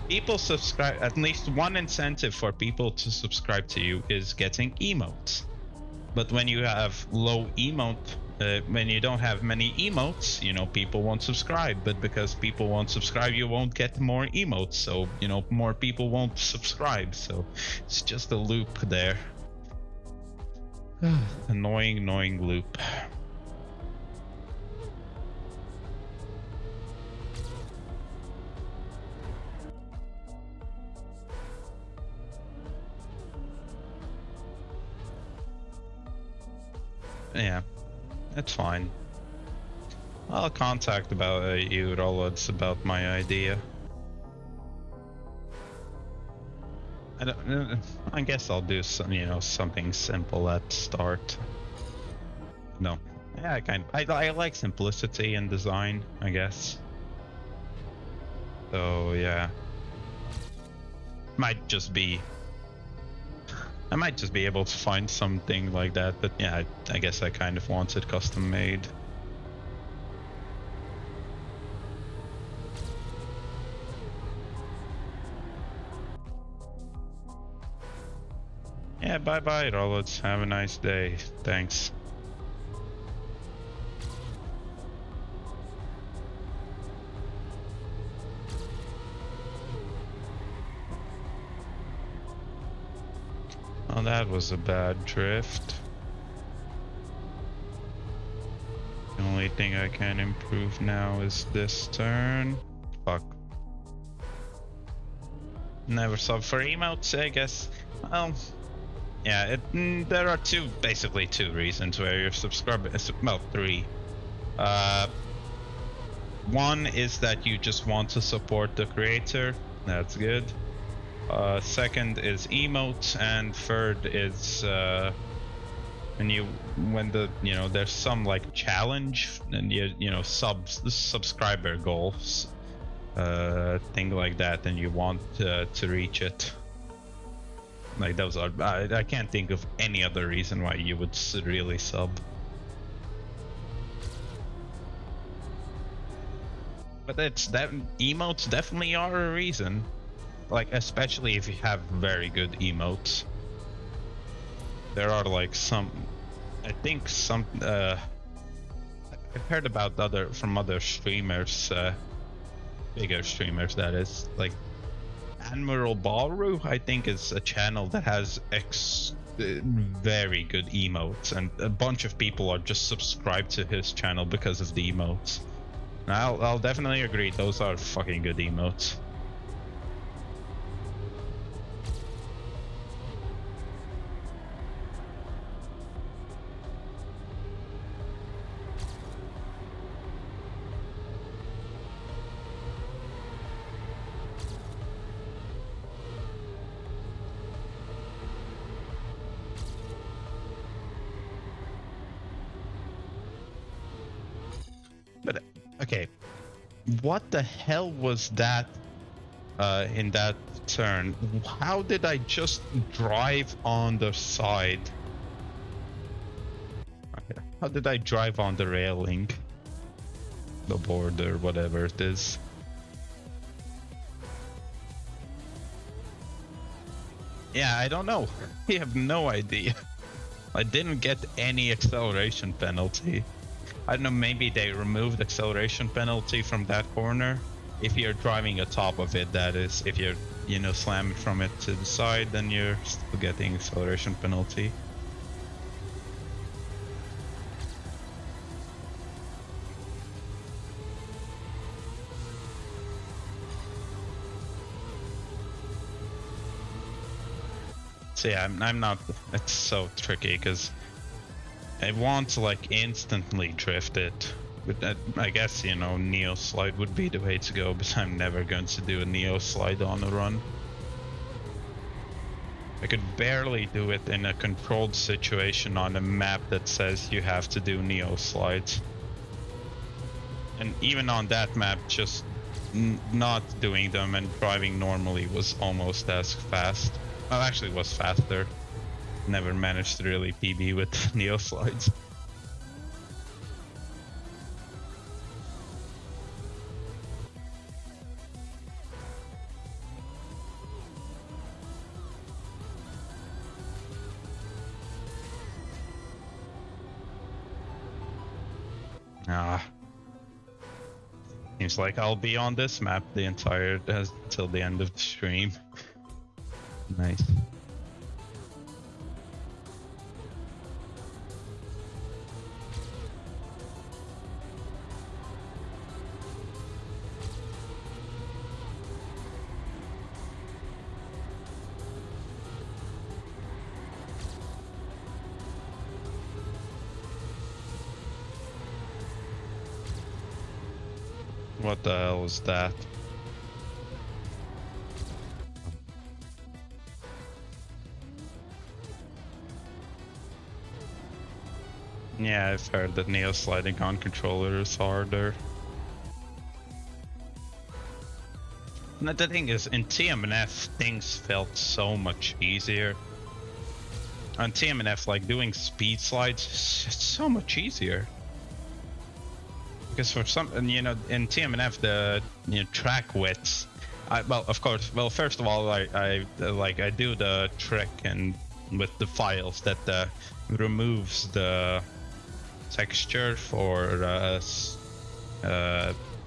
people subscribe. At least one incentive for people to subscribe to you is getting emotes. But when you have low emote, when you don't have many emotes, you know, people won't subscribe. But because people won't subscribe, you won't get more emotes. So, you know, more people won't subscribe. So it's just a loop there. Annoying loop. Yeah, that's fine. I'll contact about you, Rolods, about my idea. I guess I'll do some, you know, something simple at start. No, yeah, I like simplicity in design, I guess. So yeah, I might just be able to find something like that. But yeah, I guess I kind of want it custom made. Yeah, bye-bye, Rolods. Have a nice day. Thanks. Oh, that was a bad drift. The only thing I can improve now is this turn. Fuck. Never sub for emotes, I guess. Well, yeah, there are basically two reasons where you're subscribing. Well, 3. One is that you just want to support the creator. That's good. Second is emotes, and third is when there's some like challenge and you know subscriber goals, thing like that, and you want to reach it. Like those are, I can't think of any other reason why you would really sub. But emotes definitely are a reason. Like, especially if you have very good emotes. There are like some, I think some, I've heard about from other streamers, bigger streamers that is, like Admiral Balru, I think, is a channel that has very good emotes, and a bunch of people are just subscribed to his channel because of the emotes. And I'll definitely agree, those are fucking good emotes. Okay, what the hell was that in that turn? How did I just drive on the side? Okay, how did I drive on the railing? The border, whatever it is. Yeah, I don't know. I have no idea. I didn't get any acceleration penalty. I don't know, maybe they removed acceleration penalty from that corner. If you're driving atop of it, that is. If you're, you know, slamming from it to the side, then you're still getting acceleration penalty. So yeah, I'm not, it's so tricky because I want to like instantly drift it. But I guess, you know, Neo slide would be the way to go, but I'm never going to do a Neo slide on a run. I could barely do it in a controlled situation on a map that says you have to do Neo slides. And even on that map, just not doing them and driving normally was almost as fast. Well, actually it was faster. Never managed to really PB with Neo slides. Seems like I'll be on this map the entire till the end of the stream. Nice. What the hell is that? Yeah, I've heard that Neo sliding on controller is harder. And the thing is, in TMNF, things felt so much easier. On TMNF, like doing speed slides, it's so much easier. Because for some, and you know, in TMNF, the track widths. Well, of course. Well, first of all, I do the trick and with the files that removes the texture for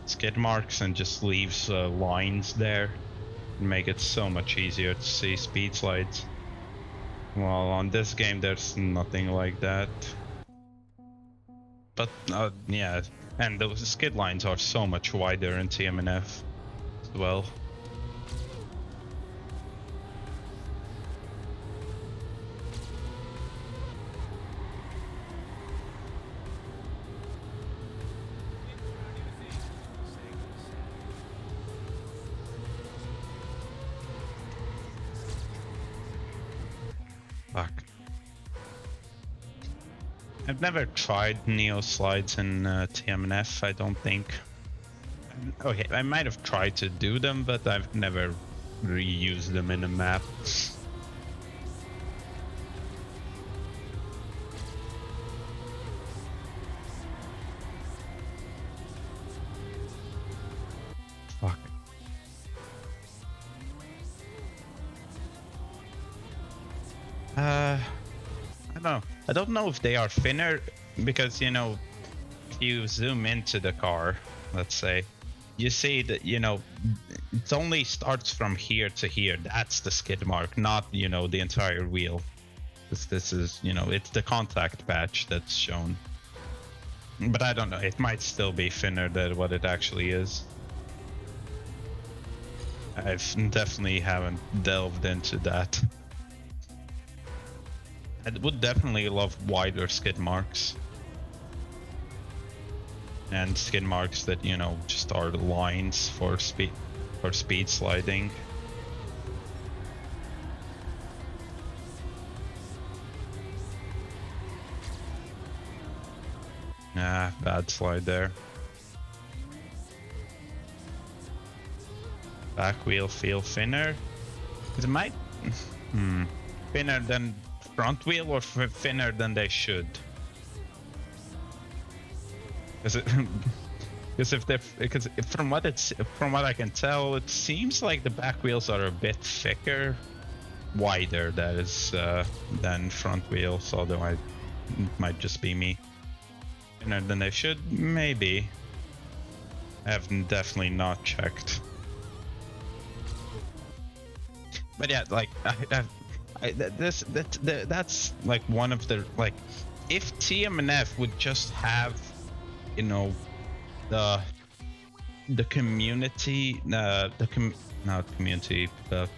skid marks and just leaves lines there, and make it so much easier to see speed slides. Well, on this game, there's nothing like that. But yeah. And those skid lines are so much wider in TMNF as well. Fuck. I've never tried Neo slides in TMNF, I don't think. Okay, I might have tried to do them, but I've never reused them in a map. Fuck. I don't know if they are thinner, because, you know, if you zoom into the car, let's say, you see that, you know, it only starts from here to here. That's the skid mark, not, you know, the entire wheel. This is, you know, it's the contact patch that's shown. But I don't know, it might still be thinner than what it actually is. I've definitely haven't delved into that. I would definitely love wider skid marks. And skid marks that, you know, just are lines for speed sliding. Ah, bad slide there. back wheel feel thinner? It might thinner than front wheel or thinner than they should. Because from what I can tell, it seems like the back wheels are a bit thicker, wider, that is, than front wheels. Although it might just be me. Thinner than they should, maybe. I have definitely not checked. But yeah, like that's like one of the, like, if TMNF would just have, you know, the community, not community, but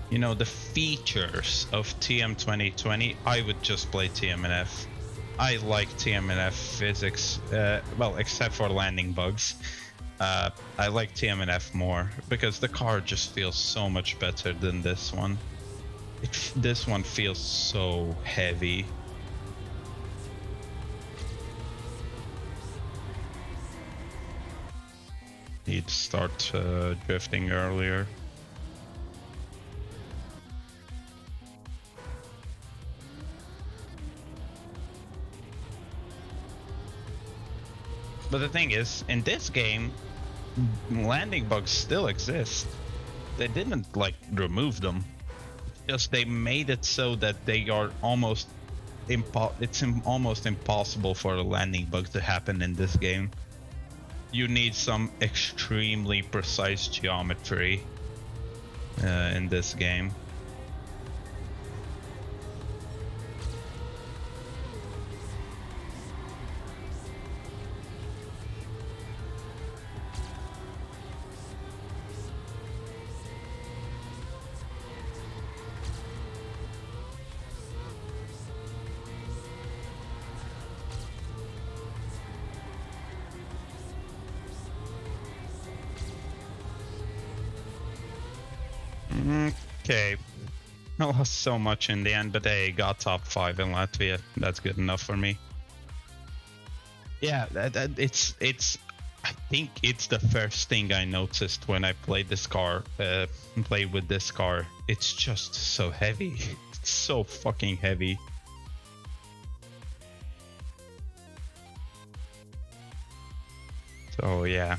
you know, the features of TM 2020, I would just play TMNF. I like TMNF physics, well, except for landing bugs. I like TMNF more because the car just feels so much better than this one. This one feels so heavy. Need to start drifting earlier. But the thing is, in this game, landing bugs still exist. They didn't like remove them. Just they made it so that they are almost almost impossible for a landing bug to happen in this game. You need some extremely precise geometry in this game. Okay, I lost so much in the end, but I got top 5 in Latvia. That's good enough for me. Yeah, it's. I think it's the first thing I noticed when I played this car. Played with this car. It's just so heavy. It's so fucking heavy. So yeah.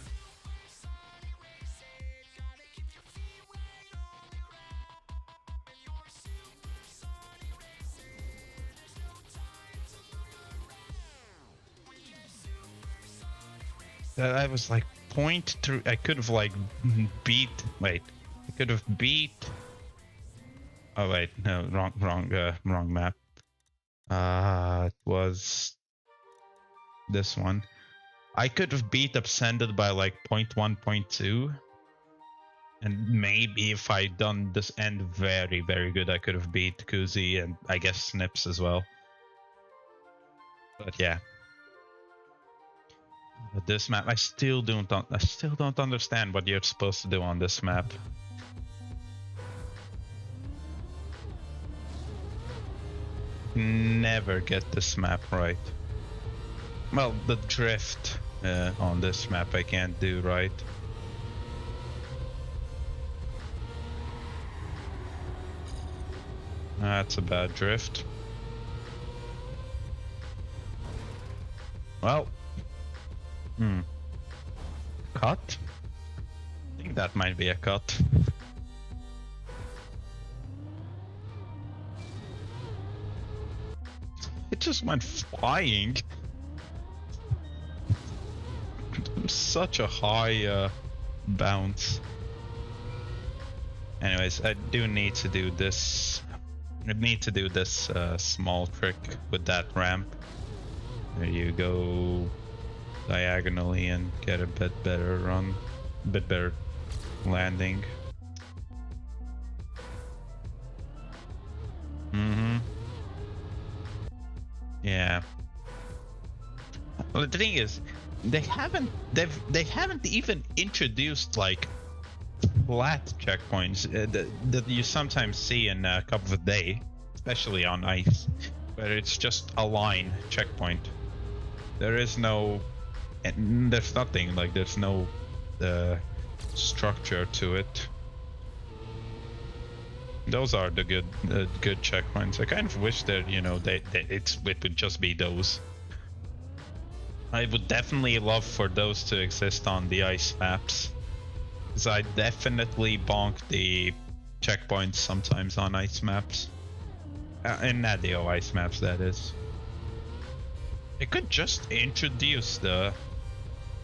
I was like 0.3. I could have like beat. Wait, I could have beat. Oh wait, no, wrong map. It was this one. I could have beat Upsended by like 0.1, 0.2. And maybe if I'd done this end very, very good, I could have beat Kuzi and I guess Snips as well. But yeah. But this map, I still don't understand what you're supposed to do on this map. Never get this map right. Well, the drift on this map I can't do right. That's a bad drift. Well. Cut? I think that might be a cut. It just went flying. Such a high bounce. Anyways, I do need to do this. I need to do this small trick with that ramp. There you go. Diagonally and get a bit better run, a bit better landing. Yeah. Well, the thing is, they haven't even introduced like flat checkpoints that you sometimes see in a Cup of a Day, especially on ice, where it's just a line checkpoint. There is no. And there's nothing like there's no structure to it. Those are the good checkpoints. I kind of wish that, you know, it would just be those. I would definitely love for those to exist on the ice maps, because I definitely bonk the checkpoints sometimes on ice maps. In Nadio ice maps, that is. It could just introduce the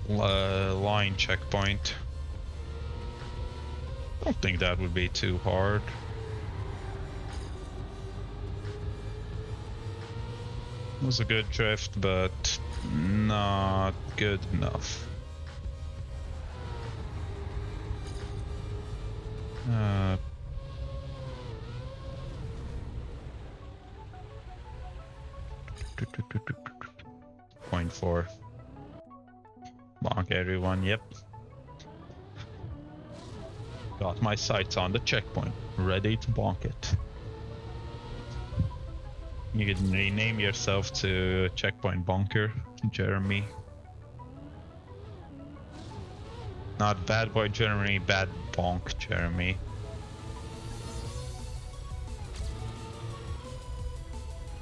line checkpoint. I don't think that would be too hard. It was a good drift, but not good enough. Point 4. Bonk everyone, yep. Got my sights on the checkpoint, ready to bonk it. You can rename yourself to Checkpoint Bonker, Jeremy. Not Bad Boy Jeremy, Bad Bonk Jeremy.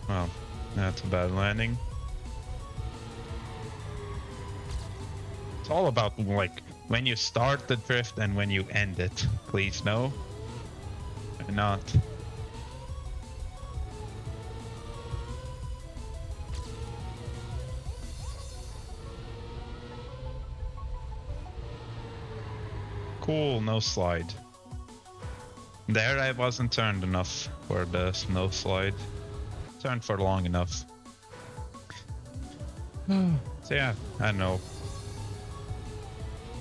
Well, that's a bad landing. It's all about, like, when you start the drift and when you end it. Please no. Why not? Cool, no slide. There I wasn't turned enough for the snow slide. Turned for long enough. So yeah, I don't know.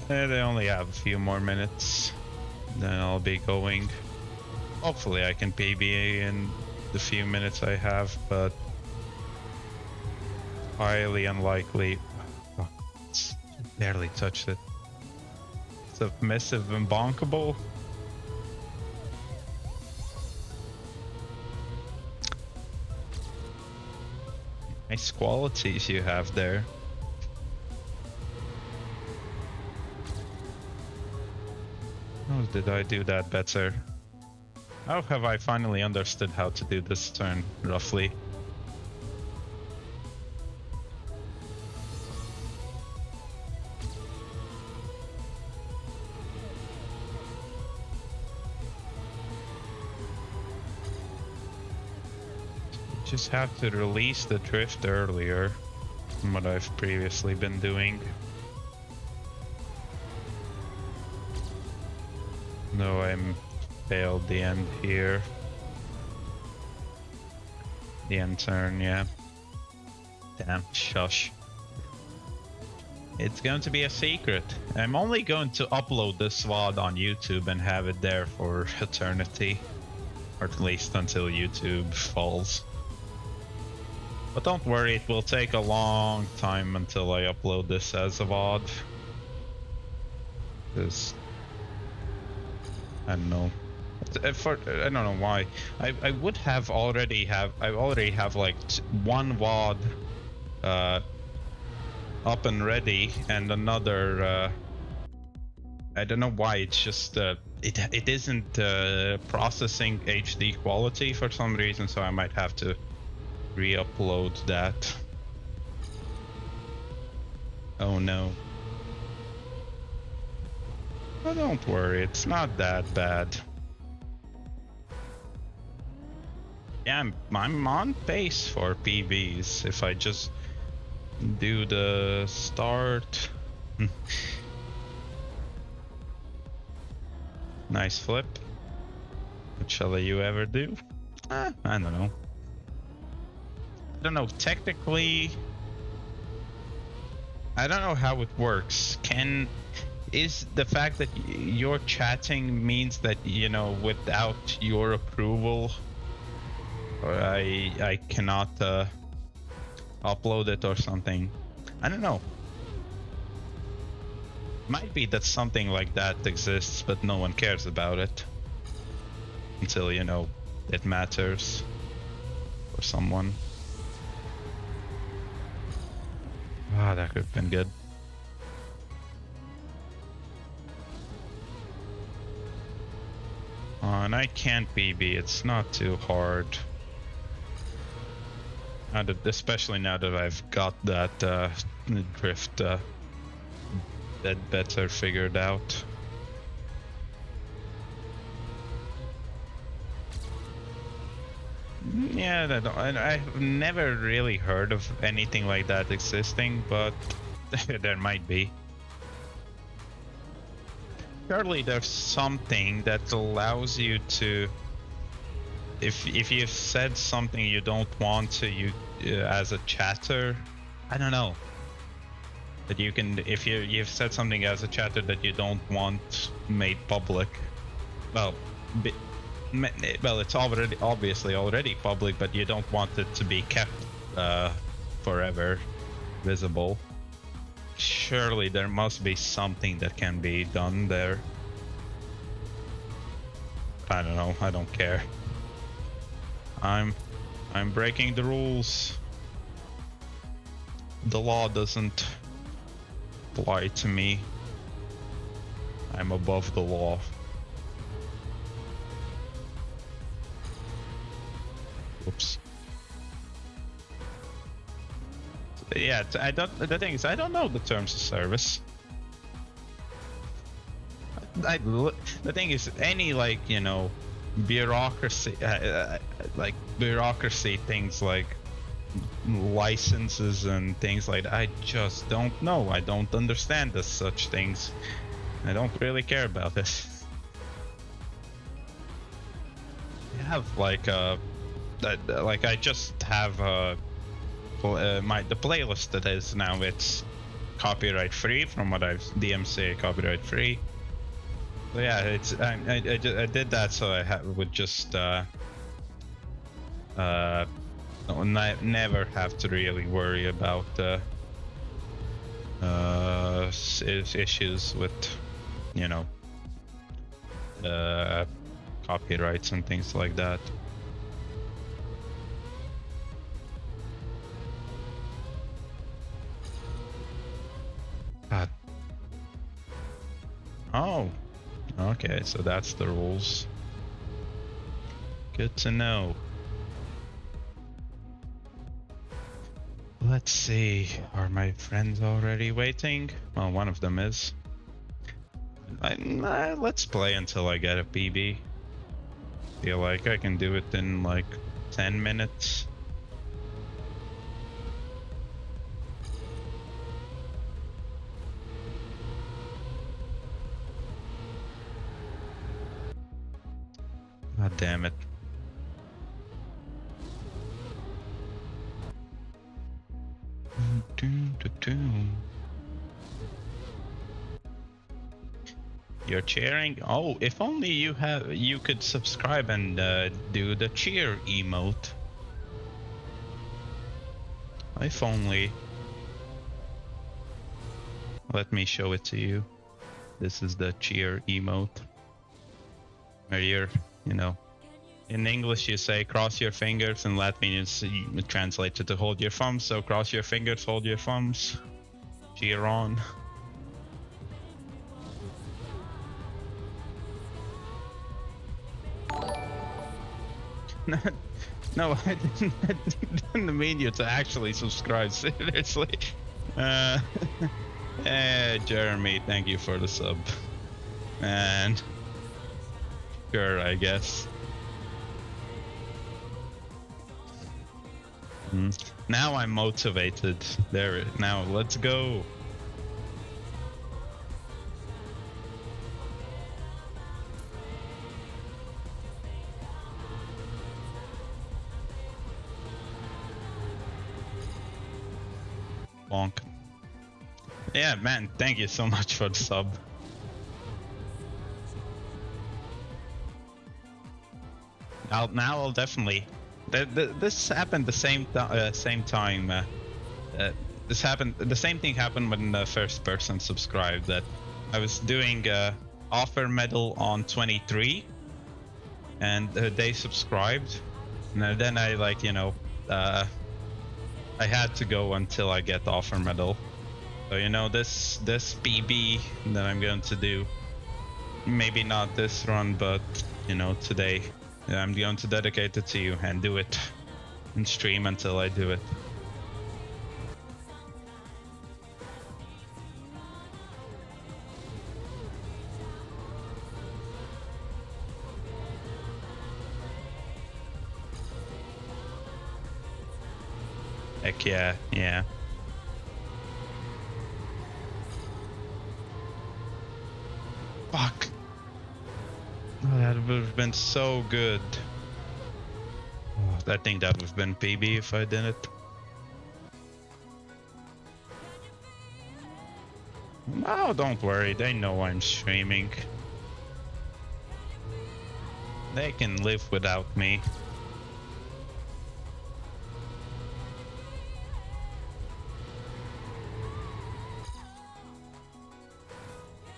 They only have a few more minutes. Then I'll be going. Hopefully I can PB in the few minutes I have, but highly unlikely. Oh, barely touched it. Submissive and bonkable. Nice qualities you have there. How did I do that better? How have I finally understood how to do this turn, roughly? Just have to release the drift earlier than what I've previously been doing. No, I'm failed the end here. The end turn, yeah. Damn, shush. It's going to be a secret. I'm only going to upload this VOD on YouTube and have it there for eternity. Or at least until YouTube falls. But don't worry, it will take a long time until I upload this as a VOD. Because I don't know. I don't know why. I would have already have like one VOD up and ready, and another I don't know why it's just it isn't processing HD quality for some reason, so I might have to re-upload that. Oh no. Oh, don't worry, it's not that bad. Yeah, I'm on pace for PBs if I just do the start. Nice flip. What shall you ever do? I don't know. I don't know, technically I don't know how it works. Is the fact that you're chatting means that, you know, without your approval I cannot upload it or something? I don't know. Might be that something like that exists, but no one cares about it until, you know, it matters for someone. Ah, that could have been good. And I can't BB, it's not too hard. Especially now that I've got that drift that better figured out. Yeah, I've never really heard of anything like that existing, but there might be. Surely there's something that allows you to, if you've said something you don't want to, as a chatter, I don't know, that you can, if you've said something as a chatter that you don't want made public, well, it's obviously already public, but you don't want it to be kept forever visible. Surely there must be something that can be done there. I don't know, I don't care. I'm breaking the rules. The law doesn't apply to me. I'm above the law. Oops. Yeah, the thing is, I don't know the terms of service. The thing is, any, like, you know, bureaucracy, like bureaucracy things like licenses and things like that, I just don't know. I don't understand such things. I don't really care about this. I have like I just have the playlist that is now, it's copyright free from what I've DMCA copyright free. So yeah, it's I did that so I would just never have to really worry about issues with, you know, copyrights and things like that. Oh, okay, so that's the rules. Good to know. Let's see, are my friends already waiting? Well, one of them is. Let's play until I get a PB. Feel like I can do it in like 10 minutes. God damn it. You're cheering? Oh, if only you could subscribe and do the cheer emote. If only. Let me show it to you. This is the cheer emote. Where you're, you know, in English you say cross your fingers, and Latvian is translated to hold your thumbs. So cross your fingers, hold your thumbs, cheer on. No, I didn't mean you to actually subscribe, seriously. Jeremy, thank you for the sub. And sure, I guess. Now I'm motivated. Now let's go. Bonk. Yeah, man, thank you so much for the sub. I'll definitely. This happened the same time. This happened. The same thing happened when the first person subscribed. That I was doing offer medal on 23, and they subscribed, and then I, like, you know, I had to go until I get the offer medal. So, you know, this PB that I'm going to do, maybe not this run, but you know, today I'm going to dedicate it to you and do it and stream until I do it. Heck yeah, yeah. Fuck. Oh, that would have been so good. Oh, I think that would have been PB if I didn't. No, don't worry. They know I'm streaming. They can live without me.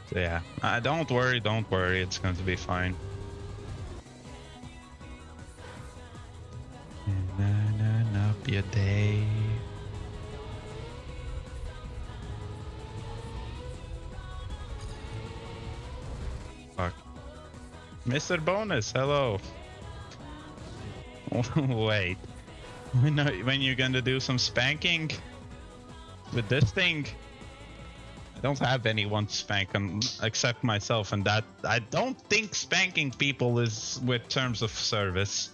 So yeah, don't worry, it's going to be fine. Up your day. Fuck. Mr. Bonus, hello. Wait. When you're gonna do some spanking? With this thing? I don't have anyone to spank except myself, and that I don't think spanking people is with terms of service.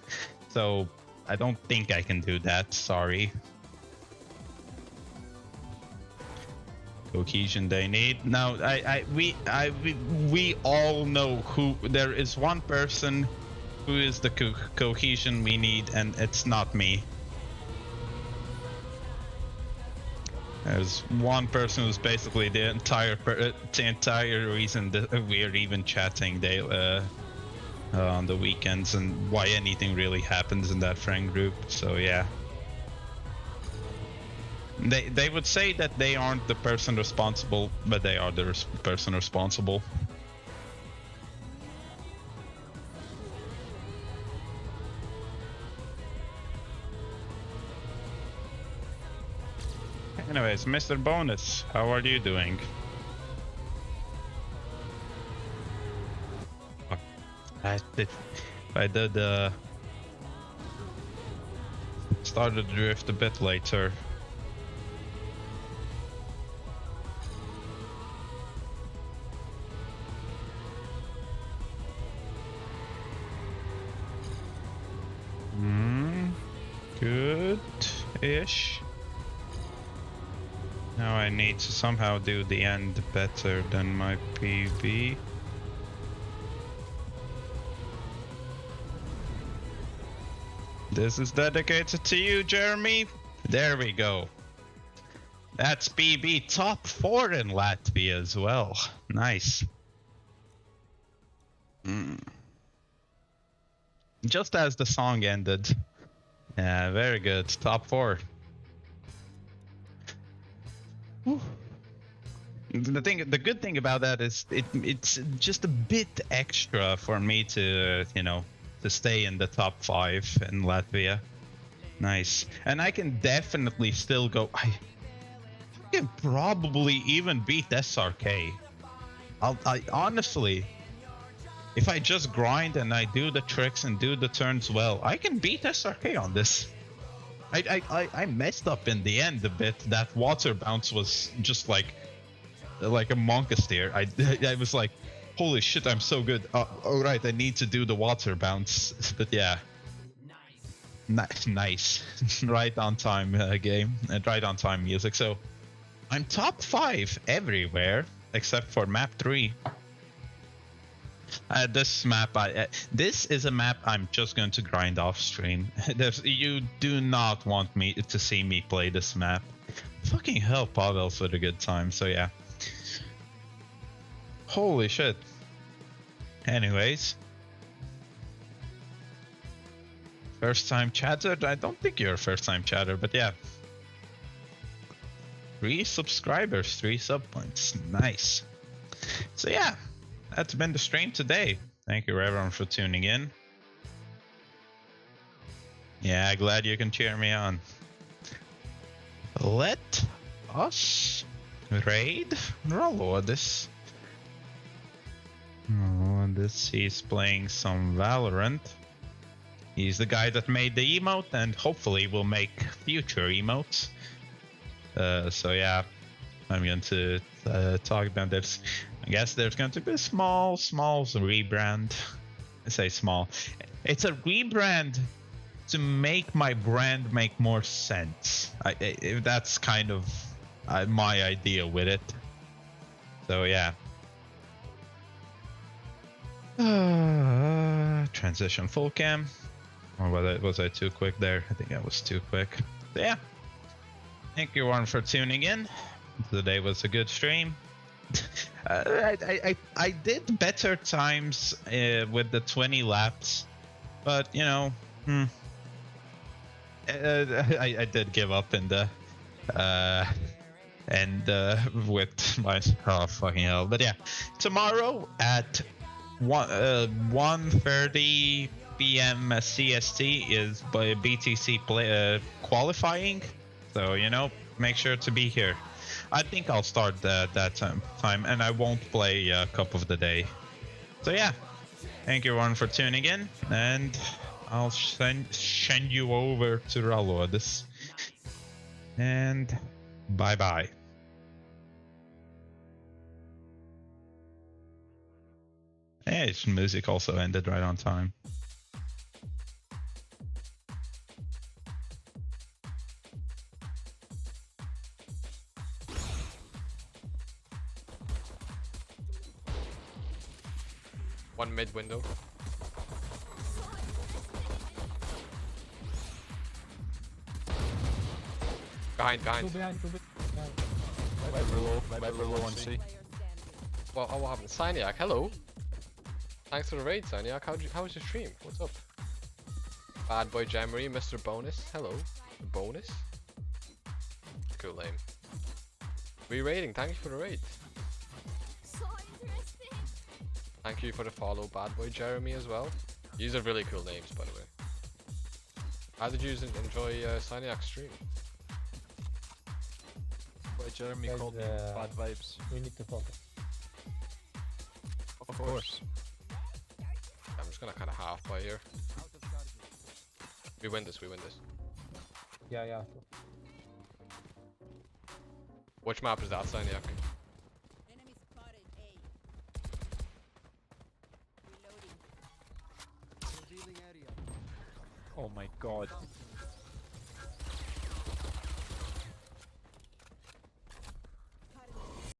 So I don't think I can do that, sorry. Cohesion they need. Now we all know who there is. One person who is the cohesion we need, and it's not me. There's one person who's basically the entire reason that we're even chatting on the weekends and why anything really happens in that friend group. So yeah. They would say that they aren't the person responsible, but they are the person responsible. Anyways, Mr. Bonus, how are you doing? I did started to drift a bit later. Good-ish. Now I need to somehow do the end better than my PB. This is dedicated to you, Jeremy. There we go. That's PB top 4 in Latvia as well. Nice. Just as the song ended. Yeah, very good. Top 4. Whew. The good thing about that is it's just a bit extra for me to, you know, to stay in the top 5 in Latvia. Nice. And I can definitely still go. I can probably even beat SRK. I honestly, if I just grind and I do the tricks and do the turns well, I can beat SRK on this. I messed up in the end a bit. That water bounce was just like a monka steer. I was like, holy shit, I'm so good. Oh right, I need to do the water bounce. But yeah, nice, right on time game and right on time music. So I'm top 5 everywhere except for map 3. This map, this is a map I'm just going to grind off stream. You do not want me to see me play this map. Fucking hell, Pavel's with a good time. So yeah. Holy shit. Anyways. First time chatter? I don't think you're a first time chatter, but yeah. 3 subscribers, 3 sub points. Nice. So yeah. That's been the stream today. Thank you everyone for tuning in. Yeah, glad you can cheer me on. Let us raid Rolodes. and he's playing some Valorant. He's the guy that made the emote and hopefully will make future emotes. So yeah, I'm going to talk about this. I guess there's going to be a small rebrand. I say small. It's a rebrand to make my brand make more sense. That's kind of my idea with it. So yeah. Transition full cam. Or was I too quick there? I think I was too quick. So yeah. Thank you everyone for tuning in. Today was a good stream. I did better times with the 20 laps, but you know, I did give up in the with my fucking hell. But yeah, tomorrow at 1:30 p.m. CST is by BTC qualifying, so you know, make sure to be here. I think I'll start that time, and I won't play Cup of the Day. So yeah, thank you everyone for tuning in, and I'll send you over to Ralodes. And bye bye. Hey, its music also ended right on time. One mid window. Behind. Two behind. Viper low on C. Well, what happened? Syniac, hello. Thanks for the raid, Syniac. How was your stream? What's up? Bad Boy Jammery, Mr. Bonus, hello. Bonus? Cool name. Re-rating, thank you for the raid. So interesting. Thank you for the follow, Bad Boy Jeremy, as well. These are really cool names, by the way. How did you enjoy Syniac's stream? Why Jeremy Guys, called me bad vibes. We need to focus. Of course. I'm just gonna kind of half by here. We win this. Yeah. Which map is that, Syniac? Enemy spotted A. Reloading. Oh my god.